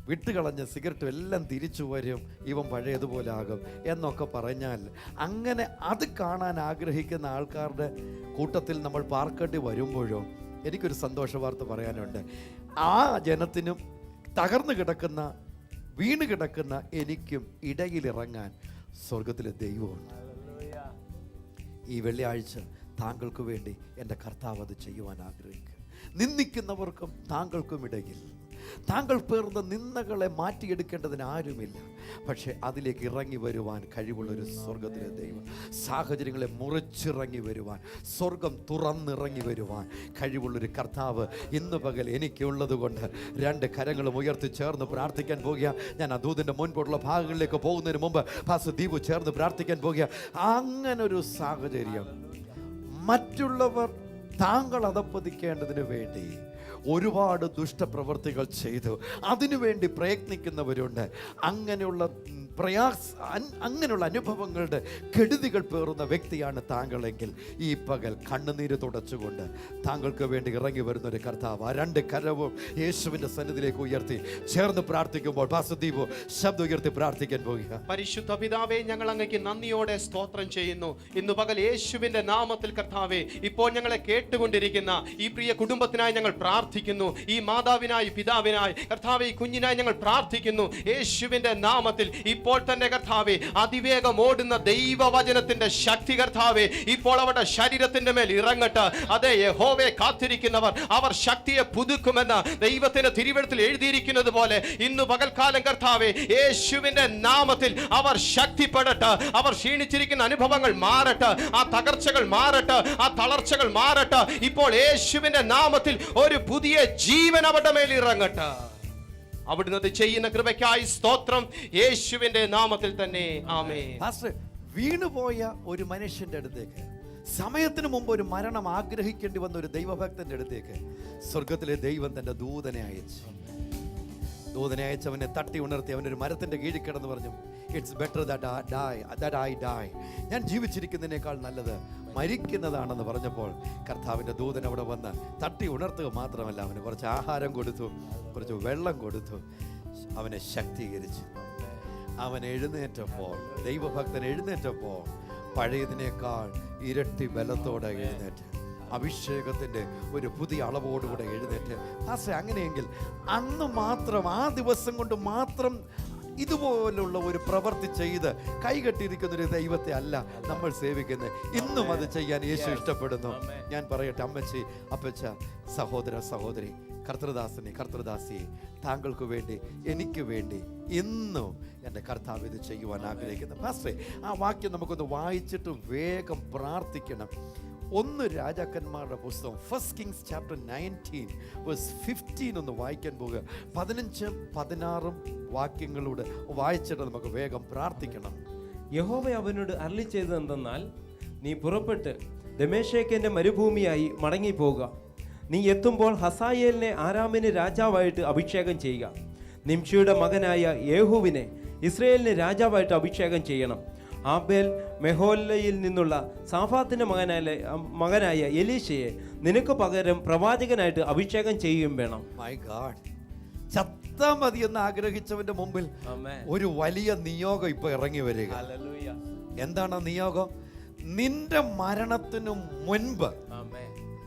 വിട്ടുകളഞ്ഞ സിഗരറ്റും എല്ലാം തിരിച്ചു വരും. ഇവൻ പഴയതുപോലെ ആകും എന്നൊക്കെ പറഞ്ഞാൽ, അങ്ങനെ അത് കാണാൻ ആഗ്രഹിക്കുന്ന ആൾക്കാരുടെ കൂട്ടത്തിൽ നമ്മൾ പാർക്കേണ്ടി വരുമ്പോഴോ എനിക്കൊരു സന്തോഷ വാർത്ത പറയാനുണ്ട്. ആ ജനത്തിനും തകർന്നു കിടക്കുന്ന വീണ് കിടക്കുന്ന എനിക്കും ഇടയിലിറങ്ങാൻ സ്വർഗത്തിലെ ദൈവമുണ്ട്. ഈ വെള്ളിയാഴ്ച താങ്കൾക്ക് വേണ്ടി എൻ്റെ കർത്താവ് അത് ചെയ്യുവാൻ ആഗ്രഹിക്കുക. നിന്ദിക്കുന്നവർക്കും താങ്കൾക്കും ഇടയിൽ താങ്കൾ പേർന്ന നിന്ദകളെ മാറ്റിയെടുക്കേണ്ടതിന് ആരുമില്ല. പക്ഷെ അതിലേക്ക് ഇറങ്ങി വരുവാൻ കഴിവുള്ളൊരു സ്വർഗത്തിലെ ദൈവം, സാഹചര്യങ്ങളെ മുറിച്ചിറങ്ങി വരുവാൻ, സ്വർഗം തുറന്നിറങ്ങി വരുവാൻ കഴിവുള്ളൊരു കർത്താവ് ഇന്ന് പകൽ എനിക്കുള്ളത് കൊണ്ട് 2 കരങ്ങളും ഉയർത്തി ചേർന്ന് പ്രാർത്ഥിക്കാൻ പോകുക. ഞാൻ ആ ദൂതിൻ്റെ മുൻപോട്ടുള്ള ഭാഗങ്ങളിലേക്ക് പോകുന്നതിന് മുമ്പ് പാസ്റ്റർ ദീപു ചേർന്ന് പ്രാർത്ഥിക്കാൻ പോകുക. അങ്ങനൊരു സാഹചര്യം മറ്റുള്ളവർ താങ്കൾ അതപ്പതിക്കേണ്ടതിന് വേണ്ടി ഒരുപാട് ദുഷ്ടപ്രവൃത്തികൾ ചെയ്തു അതിനുവേണ്ടി പ്രയത്നിക്കുന്നവരുണ്ട്. അങ്ങനെയുള്ള അങ്ങനെയുള്ള അനുഭവങ്ങളുടെ കെടുതികൾ പേറുന്ന വ്യക്തിയാണ് താങ്കളെങ്കിൽ ഈ പകൽ കണ്ണുനീര് തുടച്ചുകൊണ്ട് താങ്കൾക്ക് വേണ്ടി ഇറങ്ങി വരുന്ന ഒരു കർത്താവ്. 2 കരവും യേശുവിന്റെ സന്നിധിയിലേക്ക് ഉയർത്തി ചേർന്ന് പ്രാർത്ഥിക്കുമ്പോൾ പാസ്റ്റർ ദീപു ശബ്ദം ഉയർത്തി പ്രാർത്ഥിക്കാൻ പോകുക. പരിശുദ്ധ പിതാവേ, ഞങ്ങൾ അങ്ങേക്ക് നന്ദിയോടെ സ്തോത്രം ചെയ്യുന്നു. ഇന്ന് പകൽ യേശുവിന്റെ നാമത്തിൽ കർത്താവേ, ഇപ്പോൾ ഞങ്ങളെ കേട്ടുകൊണ്ടിരിക്കുന്ന ഈ പ്രിയ കുടുംബത്തിനായി ഞങ്ങൾ പ്രാർത്ഥിക്കുന്നു. ഈ മാതാവിനായി, പിതാവിനായി, കർത്താവേ, ഈ കുഞ്ഞിനായി ഞങ്ങൾ പ്രാർത്ഥിക്കുന്നു. യേശുവിന്റെ നാമത്തിൽ ഇപ്പോൾ തന്നെ കർത്താവേ, അതിവേഗം ഓടുന്ന ദൈവവചനത്തിന്റെ ശക്തി കർത്താവേ ഇപ്പോൾ അവരുടെ ശരീരത്തിന്റെ മേൽ ഇറങ്ങട്ടെ. അതെ, യഹോവയെ കാത്തിരിക്കുന്നവർ അവർ ശക്തിയെ പുതുക്കുമെന്ന് ദൈവത്തിന്റെ തിരുവെഴുത്തിൽ എഴുതിയിരിക്കുന്നത് പോലെ ഇന്ന് പകൽക്കാലം കർത്താവേ, യേശുവിന്റെ നാമത്തിൽ അവർ ശക്തിപ്പെടട്ടെ. അവർ ക്ഷീണിച്ചിരിക്കുന്ന അനുഭവങ്ങൾ മാറട്ടെ, ആ തകർച്ചകൾ മാറട്ടെ, ആ തളർച്ചകൾ മാറട്ടെ. ഇപ്പോൾ യേശുവിന്റെ നാമത്തിൽ ഒരു പുതിയ ജീവൻ അവരുടെ മേൽ ഇറങ്ങട്ടെ. അവിടുന്ന് ചെയ്യുന്ന കൃപയ്ക്കായി സ്തോത്രം, യേശുവിന്റെ നാമത്തിൽ തന്നെ ആമേൻ. പാസ്റ്റർ, വീണുപോയ ഒരു മനുഷ്യന്റെ അടുത്തേക്ക്, സമയത്തിന് മുമ്പ് ഒരു മരണം ആഗ്രഹിക്കേണ്ടി വന്ന ഒരു ദൈവഭക്തന്റെ അടുത്തേക്ക് സ്വർഗത്തിലെ ദൈവം തന്റെ ദൂതനെ അയച്ചവനെ തട്ടി ഉണർത്തി അവനൊരു മരത്തിന്റെ കീഴിൽ കിടന്ന് പറഞ്ഞു, it's better that I die. ഞാൻ ജീവിച്ചിരിക്കുന്നതിനേക്കാൾ നല്ലത് മരിക്കുന്നതാണെന്ന് പറഞ്ഞപ്പോൾ കർത്താവിൻ്റെ ദൂതൻ അവിടെ വന്ന് തട്ടി ഉണർത്തുക മാത്രമല്ല, അവന് കുറച്ച് ആഹാരം കൊടുത്തു, കുറച്ച് വെള്ളം കൊടുത്തു, അവനെ ശക്തീകരിച്ചു. അവൻ എഴുന്നേറ്റപ്പോൾ, ദൈവഭക്തൻ എഴുന്നേറ്റപ്പോൾ പഴയതിനേക്കാൾ ഇരട്ടി ബലത്തോടെ എഴുന്നേറ്റ്, അഭിഷേകത്തിൻ്റെ ഒരു പുതിയ അളവോടുകൂടെ എഴുന്നേറ്റ്. അങ്ങനെയെങ്കിൽ അന്ന് മാത്രം, ആ ദിവസം കൊണ്ട് മാത്രം ഇതുപോലുള്ള ഒരു പ്രവൃത്തി ചെയ്ത് കൈകെട്ടിയിരിക്കുന്ന ഒരു ദൈവത്തെ അല്ല നമ്മൾ സേവിക്കുന്നത്. ഇന്നും അത് ചെയ്യാൻ യേശു ഇഷ്ടപ്പെടുന്നു. ഞാൻ പറയട്ടെ, അമ്മച്ചി, അപ്പച്ച, സഹോദര, സഹോദരി, കർത്തൃദാസിയെ, താങ്കൾക്ക് വേണ്ടി, എനിക്ക് വേണ്ടി ഇന്നും എൻ്റെ കർത്താവ് ഇത് ചെയ്യുവാൻ ആഗ്രഹിക്കുന്നു. പാസ്റ്ററെ, ആ വാക്യം നമുക്കൊന്ന് വായിച്ചിട്ട് വേഗം പ്രാർത്ഥിക്കണം. 1 രാജാക്കന്മാരുടെ പുസ്തകം, 1 Kings chapter 19 verse 15 ഒന്ന് വായിക്കാൻ പോകുക. 15, 16 വാക്യങ്ങളൂടെ വായിച്ചിട്ട് നമുക്ക് വേഗം പ്രാർത്ഥിക്കണം. യഹോവ അവനോട് അരുളി ചെയ്തതെന്തെന്നാൽ, നീ പുറപ്പെട്ട് ദമേശേക്കിന്റെ മരുഭൂമിയായി മടങ്ങിപ്പോകുക. നീ എത്തുമ്പോൾ ഹസായേലിനെ ആരാമിന് രാജാവായിട്ട് അഭിഷേകം ചെയ്യുക. നിംഷിയുടെ മകനായ യേഹൂവിനെ ഇസ്രയേലിന് രാജാവായിട്ട് അഭിഷേകം ചെയ്യണം. ആബേൽ മെഹോലയിൽ നിന്നുള്ള സാഫാത്തിന്റെ മകനായ എലീശയെ നിനക്ക് പകരം പ്രവാചകനായിട്ട് അഭിഷേകം ചെയ്യുകയും വേണം. മൈ ഗാഡ്, ചത്താ മതി എന്ന് ആഗ്രഹിച്ചവന്റെ മുമ്പിൽ ഒരു വലിയ നിയോഗം ഇപ്പൊ ഇറങ്ങി വരിക. എന്താണ് നിയോഗം? നിന്റെ മരണത്തിനു മുൻപ്,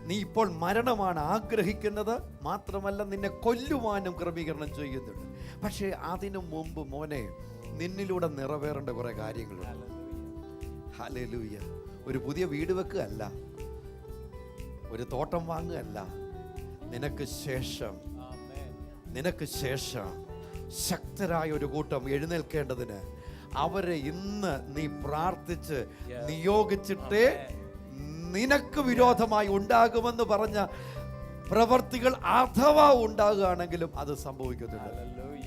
നീ ഇപ്പോൾ മരണമാണ് ആഗ്രഹിക്കുന്നത്, മാത്രമല്ല നിന്നെ കൊല്ലുവാനും ക്രമീകരണം ചെയ്യുന്നുണ്ട്. പക്ഷേ അതിനു മുമ്പ് മോനെ, നിന്നിലൂടെ നിറവേറേണ്ട കുറെ കാര്യങ്ങളുണ്ട്. ഹല്ലേലൂയ. ഒരു പുതിയ വീട് വെക്കുകയല്ല, ഒരു തോട്ടം വാങ്ങുകയല്ല, നിനക്ക് ശേഷം ശക്തരായ ഒരു കൂട്ടം എഴുന്നേൽക്കേണ്ടതിന് അവരെ ഇന്ന് നീ പ്രാർത്ഥിച്ച് നിയോഗിച്ചിട്ടേ നിനക്ക് വിരോധമായി ഉണ്ടാകുമെന്ന് പറഞ്ഞ പ്രവർത്തികൾ അഥവാ ഉണ്ടാകുകയാണെങ്കിലും അത് സംഭവിക്കുന്നുണ്ട്.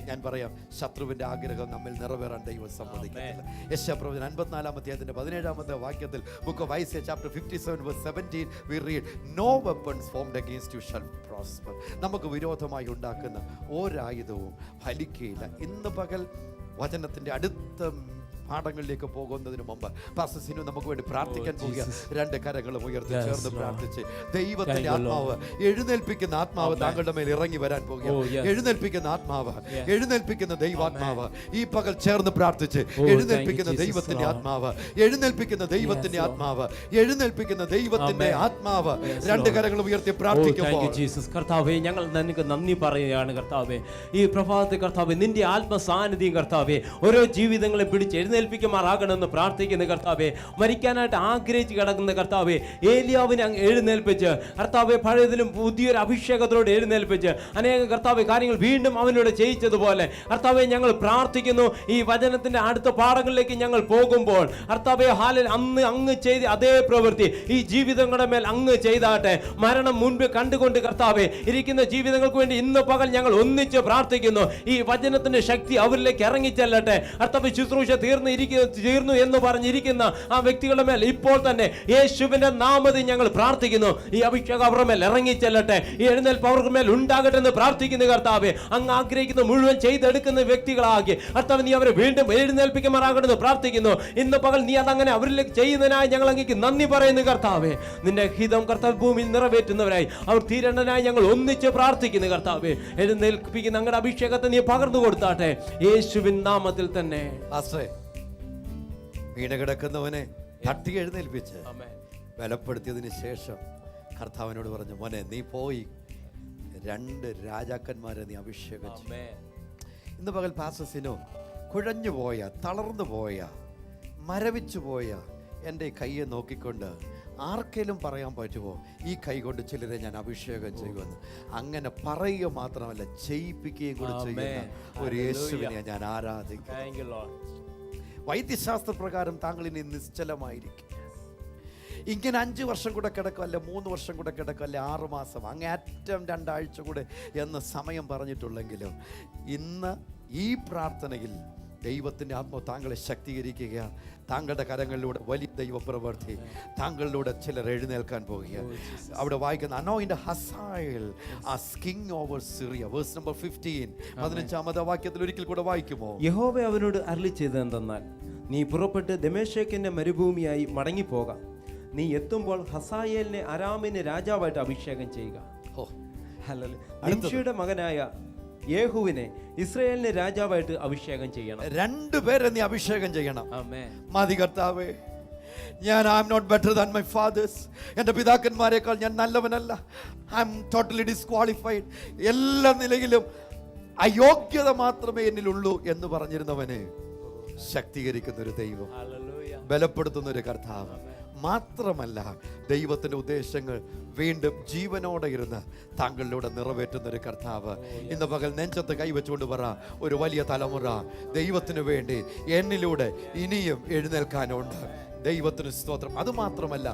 ഞാൻ പറയാം, ശത്രുവിന്റെ ആഗ്രഹം നമ്മിൽ നിറവേറാൻ ദൈവം സമ്മതിക്കുന്നില്ല. യെശയ്യാപ്രവചനം 54-17 വാക്യത്തിൽ, book of Isaiah chapter 57 verse 17 we read, no weapons formed against you shall prosper. നമുക്ക് വിരോധമായി ഉണ്ടാക്കുന്ന ഒരായുധവും ഫലിക്കുകയില്ല. ഇന്ന് പകൽ വചനത്തിന്റെ അടുത്ത പാഠങ്ങളിലേക്ക് പോകുന്നതിന് മുമ്പ് പാസ്റ്റർ സിനു നമുക്ക് വേണ്ടി പ്രാർത്ഥിക്കാൻ പോകുക. രണ്ട് കരങ്ങളും ഉയർത്തി ചേർന്ന് പ്രാർത്ഥിച്ച് ദൈവത്തിന്റെ ആത്മാവ്, എഴുന്നേൽപ്പിക്കുന്ന ആത്മാവ് താങ്കളുടെ മേൽ ഇറങ്ങി വരാൻ പോകുക. എഴുന്നേൽപ്പിക്കുന്ന ആത്മാവ്, എഴുന്നേൽപ്പിക്കുന്ന ദൈവാത്മാവ് ഈ പകൽ ചേർന്ന് പ്രാർത്ഥിച്ച് എഴുന്നേൽപ്പിക്കുന്ന ദൈവത്തിന്റെ ആത്മാവ്, എഴുന്നേൽപ്പിക്കുന്ന ദൈവത്തിന്റെ ആത്മാവ്, എഴുന്നേൽപ്പിക്കുന്ന ദൈവത്തിന്റെ ആത്മാവ്. രണ്ട് കരങ്ങളും ഉയർത്തി പ്രാർത്ഥിക്കുമ്പോൾ കർത്താവേ, ഞങ്ങൾ നിനക്ക് നന്ദി പറയുകയാണ് കർത്താവേ. ഈ പ്രഭാതത്തെ കർത്താവേ, നിന്റെ ആത്മസാന്നിധ്യം കർത്താവേ ഓരോ ജീവിതങ്ങളെ പിടിച്ച് എഴുന്നേൽപ്പിക്കുമാറാകണമെന്ന് പ്രാർത്ഥിക്കുന്ന കർത്താവേ. മരിക്കാനായിട്ട് ആഗ്രഹിച്ച് കിടക്കുന്ന കർത്താവേ, ഏലിയാവിനെ അങ്ങ് എഴുന്നേൽപ്പിച്ച് കർത്താവേ, പഴയതിലും പുതിയൊരു അഭിഷേകത്തോട് എഴുന്നേൽപ്പിച്ച് അനേകം കർത്താവേ കാര്യങ്ങൾ വീണ്ടും അവനോട് ചെയ്യിച്ചതുപോലെ കർത്താവേ, ഞങ്ങൾ പ്രാർത്ഥിക്കുന്നു. ഈ വചനത്തിന്റെ അടുത്ത പാഠങ്ങളിലേക്ക് ഞങ്ങൾ പോകുമ്പോൾ കർത്താവേ, ഹാലിൽ അന്ന് അങ്ങ് ചെയ്ത് അതേ പ്രവൃത്തി ഈ ജീവിതങ്ങളുടെ മേൽ അങ്ങ് ചെയ്താട്ടെ. മരണം മുൻപ് കണ്ടുകൊണ്ട് കർത്താവേ, ഇരിക്കുന്ന ജീവിതങ്ങൾക്ക് വേണ്ടി ഇന്ന് പകൽ ഞങ്ങൾ ഒന്നിച്ച് പ്രാർത്ഥിക്കുന്നു. ഈ വചനത്തിന്റെ ശക്തി അവരിലേക്ക് ഇറങ്ങിച്ചെല്ലട്ടെ കർത്താവേ. ശുശ്രൂഷ തീർന്നു എന്ന് പറഞ്ഞിരിക്കുന്ന ആ വ്യക്തികളുടെ മേൽ ഇപ്പോൾ തന്നെ യേശുവിന്റെ നാമത്തിൽ ഞങ്ങൾ പ്രാർത്ഥിക്കുന്നു. ഈ അഭിഷേകം അവരുടെ മേൽ ഇറങ്ങിച്ചെല്ലട്ടെ. ഈ എഴുന്നേൽപ്പ് അവർക്ക് മേൽ ഉണ്ടാകട്ടെ എന്ന് പ്രാർത്ഥിക്കുന്നു കർത്താവേ. അങ്ങ് ആഗ്രഹിക്കുന്ന മുഴുവൻ ചെയ്തെടുക്കുന്ന വ്യക്തികളാക്കി കർത്താവ് നീ അവരെ വീണ്ടും എഴുന്നേൽപ്പിക്കുമാറാകണമെന്ന് പ്രാർത്ഥിക്കുന്നു. ഇന്ന് പകൽ നീ അതങ്ങനെ അവരിലേക്ക് ചെയ്യുന്നതിനായി ഞങ്ങൾ അങ്ങേക്ക് നന്ദി പറയുന്നു കർത്താവേ. നിന്റെ ഹിതം കർത്താവ് ഭൂമിയിൽ നിറവേറ്റുന്നവരായി അവർ തീരേണ്ടതിനായി ഞങ്ങൾ ഒന്നിച്ച് പ്രാർത്ഥിക്കുന്നു കർത്താവേ. എഴുന്നേൽപ്പിക്കുന്ന അങ്ങയുടെ അഭിഷേകത്തെ നീ പകർന്നു കൊടുത്താട്ടെ യേശുവിൻ നാമത്തിൽ തന്നെ. വീണ് കിടക്കുന്നവനെ തട്ടി എഴുന്നേൽപ്പിച്ച് ബലപ്പെടുത്തിയതിന് ശേഷം കർത്താവിനോട് പറഞ്ഞു, മോനെ നീ പോയി 2 രാജാക്കന്മാരെ നീ അഭിഷേകം ചെയ്യും. ഇന്ന് പകൽ പാസ്റ്റർ കുഴഞ്ഞു പോയ, തളർന്നു പോയ, മരവിച്ചു പോയ എൻ്റെ കയ്യെ നോക്കിക്കൊണ്ട് ആർക്കെങ്കിലും പറയാൻ പറ്റുമോ ഈ കൈ കൊണ്ട് ചിലരെ ഞാൻ അഭിഷേകം ചെയ്യുമെന്ന്? അങ്ങനെ പറയുക മാത്രമല്ല, ചെയ്യിപ്പിക്കുകയും കൂടെ ചെയ്യുന്ന ഒരു യേശുവിനെ ഞാൻ ആരാധിക്കുന്നു. വൈദ്യശാസ്ത്ര പ്രകാരം താങ്കൾ ഇനി നിശ്ചലമായിരിക്കും. ഇങ്ങനെ 5 വർഷം കൂടെ കിടക്കും, അല്ലെ 3 വർഷം കൂടെ കിടക്കും, അല്ലെ 6 മാസം, അങ്ങേറ്റം 2 ആഴ്ച കൂടെ എന്ന് സമയം പറഞ്ഞിട്ടുള്ളെങ്കിലും ഇന്ന് ഈ പ്രാർത്ഥനയിൽ ദൈവത്തിൻ്റെ ആത്മാവ് താങ്കളെ ശക്തീകരിക്കുക. താങ്കളുടെ കരങ്ങളിലൂടെ വലിയ ദൈവപ്രവൃത്തി താങ്കളിലൂടെ ചിലർ എഴുന്നേൽക്കാൻ പോകുക. അവിടെ വായിക്കുന്ന anoint Hazael as king over Syria, verse number 15, 15ാമത്തെ വാക്യത്തിൽ ഒരിക്കൽ കൂടെ വായിക്കുമോ? യഹോവ അവനോട് അരുളി ചെയ്തതെന്തെന്നാൽ, നീ പുറപ്പെട്ട് ദമേശക്കിന്റെ മരുഭൂമിയായി മടങ്ങിപ്പോകാം. നീ എത്തുമ്പോൾ ഹസായേലിനെ അരാമിന് രാജാവായിട്ട് അഭിഷേകം ചെയ്യുക. നിംഷിയുടെ മകനായ യേഹുവിനെ ഇസ്രായേലിന് രാജാവായിട്ട് അഭിഷേകം ചെയ്യണം. 2 പേരെ നീ അഭിഷേകം ചെയ്യണം. മതി കർത്താവേ, ഞാൻ I am not better than my fathers. എൻ്റെ പിതാക്കന്മാരെക്കാൾ ഞാൻ നല്ലവനല്ല. I am totally disqualified. എല്ലാ നിലയിലും അയോഗ്യത മാത്രമേ എന്നിലുള്ളൂ എന്ന് പറഞ്ഞിരുന്നവനെ ശക്തീകരിക്കുന്ന ഒരു ദൈവം, ബലപ്പെടുത്തുന്ന ഒരു കർത്താവ്. മാത്രമല്ല, ദൈവത്തിൻ്റെ ഉദ്ദേശങ്ങൾ വീണ്ടും ജീവനോടെ ഇരുന്ന് താങ്കളിലൂടെ നിറവേറ്റുന്ന ഒരു കർത്താവ്. ഇന്ന് പകൽ നെഞ്ചത്ത് കൈവച്ചുകൊണ്ട് പറ, ഒരു വലിയ തലമുറ ദൈവത്തിന് വേണ്ടി എന്നിലൂടെ ഇനിയും എഴുന്നേൽക്കാനുണ്ട്. ദൈവത്തിന് സ്തോത്രം. അതുമാത്രമല്ല,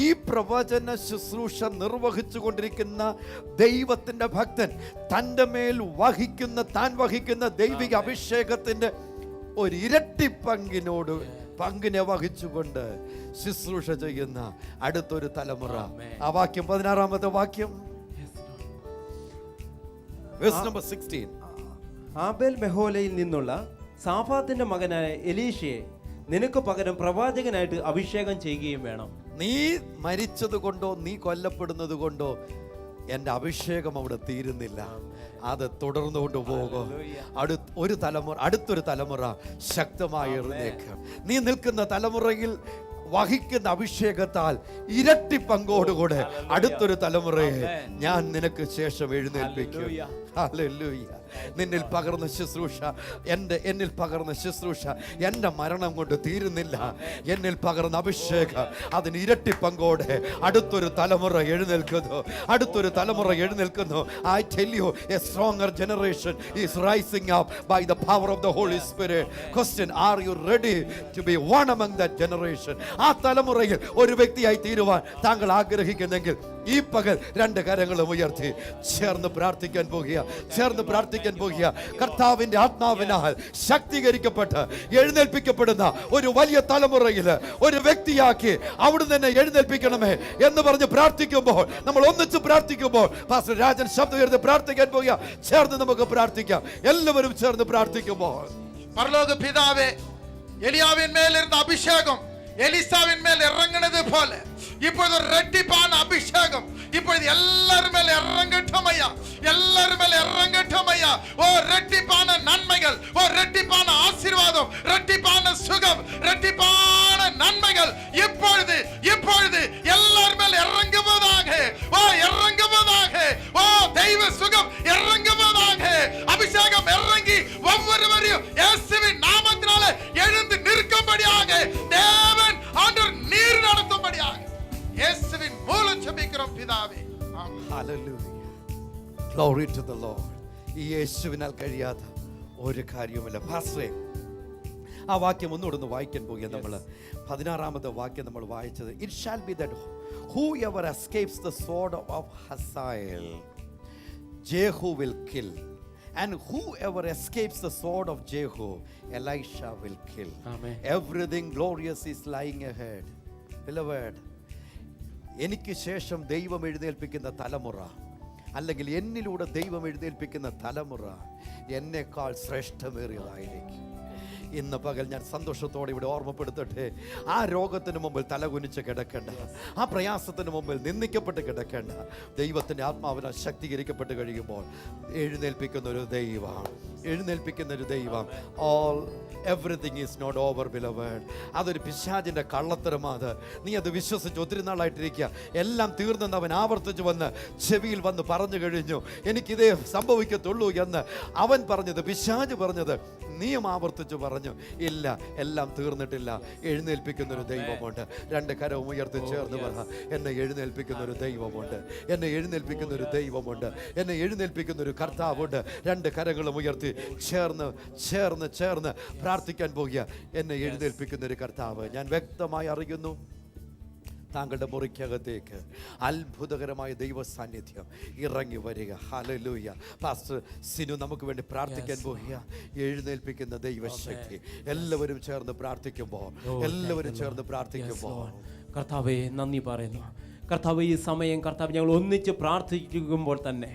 ഈ പ്രവചന ശുശ്രൂഷ നിർവഹിച്ചു കൊണ്ടിരിക്കുന്ന ദൈവത്തിൻ്റെ ഭക്തൻ തൻ്റെ മേൽ താൻ വഹിക്കുന്ന ദൈവിക അഭിഷേകത്തിൻ്റെ ഒരു ഇരട്ടി പങ്കിനെ വഹിച്ചുകൊണ്ട് ശുശ്രൂഷ ചെയ്യുന്ന അടുത്തൊരു തലമുറ. ആ വാക്യം 16ാമത്തെ വാക്യം, നമ്പർ 16. ആബേൽ മെഹോലയിൽ നിന്നുള്ള സാഫാത്തിന്റെ മകനായ എലീശയെ നിനക്ക് പകരം പ്രവാചകനായിട്ട് അഭിഷേകം ചെയ്യുകയും വേണം. നീ മരിച്ചത് കൊണ്ടോ നീ കൊല്ലപ്പെടുന്നത് കൊണ്ടോ എൻ്റെ അഭിഷേകം അവിടെ തീരുന്നില്ല, അത് തുടർന്നുകൊണ്ട് പോകും. അടുത്തൊരു തലമുറ ശക്തമായി എഴുന്നേൽക്കും. നീ നിൽക്കുന്ന തലമുറയിൽ വഹിക്കുന്ന അഭിഷേകത്താൽ ഇരട്ടി പങ്കോടുകൂടെ അടുത്തൊരു തലമുറയെ ഞാൻ നിനക്ക് ശേഷം എഴുന്നേൽപ്പിക്കും. ഹല്ലേലൂയ. എന്നിൽ പകർന്ന ശുശ്രൂഷ എൻ്റെ മരണം കൊണ്ട് തീരുന്നില്ല. എന്നിൽ പകർന്ന അഭിഷേകം അതിന് ഇരട്ടി പങ്കോടെ അടുത്തൊരു തലമുറ എഴുന്നേൽക്കുന്നു. I tell you, a stronger generation is rising up by the power of the Holy Spirit. Question, are you ready to be one among that generation? ആ തലമുറയിൽ ഒരു വ്യക്തിയായി തീരുവാൻ താങ്കൾ ആഗ്രഹിക്കുന്നെങ്കിൽ ഈ പകൽ 2 കരങ്ങളും ഉയർത്തി ചേർന്ന് പ്രാർത്ഥിക്കാൻ പോകുക. കർത്താവിന്റെ ആത്മാവിനാൽ ശക്തീകരിക്കപ്പെട്ട് എഴുന്നേൽപ്പിക്കപ്പെടുന്ന ഒരു വലിയ തലമുറയിൽ ഒരു വ്യക്തിയാക്കി അവിടുന്ന് തന്നെ എഴുന്നേൽപ്പിക്കണമേ എന്ന് പറഞ്ഞ് പ്രാർത്ഥിക്കുമ്പോൾ, നമ്മൾ ഒന്നിച്ച് പ്രാർത്ഥിക്കുമ്പോൾ, പാസ്റ്റർ രാജൻ ശബ്ദം ഉയർത്തി പ്രാർത്ഥിക്കാൻ പോകുക. ചേർന്ന് നമുക്ക് പ്രാർത്ഥിക്കാം. എല്ലാവരും ചേർന്ന് പ്രാർത്ഥിക്കുമ്പോൾ, പരലോക പിതാവേ, எலியாவின் மேல் இருந்த அபிஷேகம் எலிசாவின் மேல் இறங்கினது போல இப்பொழுது ஒரு ரெட்டிப்பான அபிஷேகம் இப்பொழுது எல்லாரும் மேல இறங்கட்டும் ஐயா, எல்லாரும் மேல இறங்கட்டும் ஐயா. ஓ ரெட்டிப்பான நன்மைகள், ஓ ரெட்டிப்பான ஆசீர்வாதம், ரெட்டிப்பான சுகம், ரெட்டிப்பான நன்மைகள் இப்பொழுது இப்பொழுது எல்லாரும் மேல இறங்குவதாக. ஓ இறங்குவதாக. ஓ தெய்வ சுகம் இறங்குவதாக. அபிஷேகம் இறங்கி ஒவ்வொருவரையும் இயேசுவின் நாமத்தினால எழுந்து நிற்கும்படியாக தேவன் ஆண்டவர் நீர் நடத்தும்படியாக இயேசுவின் மூலம் ஜெபிக்கிறோம் பிதாவே. ஆமென். Hallelujah. Glory to the Lord. ഈ യേശുവിനാൽ കഴിയാത്ത ഒരു കാര്യവുമില്ല. പാസ്റ്ററേ, ആ വാക്യം ഒന്നുകൂടെ വായിക്കാൻ പോകുക. നമ്മൾ 16ാമത്തെ വാക്യം നമ്മൾ വായിച്ചത്, it shall be that whoever escapes the sword of Hazael, Jehu will kill, and whoever escapes the sword of Jehu, Elisha will kill. Amen. Everything glorious is lying ahead. Beloved, എനിക്ക് ശേഷം ദൈവം എഴുന്നേൽപ്പിക്കുന്ന തലമുറ, അല്ലെങ്കിൽ എന്നിലൂടെ ദൈവം എഴുന്നേൽപ്പിക്കുന്ന തലമുറ എന്നെക്കാൾ ശ്രേഷ്ഠമേറിയതായിരിക്കും. ഇന്ന് പകൽ ഞാൻ സന്തോഷത്തോടെ ഇവിടെ ഓർമ്മപ്പെടുത്തട്ടെ, ആ രോഗത്തിന് മുമ്പിൽ തലകുനിച്ച് കിടക്കേണ്ട, ആ പ്രയാസത്തിന് മുമ്പിൽ നിന്ദിക്കപ്പെട്ട് കിടക്കേണ്ട, ദൈവത്തിൻ്റെ ആത്മാവിനാൽ ശക്തീകരിക്കപ്പെട്ട് കഴിയുമ്പോൾ എഴുന്നേൽപ്പിക്കുന്ന ഒരു ദൈവം, എഴുന്നേൽപ്പിക്കുന്ന ഒരു ദൈവം. Everything is not over beloved. അതൊരു പിശാചിൻ്റെ കള്ളത്തരമാണ്. നീ അത് വിശ്വസിച്ച് ഒത്തിരി നാളായിട്ടിരിക്കുക. എല്ലാം തീർന്നെന്ന് അവൻ ആവർത്തിച്ച് വന്ന് ചെവിയിൽ വന്ന് പറഞ്ഞു കഴിഞ്ഞു, എനിക്കിതേ സംഭവിക്കത്തുള്ളൂ എന്ന് അവൻ പറഞ്ഞത്, പിശാച് പറഞ്ഞത് നീയും ആവർത്തിച്ച് പറഞ്ഞു. ഇല്ല, എല്ലാം തീർന്നിട്ടില്ല. എഴുന്നേൽപ്പിക്കുന്നൊരു ദൈവമുണ്ട്. രണ്ട് കരവും ഉയർത്തി ചേർന്ന് പറ, എന്നെ എഴുന്നേൽപ്പിക്കുന്നൊരു ദൈവമുണ്ട്, എന്നെ എഴുന്നേൽപ്പിക്കുന്നൊരു ദൈവമുണ്ട്, എന്നെ എഴുന്നേൽപ്പിക്കുന്നൊരു കർത്താവുണ്ട്. രണ്ട് കരങ്ങളും ഉയർത്തി ചേർന്ന് ചേർന്ന് ചേർന്ന് പ്രാർത്ഥിക്കാൻ പോകുക. എന്നെ എഴുന്നേൽപ്പിക്കുന്നൊരു കർത്താവ് ഞാൻ വ്യക്തമായി അറിയുന്നു. താങ്കളുടെ മുറിക്കകത്തേക്ക് അത്ഭുതകരമായ ദൈവ സാന്നിധ്യം ഇറങ്ങി വരിക. ഹല്ലേലൂയ. പാസ്റ്റർ സിനു നമുക്ക് വേണ്ടി പ്രാർത്ഥിക്കാൻ പോകുക. എഴുന്നേൽപ്പിക്കുന്ന ദൈവശക്തി എല്ലാവരും ചേർന്ന് പ്രാർത്ഥിക്കുമ്പോൾ, എല്ലാവരും ചേർന്ന് പ്രാർത്ഥിക്കുമ്പോൾ കർത്താവേ നന്ദി പറയുന്നു. കർത്താവ് ഈ സമയം കർത്താവ് ഞങ്ങൾ ഒന്നിച്ച് പ്രാർത്ഥിക്കുമ്പോൾ തന്നെ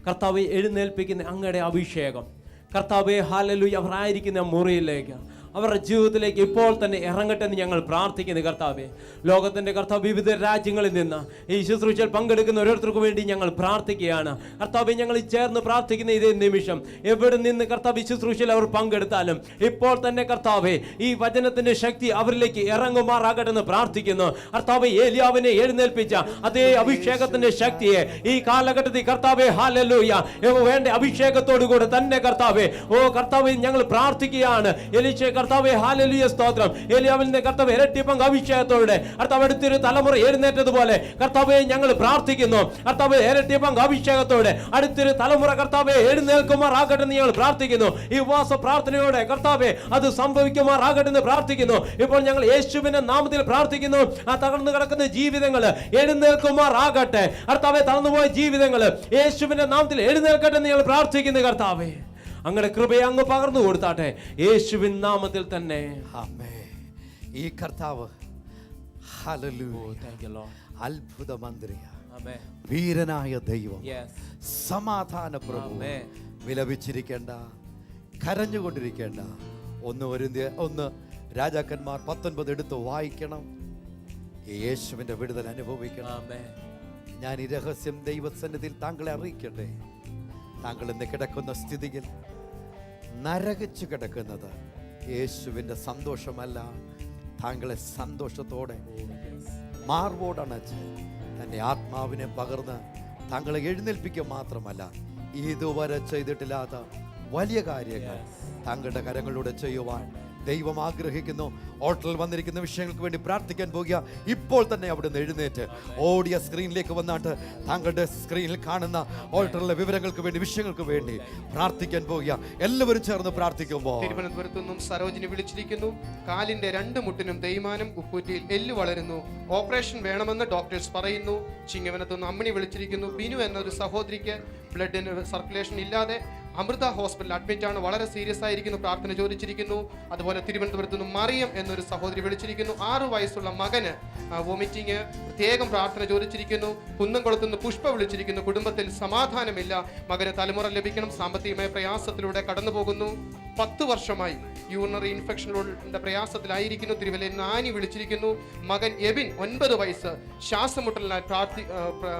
കർത്താവ് എഴുന്നേൽപ്പിക്കുന്ന അങ്ങയുടെ അഭിഷേകം കർത്താവേ ഹല്ലേലൂയ അവർ ആയിരിക്കുന്ന മുറിയിലേക്ക്, അവരുടെ ജീവിതത്തിലേക്ക് ഇപ്പോൾ തന്നെ ഇറങ്ങട്ടെ എന്ന് ഞങ്ങൾ പ്രാർത്ഥിക്കുന്നു. കർത്താവേ, ലോകത്തിൻ്റെ കർത്താവ് വിവിധ രാജ്യങ്ങളിൽ നിന്ന് ഈ ശുശ്രൂഷയിൽ പങ്കെടുക്കുന്ന ഓരോരുത്തർക്കും വേണ്ടി ഞങ്ങൾ പ്രാർത്ഥിക്കുകയാണ്. കർത്താവേ, ഞങ്ങൾ ചേർന്ന് പ്രാർത്ഥിക്കുന്ന ഇതേ നിമിഷം എവിടെ നിന്ന് കർത്താവ് ഈ ശുശ്രൂഷയിൽ അവർ പങ്കെടുത്താലും ഇപ്പോൾ തന്നെ കർത്താവേ ഈ വചനത്തിൻ്റെ ശക്തി അവരിലേക്ക് ഇറങ്ങുമാറാകട്ടെ എന്ന് പ്രാർത്ഥിക്കുന്നു. കർത്താവേ, ഏലിയാവിനെ എഴുന്നേൽപ്പിച്ച അതേ അഭിഷേകത്തിൻ്റെ ശക്തിയെ ഈ കാലഘട്ടത്തിൽ കർത്താവേ ഹല്ലേലൂയ വേണ്ട അഭിഷേകത്തോടു കൂടെ തന്നെ കർത്താവേ, ഓ കർത്താവേ ഞങ്ങൾ പ്രാർത്ഥിക്കുകയാണ്. എലീശ കർത്താവേ ഹല്ലേലൂയ സ്തോത്രം. ഏലിയാവിന്റെ കർത്താവ് ഇരട്ടിപ്പങ്ക് അഭിഷേകത്തോടെ കർത്താവ് അടുത്തൊരു തലമുറ എഴുന്നേറ്റതുപോലെ കർത്താവേ ഞങ്ങൾ പ്രാർത്ഥിക്കുന്നു. കർത്താവേ ഇരട്ടിപ്പങ്ക് അഭിഷേകത്തോടെ അടുത്തൊരു തലമുറ കർത്താവേ എഴുന്നേൽക്കുമാറാകട്ടെ എന്ന് ഞങ്ങൾ പ്രാർത്ഥിക്കുന്നു. ഈ ഉപവാസ പ്രാർത്ഥനയോടെ കർത്താവേ അത് സംഭവിക്കുമാറാകട്ടെ എന്ന് പ്രാർത്ഥിക്കുന്നു. ഇപ്പോൾ ഞങ്ങൾ യേശുവിന്റെ നാമത്തിൽ പ്രാർത്ഥിക്കുന്നു. ആ തകർന്നു കിടക്കുന്ന ജീവിതങ്ങൾ എഴുന്നേൽക്കുമാറാകട്ടെ. കർത്താവേ, തളർന്നുപോയ ജീവിതങ്ങൾ യേശുവിന്റെ നാമത്തിൽ എഴുന്നേൽക്കട്ടെ എന്ന് ഞങ്ങൾ പ്രാർത്ഥിക്കുന്നു. കർത്താവേ, അങ്ങയുടെ കൃപയെ അങ്ങ് പകർന്നു കൊടുത്താട്ടെ യേശുവിൻ നാമത്തിൽ തന്നെ. ആമേൻ. ഈ കർത്താവ് ഹല്ലേലൂയ അത്ഭുത മന്ത്രിയ, വീരനായ ദൈവം, സമാധാന പ്രഭു. വിലപിച്ചിരിക്കേണ്ട, കരഞ്ഞുകൊണ്ടിരിക്കേണ്ട. ഒന്ന് രാജാക്കന്മാർ 19 എടുത്ത് വായിക്കണം. യേശുവിന്റെ വിടുതൽ അനുഭവിക്കണം. ഞാൻ ഈ രഹസ്യം ദൈവസന്നിധിയിൽ താങ്കളെ അറിയിക്കട്ടെ. താങ്കൾ ഇന്ന് കിടക്കുന്ന സ്ഥിതിയിൽ നരകിച്ചു കിടക്കുന്നത് യേശുവിൻ്റെ സന്തോഷമല്ല. താങ്കളെ സന്തോഷത്തോടെ മാർവോടണച്ച് തൻ്റെ ആത്മാവിനെ പകർന്ന് താങ്കളെ എഴുന്നേൽപ്പിക്കുക മാത്രമല്ല, ഇതുവരെ ചെയ്തിട്ടില്ലാത്ത വലിയ കാര്യങ്ങൾ താങ്കളുടെ കരങ്ങളിലൂടെ ചെയ്യുവാൻ ദൈവം ആഗ്രഹിക്കുന്നു. ഓട്ടലിൽ വന്നിരിക്കുന്ന വിഷയങ്ങൾക്ക് വേണ്ടി പ്രാർത്ഥിക്കാൻ പോകുക. ഇപ്പോൾ തന്നെ അവിടെ നിന്ന് എഴുന്നേറ്റ് ഓഡിയോ സ്ക്രീനിലേക്ക് വന്നിട്ട് താങ്കളുടെ സ്ക്രീനിൽ കാണുന്ന ഓൾട്ടറിലെ വിവരങ്ങൾക്ക് വേണ്ടി, വിഷയങ്ങൾക്ക് വേണ്ടി പ്രാർത്ഥിക്കാൻ പോകുക. എല്ലാവരും ചേർന്ന് പ്രാർത്ഥിക്കുമ്പോൾ തിരുവനന്തപുരത്തു നിന്നും സരോജിനി വിളിച്ചിരിക്കുന്നു. കാലിന്റെ 2 മുട്ടിനും തേയ്മാനം, ഉപ്പൂറ്റിയിൽ എല്ല് വളരുന്നു, ഓപ്പറേഷൻ വേണമെന്ന് ഡോക്ടേഴ്സ് പറയുന്നു. ചിങ്ങവനത്തു നിന്ന് അമ്മിണി വിളിച്ചിരിക്കുന്നു. ബിനു എന്നൊരു സഹോദരിക്ക് ബ്ലഡിന് സർക്കുലേഷൻ ഇല്ലാതെ അമൃത ഹോസ്പിറ്റലിൽ അഡ്മിറ്റ് ആണ്, വളരെ സീരിയസ് ആയിരിക്കുന്നു, പ്രാർത്ഥന ചോദിച്ചിരിക്കുന്നു. അതുപോലെ തിരുവനന്തപുരത്ത് നിന്ന് മറിയം എന്നൊരു സഹോദരി വിളിച്ചിരിക്കുന്നു. 6 വയസ്സുള്ള മകന് വോമിറ്റിങ്, പ്രത്യേകം പ്രാർത്ഥന ചോദിച്ചിരിക്കുന്നു. കുന്നംകുളത്തുനിന്ന് പുഷ്പ വിളിച്ചിരിക്കുന്നു. കുടുംബത്തിൽ സമാധാനമില്ല, മകന് തലമുറ ലഭിക്കണം, സാമ്പത്തികമായ പ്രയാസത്തിലൂടെ കടന്നു പോകുന്നു. 10 വർഷമായി യൂറിനറി ഇൻഫെക്ഷനുകളുടെ പ്രയാസത്തിലായിരിക്കുന്നു. തിരുവല്ലയിൽ ആനി വിളിച്ചിരിക്കുന്നു. മകൻ എബിൻ 9 വയസ്സ് ശ്വാസമുട്ടലിനായി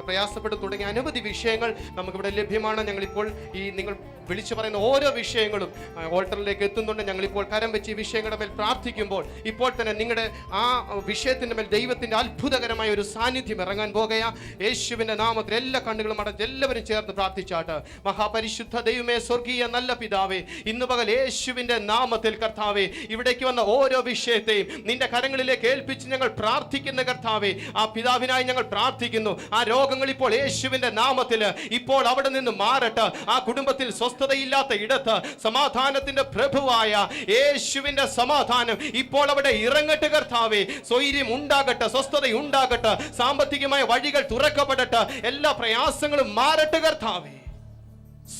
പ്രയാസപ്പെട്ടു. തുടങ്ങിയ അനവധി വിഷയങ്ങൾ നമുക്കിവിടെ ലഭ്യമാണ്. ഞങ്ങളിപ്പോൾ ഈ നിങ്ങൾ വിളിച്ചു പറയുന്ന ഓരോ വിഷയങ്ങളും ഓൾട്ടറിലേക്ക് എത്തുന്നുണ്ട്. ഞങ്ങളിപ്പോൾ കരം വെച്ച് ഈ വിഷയങ്ങളുടെ മേൽ പ്രാർത്ഥിക്കുമ്പോൾ ഇപ്പോൾ തന്നെ നിങ്ങളുടെ ആ വിഷയത്തിൻ്റെ മേൽ ദൈവത്തിൻ്റെ അത്ഭുതകരമായ ഒരു സാന്നിധ്യം ഇറങ്ങാൻ പോകുകയാ. യേശുവിൻ്റെ നാമത്തിൽ എല്ലാ കണ്ണുകളും അടച്ച് എല്ലാവരും ചേർത്ത് പ്രാർത്ഥിച്ചാട്ട്. മഹാപരിശുദ്ധ ദൈവമേ, സ്വർഗീയ നല്ല പിതാവേ, ഇന്ന് പകൽ യേശുവിൻ്റെ നാമത്തിൽ കർത്താവേ, ഇവിടേക്ക് വന്ന ഓരോ വിഷയത്തെയും നിന്റെ കരങ്ങളിലേക്ക് ഏൽപ്പിച്ച് ഞങ്ങൾ പ്രാർത്ഥിക്കുന്ന കർത്താവേ, ആ പിതാവിനായി ഞങ്ങൾ പ്രാർത്ഥിക്കുന്നു. ആ രോഗങ്ങൾ ഇപ്പോൾ യേശുവിൻ്റെ നാമത്തിൽ ഇപ്പോൾ അവിടെ നിന്ന് മാറട്ടെ. ആ കുടുംബത്തിൽ സ്വസ്ഥതയില്ലാത്ത ഇടത്ത് സമാധാനത്തിന്റെ പ്രഭുവായ യേശുവിന്റെ സമാധാനം ഇപ്പോൾ അവിടെ ഇറങ്ങട്ടെ കർത്താവേ. സ്വൈര്യം ഉണ്ടാകട്ടെ, സ്വസ്ഥത ഉണ്ടാകട്ടെ, സാമ്പത്തികമായ വഴികൾ തുറക്കപ്പെടട്ടെ, എല്ലാ പ്രയാസങ്ങളും മാറട്ടെ കർത്താവേ.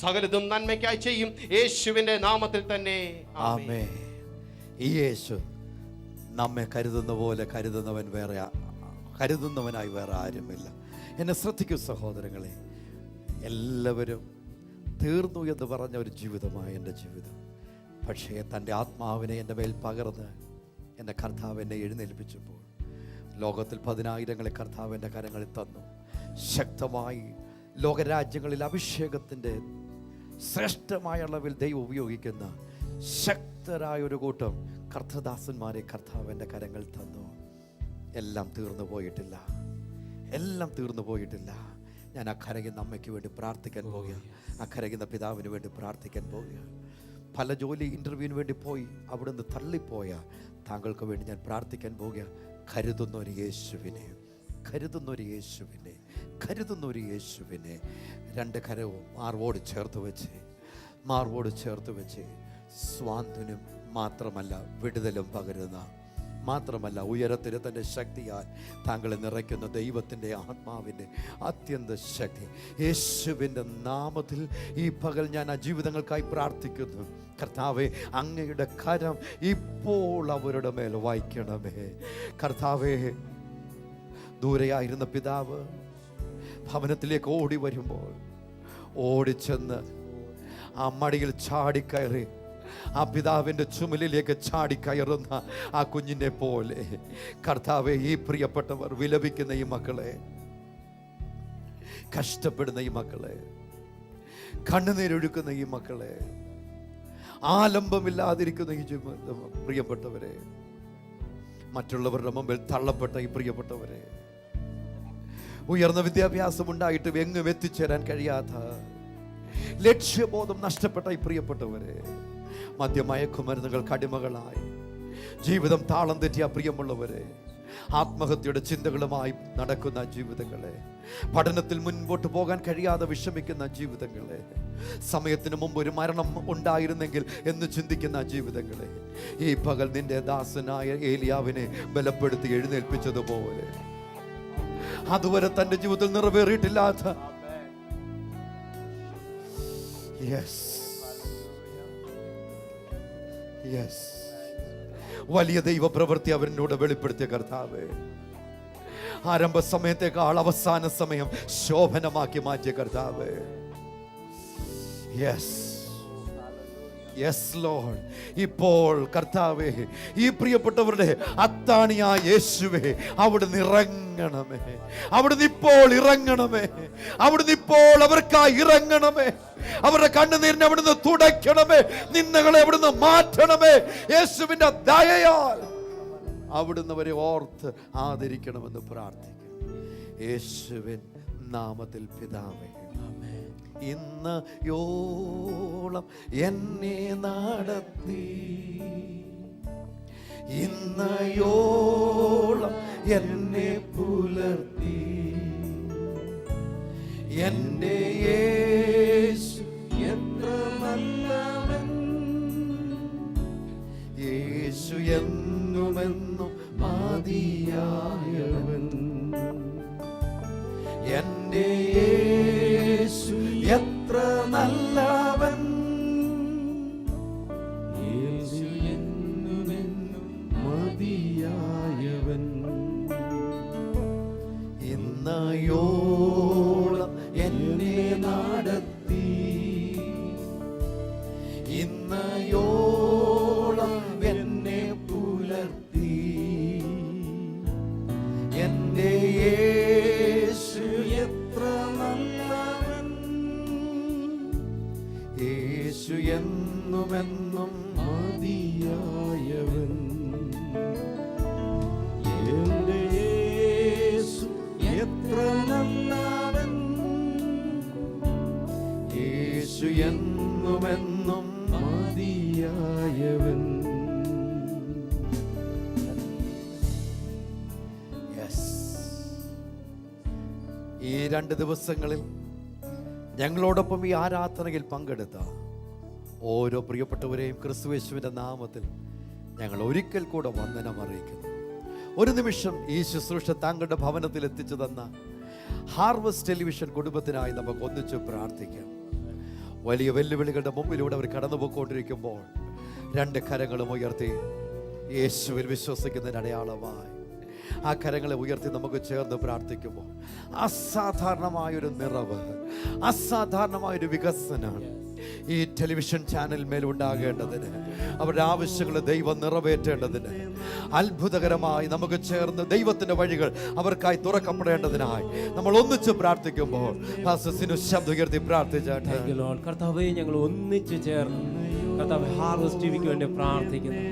സകലതും നന്മയ്ക്കായി ചെയ്യും യേശുവിന്റെ നാമത്തിൽ തന്നെ ആമേൻ. ഈ യേശു നമ്മെ കരുതുന്ന പോലെ കരുതുന്നവനായി വേറെ ആരുമില്ല. എന്നെ ശ്രദ്ധിക്കൂ സഹോദരങ്ങളെ, എല്ലാവരും തീർന്നു എന്ന് പറഞ്ഞ ഒരു ജീവിതമായ എൻ്റെ ജീവിതം. പക്ഷേ തൻ്റെ ആത്മാവിനെ എൻ്റെ മേൽ പകർന്ന് എൻ്റെ കർത്താവ് എന്നെ എഴുന്നേൽപ്പിച്ചപ്പോൾ ലോകത്തിൽ 10,000-ങ്ങളെ കർത്താവിൻ്റെ കരങ്ങളിൽ തന്നു. ശക്തമായി ലോകരാജ്യങ്ങളിൽ അഭിഷേകത്തിൻ്റെ ശ്രേഷ്ഠമായ അളവിൽ ദൈവം ഉപയോഗിക്കുന്ന ശക്തരായ ഒരു കൂട്ടം കർത്തദാസന്മാരെ കർത്താവിൻ്റെ കരങ്ങൾ തന്നു. എല്ലാം തീർന്നു പോയിട്ടില്ല. ഞാൻ അക്കരയുന്ന അമ്മയ്ക്ക് വേണ്ടി പ്രാർത്ഥിക്കാൻ പോകുക, അക്കരയുന്ന പിതാവിന് വേണ്ടി പ്രാർത്ഥിക്കാൻ പോകുക. പല ജോലി ഇൻ്റർവ്യൂവിന് വേണ്ടി പോയി അവിടുന്ന് തള്ളിപ്പോയ താങ്കൾക്ക് വേണ്ടി ഞാൻ പ്രാർത്ഥിക്കാൻ പോകുക. കരുതുന്ന ഒരു യേശുവിനെ 2 കരവും മാർവോട് ചേർത്ത് വെച്ച് സ്വാന്തനും മാത്രമല്ല വിടുതലും പകരുന്ന, മാത്രമല്ല ഉയരത്തിന് തൻ്റെ ശക്തിയാൽ താങ്കളെ നിറയ്ക്കുന്ന ദൈവത്തിൻ്റെ ആത്മാവിൻ്റെ അത്യന്ത ശക്തി യേശുവിൻ്റെ നാമത്തിൽ ഈ പകൽ ഞാൻ ആ ജീവിതങ്ങൾക്കായി പ്രാർത്ഥിക്കുന്നു. കർത്താവേ, അങ്ങയുടെ കരം ഇപ്പോൾ അവരുടെ മേൽ വായിക്കണമേ. കർത്താവേ, ദൂരെയായിരുന്ന പിതാവ് ഭവനത്തിലേക്ക് ഓടി വരുമ്പോൾ ഓടിച്ചെന്ന് ആ മടിയിൽ ചാടിക്കയറി ആ പിതാവിൻ്റെ ചുമലിലേക്ക് ചാടിക്കയറുന്ന ആ കുഞ്ഞിനെ പോലെ കർത്താവെ, ഈ പ്രിയപ്പെട്ടവർ വിലപിക്കുന്ന ഈ മക്കളെ, കഷ്ടപ്പെടുന്ന ഈ മക്കളെ, കണ്ണുനീരൊഴുക്കുന്ന ഈ മക്കളെ, ആലംബമില്ലാതിരിക്കുന്ന ഈ പ്രിയപ്പെട്ടവരെ, മറ്റുള്ളവരുടെ മുമ്പിൽ തള്ളപ്പെട്ട ഈ പ്രിയപ്പെട്ടവരെ, ഉയർന്ന വിദ്യാഭ്യാസം ഉണ്ടായിട്ടും എങ്ങും എത്തിച്ചേരാൻ കഴിയാത്ത, ലക്ഷ്യബോധം നഷ്ടപ്പെട്ട ഈ പ്രിയപ്പെട്ടവരെ, മദ്യമയക്കുമരുന്നുകൾക്ക് അടിമകളായി ജീവിതം താളം തെറ്റിയ പ്രിയമുള്ളവരെ, ആത്മഹത്യയുടെ ചിന്തകളുമായി നടക്കുന്ന ജീവിതങ്ങളെ, പഠനത്തിൽ മുൻപോട്ട് പോകാൻ കഴിയാതെ വിഷമിക്കുന്ന ജീവിതങ്ങളെ, സമയത്തിന് മുമ്പ് ഒരു മരണം ഉണ്ടായിരുന്നെങ്കിൽ എന്ന് ചിന്തിക്കുന്ന ജീവിതങ്ങളെ, ഈ പകൽ നിന്റെ ദാസനായ ഏലിയാവിനെ ബലപ്പെടുത്തി എഴുന്നേൽപ്പിച്ചതുപോലെ അതുവരെ തന്റെ ജീവിതത്തിൽ നിറവേറിയിട്ടില്ലാത്ത വലിയ ദൈവ പ്രവൃത്തി അവരിനോട് വെളിപ്പെടുത്തിയ കർത്താവേ, ആരംഭ സമയത്തേക്കാൾ അവസാന സമയം ശോഭനമാക്കി മാറ്റിയ കർത്താവേ, യെസ് ലോർഡ്. ഇപ്പോൾ കർത്താവേ, ഈ പ്രിയപ്പെട്ടവരുടെ അത്താണിയായ യേശുവേ, അവിടുന്ന് ഇറങ്ങണമേ, അവിടുന്ന് ഇപ്പോൾ ഇറങ്ങണമേ, അവിടുന്ന് ഇപ്പോൾ അവർക്കായി ഇറങ്ങണമേ, അവരുടെ കണ്ണുനീരിനെ അവിടുന്ന് തുടയ്ക്കണമേ, നിന്ദകളെ അവിടുന്ന് മാറ്റണമേ, യേശുവിന്റെ ദയയാൽ അവിടുന്ന് അവരെ ഓർത്ത് ആദരിക്കണമെന്ന് പ്രാർത്ഥിക്കും. യേശുവിൻ നാമത്തിൽ പിതാവേ, ഇന്ന് യോളം എന്നെ നടത്തി, ഇന്ന് യോളം എന്നെ പുലർത്തി, എന്റെ യേശു എത്ര നല്ലവൻ, യേശു എന്നുമെന്നും മതിയായവൻ, എന്റെ യേശു എത്ര നല്ലവൻ, യേശു എന്നുമെന്നും മതിയായവൻ, ഇന്നയോളം എന്നെ നടത്തി, ഇന്നയോ യേശു എന്നുമെന്നും മതിയായവൻ എന്റെ യേശു എത്ര നല്ലവൻ യേശു എന്നുമെന്നും മതിയായവൻ. ഈ 2 ദിവസങ്ങളിൽ ഞങ്ങളോടൊപ്പം ഈ ആരാധനയിൽ പങ്കെടുത്ത ഓരോ പ്രിയപ്പെട്ടവരെയും ക്രിസ്തുയേശുവിൻ്റെ നാമത്തിൽ ഞങ്ങൾ ഒരിക്കൽ കൂടെ വന്ദനം അറിയിക്കുന്നു. ഒരു നിമിഷം ഈ ശുശ്രൂഷ താങ്കളുടെ ഭവനത്തിൽ എത്തിച്ചു തന്ന ഹാർവസ്റ്റ് ടെലിവിഷൻ കുടുംബത്തിനായി നമുക്ക് ഒന്നിച്ച് പ്രാർത്ഥിക്കാം. വലിയ വെല്ലുവിളികളുടെ മുമ്പിലൂടെ അവർ കടന്നുപോയിക്കൊണ്ടിരിക്കുമ്പോൾ 2 കരങ്ങളും ഉയർത്തി യേശുവിൽ വിശ്വസിക്കുന്നതിന് അടയാളമായി ആ കരങ്ങളെ ഉയർത്തി നമുക്ക് ചേർന്ന് പ്രാർത്ഥിക്കുമ്പോൾ അസാധാരണമായൊരു നിറവ്, അസാധാരണമായൊരു വികസനം ഈ ടെലിവിഷൻ ചാനൽ മേലുണ്ടാകേണ്ടതിന്, അവരുടെ ആവശ്യങ്ങൾ ദൈവം നിറവേറ്റേണ്ടതിന്, അത്ഭുതകരമായി നമുക്ക് ചേർന്ന് ദൈവത്തിന്റെ വഴികൾ അവർക്കായി തുറക്കപ്പെടേണ്ടതിനായി നമ്മൾ ഒന്നിച്ച് പ്രാർത്ഥിക്കുമ്പോൾ ശബ്ദം ഉയർത്തി പ്രാർത്ഥിച്ചാട്ടെ. കർത്താവേ, ഞങ്ങൾ ഒന്നിച്ച് ചേർന്ന് കർത്താവ് ഹാർവസ്റ്റ് ടിവിക്ക് വേണ്ടി പ്രാർത്ഥിക്കുന്നു.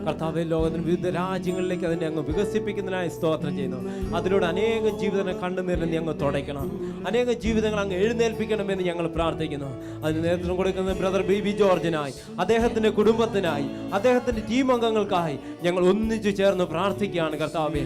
കർത്താവെ, ലോകത്തിന് വിവിധ രാജ്യങ്ങളിലേക്ക് അതിനെ അങ്ങ് വികസിപ്പിക്കുന്നതിനായി സ്തോത്രം ചെയ്യുന്നു. അതിലൂടെ അനേകം ജീവിതങ്ങൾ കണ്ണുനീരിൽ അങ്ങ് തുടയ്ക്കണം, അനേകം ജീവിതങ്ങൾ അങ്ങ് എഴുന്നേൽപ്പിക്കണമെന്ന് ഞങ്ങൾ പ്രാർത്ഥിക്കുന്നു. അതിന് നേതൃത്വം കൊടുക്കുന്ന ബ്രദർ ബി ജോർജിനായി, അദ്ദേഹത്തിന്റെ കുടുംബത്തിനായി, അദ്ദേഹത്തിന്റെ ടീം അംഗങ്ങൾക്കായി ഞങ്ങൾ ഒന്നിച്ചു ചേർന്ന് പ്രാർത്ഥിക്കുകയാണ്. കർത്താവെ,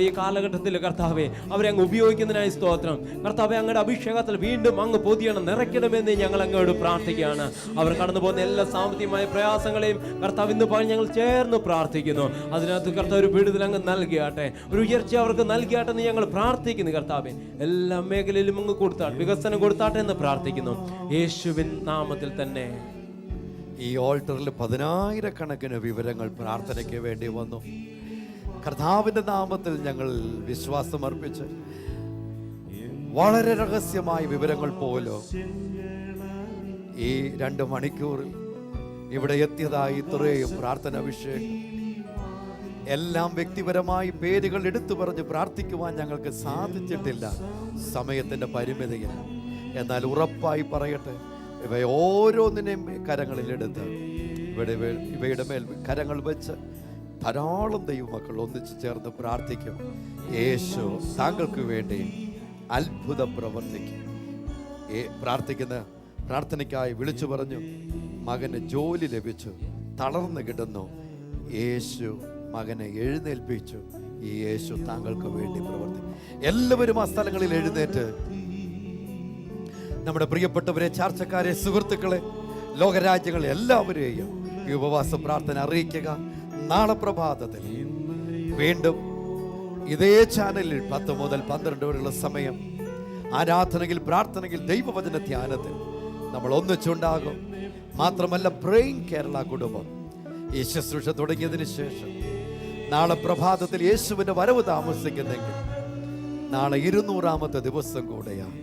ഈ കാലഘട്ടത്തിൽ കർത്താവെ അവരെ അങ്ങ് ഉപയോഗിക്കുന്നതിനായി സ്തോത്രം. കർത്താവെ, അങ്ങയുടെ അഭിഷേകത്തിൽ വീണ്ടും അങ്ങ് പൊതിയണം, നിറയ്ക്കണമെന്ന് ഞങ്ങൾ അങ്ങോട്ട് പ്രാർത്ഥിക്കുകയാണ്. അവർ കടന്നു പോകുന്ന എല്ലാ സാമ്പത്തികമായ പ്രയാസങ്ങളെയും കർത്താവ് ഇന്ന് ഞങ്ങൾ ചേർന്ന് പ്രാർത്ഥിക്കുന്നു. അതിനകത്ത് കർത്താവ് ഒരു വിടുതൽ അങ്ങ് നൽകിയാട്ടെ, ഒരു ഉയർച്ച അവർക്ക് നൽകിയാട്ടെ എന്ന് ഞങ്ങൾ പ്രാർത്ഥിക്കുന്നു. കർത്താവെ, എല്ലാ മേഖലയിലും അങ്ങ് കൊടുത്താട്ടെ, വികസനം കൊടുത്താട്ടെ എന്ന് പ്രാർത്ഥിക്കുന്നു, യേശുവിൻ നാമത്തിൽ തന്നെ. ഈ ഓൾട്ടറിൽ 10,000 വിവരങ്ങൾ പ്രാർത്ഥനയ്ക്ക് വേണ്ടി വന്നു. കർത്താവിന്റെ നാമത്തിൽ ഞങ്ങൾ വിശ്വാസം അർപ്പിച്ച് വളരെ രഹസ്യമായ വിവരങ്ങൾ പോലും ഈ 2 മണിക്കൂറിൽ ഇവിടെ എത്തിയതായി ഇത്രയും പ്രാർത്ഥന അഭിഷേകം എല്ലാം വ്യക്തിപരമായി പേരുകൾ എടുത്തു പറഞ്ഞ് പ്രാർത്ഥിക്കുവാൻ ഞങ്ങൾക്ക് സാധിച്ചിട്ടില്ല, സമയത്തിന്റെ പരിമിതിയിൽ. എന്നാൽ ഉറപ്പായി പറയട്ടെ, ഇവ ഓരോന്നിനെയും കരങ്ങളിലെടുത്ത് ഇവയുടെ മേൽ കരങ്ങൾ വെച്ച് ധാരാളം ദൈവമക്കൾ ഒന്നിച്ചു ചേർന്ന് പ്രാർത്ഥിക്കും. യേശു താങ്കൾക്ക് വേണ്ടി അത്ഭുതം പ്രവർത്തിക്കും. പ്രാർത്ഥിക്കുന്ന പ്രാർത്ഥനയ്ക്കായി വിളിച്ചു പറഞ്ഞു, മകന് ജോലി ലഭിച്ചു, തളർന്നു കിടന്നു, യേശു മകനെ എഴുന്നേൽപ്പിച്ചു. ഈ യേശു താങ്കൾക്ക് വേണ്ടി പ്രവർത്തിക്കും. എല്ലാവരും ആ സ്ഥലങ്ങളിൽ എഴുന്നേറ്റ് നമ്മുടെ പ്രിയപ്പെട്ടവരെ, ചാർച്ചക്കാരെ, സുഹൃത്തുക്കളെ, ലോകരാജ്യങ്ങളെ എല്ലാവരെയും ഈ ഉപവാസ പ്രാർത്ഥന അറിയിക്കുക. നാളെ പ്രഭാതത്തിൽ വീണ്ടും ഇതേ ചാനലിൽ 10 മുതൽ 12 വരെയുള്ള സമയം ആരാധനയിൽ, പ്രാർത്ഥനയിൽ, ദൈവവചന ധ്യാനത്തിൽ നമ്മൾ ഒന്നിച്ചുണ്ടാകും. മാത്രമല്ല, പ്രേയിങ് കേരള കുടുംബം ഈ ശുശ്രൂഷ തുടങ്ങിയതിന് ശേഷം നാളെ പ്രഭാതത്തിൽ യേശുവിന്റെ വരവ് താമസിക്കുന്നെങ്കിൽ നാളെ 200ാമത്തെ ദിവസം കൂടെയാണ്.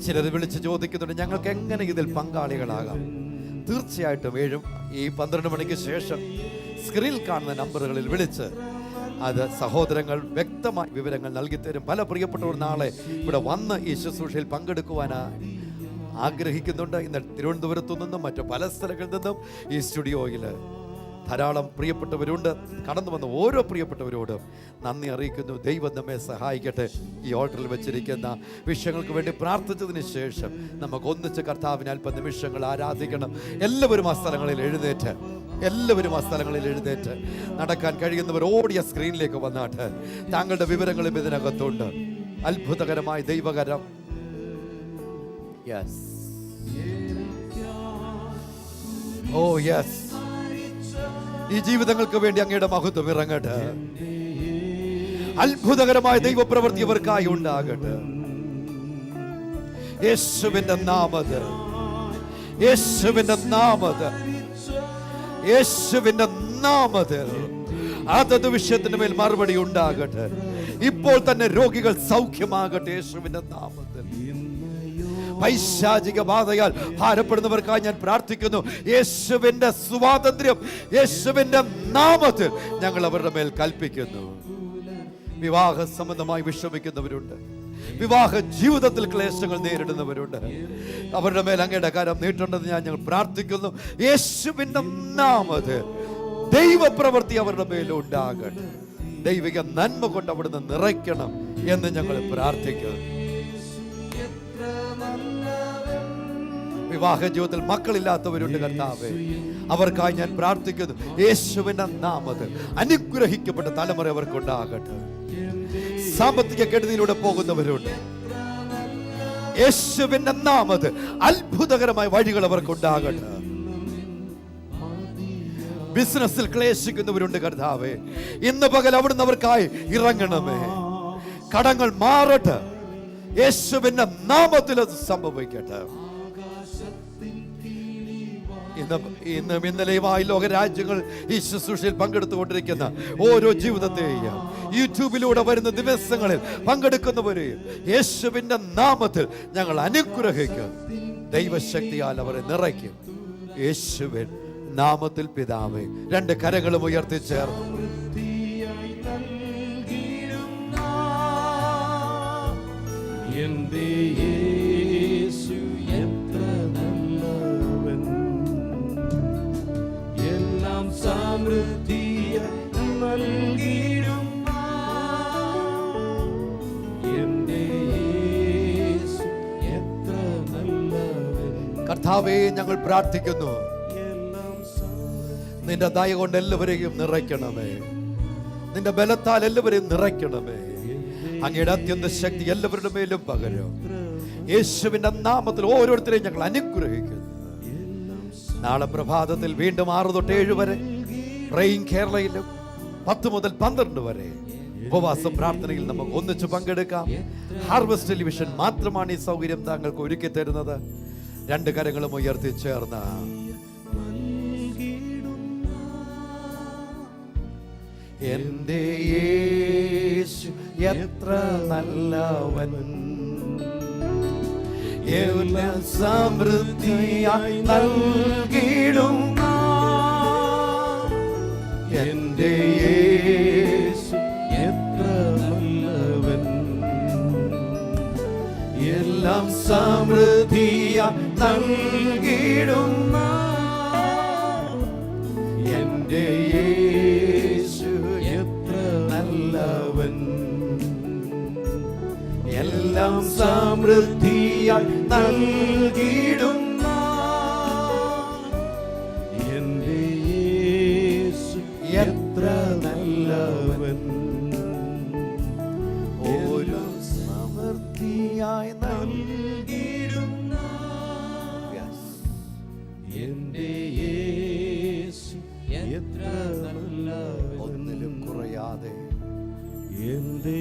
ചിലർ വിളിച്ച് ചോദിക്കുന്നുണ്ട്, ഞങ്ങൾക്ക് എങ്ങനെ ഇതിൽ പങ്കാളികളാകാം? തീർച്ചയായിട്ടും ഈ 12 മണിക്ക് ശേഷം സ്ക്രീനിൽ കാണുന്ന നമ്പറുകളിൽ വിളിച്ച് അത് സഹോദരങ്ങൾ വ്യക്തമായ വിവരങ്ങൾ നൽകിത്തരും. പല പ്രിയപ്പെട്ടവർ നാളെ ഇവിടെ വന്ന് ഈ ശുശ്രൂഷയിൽ പങ്കെടുക്കുവാനായി ആഗ്രഹിക്കുന്നുണ്ട്. ഇന്ന് തിരുവനന്തപുരത്തു നിന്നും മറ്റു പല സ്ഥലങ്ങളിൽ നിന്നും ഈ സ്റ്റുഡിയോയിൽ ധാരാളം പ്രിയപ്പെട്ടവരുണ്ട്. കടന്നു വന്ന ഓരോ പ്രിയപ്പെട്ടവരോടും നന്ദി അറിയിക്കുന്നു. ദൈവം നമ്മെ സഹായിക്കട്ടെ. ഈ ഓൾട്ടറിൽ വെച്ചിരിക്കുന്ന വിഷയങ്ങൾക്ക് വേണ്ടി പ്രാർത്ഥിച്ചതിന് ശേഷം നമുക്ക് ഒന്നിച്ച് കർത്താവിനെ അല്പ നിമിഷങ്ങൾ ആരാധിക്കണം. എല്ലാവരും ആ സ്ഥലങ്ങളിൽ എഴുന്നേറ്റ് നടക്കാൻ കഴിയുന്നവർ ഓടിയ സ്ക്രീനിലേക്ക് വന്നാട്ട് താങ്കളുടെ വിവരങ്ങളും ഇതിനകത്തുണ്ട്. അത്ഭുതകരമായ ദൈവകരം. യെസ്, ഓ യെസ്, ഈ ജീവിതങ്ങൾക്ക് വേണ്ടി അങ്ങയുടെ മഹത്വം ഇറങ്ങട്ടെ. അത്ഭുതകരമായ ദൈവപ്രവൃത്തി ഇവർക്കായി ഉണ്ടാകട്ടെ. യേശുവിന്റെ നാമത്തിൽ, യേശുവിന്റെ നാമത്തിൽ, യേശുവിന്റെ നാമത്തിൽ അതത് വിഷയത്തിന് മേൽ മറുപടി ഉണ്ടാകട്ടെ. ഇപ്പോൾ തന്നെ രോഗികൾ സൗഖ്യമാകട്ടെ. യേശുവിന്റെ നാമത്തിൽ പൈശാചിക ബാധയാൽ ഭാരപ്പെടുന്നവർക്കായി ഞാൻ പ്രാർത്ഥിക്കുന്നു. യേശുവിന്റെ സ്വാതന്ത്ര്യം യേശുവിന്റെ നാമത്തിൽ ഞങ്ങൾ അവരുടെ മേൽ കൽപ്പിക്കുന്നു. വിവാഹ സംബന്ധമായി വിഷമിക്കുന്നവരുണ്ട്, വിവാഹ ജീവിതത്തിൽ ക്ലേശങ്ങൾ നേരിടുന്നവരുണ്ട്. അവരുടെ മേൽ അങ്ങയുടെ കരം നീട്ടുണ്ടെന്ന് ഞങ്ങൾ പ്രാർത്ഥിക്കുന്നു. യേശുവിന്റെ നാമത്തിൽ ദൈവപ്രവൃത്തി അവരുടെ മേലുണ്ടാകട്ടെ. ദൈവിക നന്മ കൊണ്ട് അവിടുന്ന് നിറയ്ക്കണം എന്ന് ഞങ്ങൾ പ്രാർത്ഥിക്കുന്നു. വിവാഹ ജീവിതത്തിൽ മക്കളില്ലാത്തവരുണ്ട് കർത്താവേ, അവർക്കായി ഞാൻ പ്രാർത്ഥിക്കുന്നു. യേശുവിന്റെ നാമത്തിൽ അനുഗ്രഹിക്കപ്പെട്ട തലമുറ അവർക്കുണ്ടാകട്ടെ. സാമ്പത്തിക കെടുതിയിലൂടെ പോകുന്നവരുണ്ട്, യേശുവിന്റെ നാമത്തിൽ അത്ഭുതകരമായ വഴികൾ അവർക്കുണ്ടാകട്ടെ. ബിസിനസ്സിൽ ക്ലേശിക്കുന്നവരുണ്ട് കർത്താവേ, ഇന്ന് പകൽ അവിടുന്ന് അവർക്കായി ഇറങ്ങണമേ. കടങ്ങൾ മാറട്ടെ, യേശുവിന്റെ നാമത്തിൽ അത് സംഭവിക്കട്ടെ. ഇന്നും ഇന്നലെയുമായി ലോകരാജ്യങ്ങൾ ഈ ശുശ്രൂഷയിൽ പങ്കെടുത്തുകൊണ്ടിരിക്കുന്ന ഓരോ ജീവിതത്തെയും യൂട്യൂബിലൂടെ വരുന്ന ദിവസങ്ങളിൽ പങ്കെടുക്കുന്നവരെയും യേശുവിന്റെ നാമത്തിൽ ഞങ്ങൾ അനുഗ്രഹിക്കും. ദൈവശക്തിയാൽ അവരെ നിറയ്ക്കും. യേശുവിൻ നാമത്തിൽ പിതാവേ. രണ്ട് കരങ്ങളും ഉയർത്തി ചേർന്ന് എന്റെ യേശു എത്ര നല്ലവൻ, എല്ലാം സമൃദ്ധിയായി നൽകിയിടും. എന്റെ യേശു എത്ര നല്ലവൻ. കർത്താവേ, ഞങ്ങൾ പ്രാർത്ഥിക്കുന്നു, നിന്റെ ദയ കൊണ്ട് എല്ലാവരെയും നിറയ്ക്കണമേ. നിന്റെ ബലത്താൽ എല്ലാവരെയും നിറയ്ക്കണമേ. അങ്ങയുടെ അത്യന്ത ശക്തി എല്ലാവരുടെ മേലും പകരും. യേശുവിന്റെ നാമത്തിൽ ഓരോരുത്തരെയും ഞങ്ങൾ അനുഗ്രഹിക്കുന്നു. നാളെ പ്രഭാതത്തിൽ വീണ്ടും 6 തൊട്ട് 7 വരെ പ്രേയിങ് കേരളയിലും 10 മുതൽ 12 വരെ ഉപവാസം പ്രാർത്ഥനയിൽ നമുക്ക് ഒന്നിച്ച് പങ്കെടുക്കാം. ഹാർവസ്റ്റ് ടെലിവിഷൻ മാത്രമാണ് ഈ സൗകര്യം താങ്കൾക്ക് ഒരുക്കി തരുന്നത്. രണ്ട് കരങ്ങളും ഉയർത്തി ചേർന്ന് എന്റെ യേശു എത്ര നല്ലവൻ, എല്ലാം സമൃദ്ധിയായി നൽകിയിടും. എന്റെ യേശു എത്ര നല്ലവൻ, എല്ലാം സമൃദ്ധിയായി നൽകിയിടും. എന്റെ യേശു എത്ര നല്ലവൻ, എല്ലാം സമൃദ്ധിയായി നൽകിയിടും. എന്റെ യേശു എത്ര നല്ലവൻ, ഓരോ സമൃദ്ധിയായി നൽകിയിടും. എന്റെ യേശു എത്ര നല്ലവൻ, ഒന്നിലും കുറയാതെ എന്റെ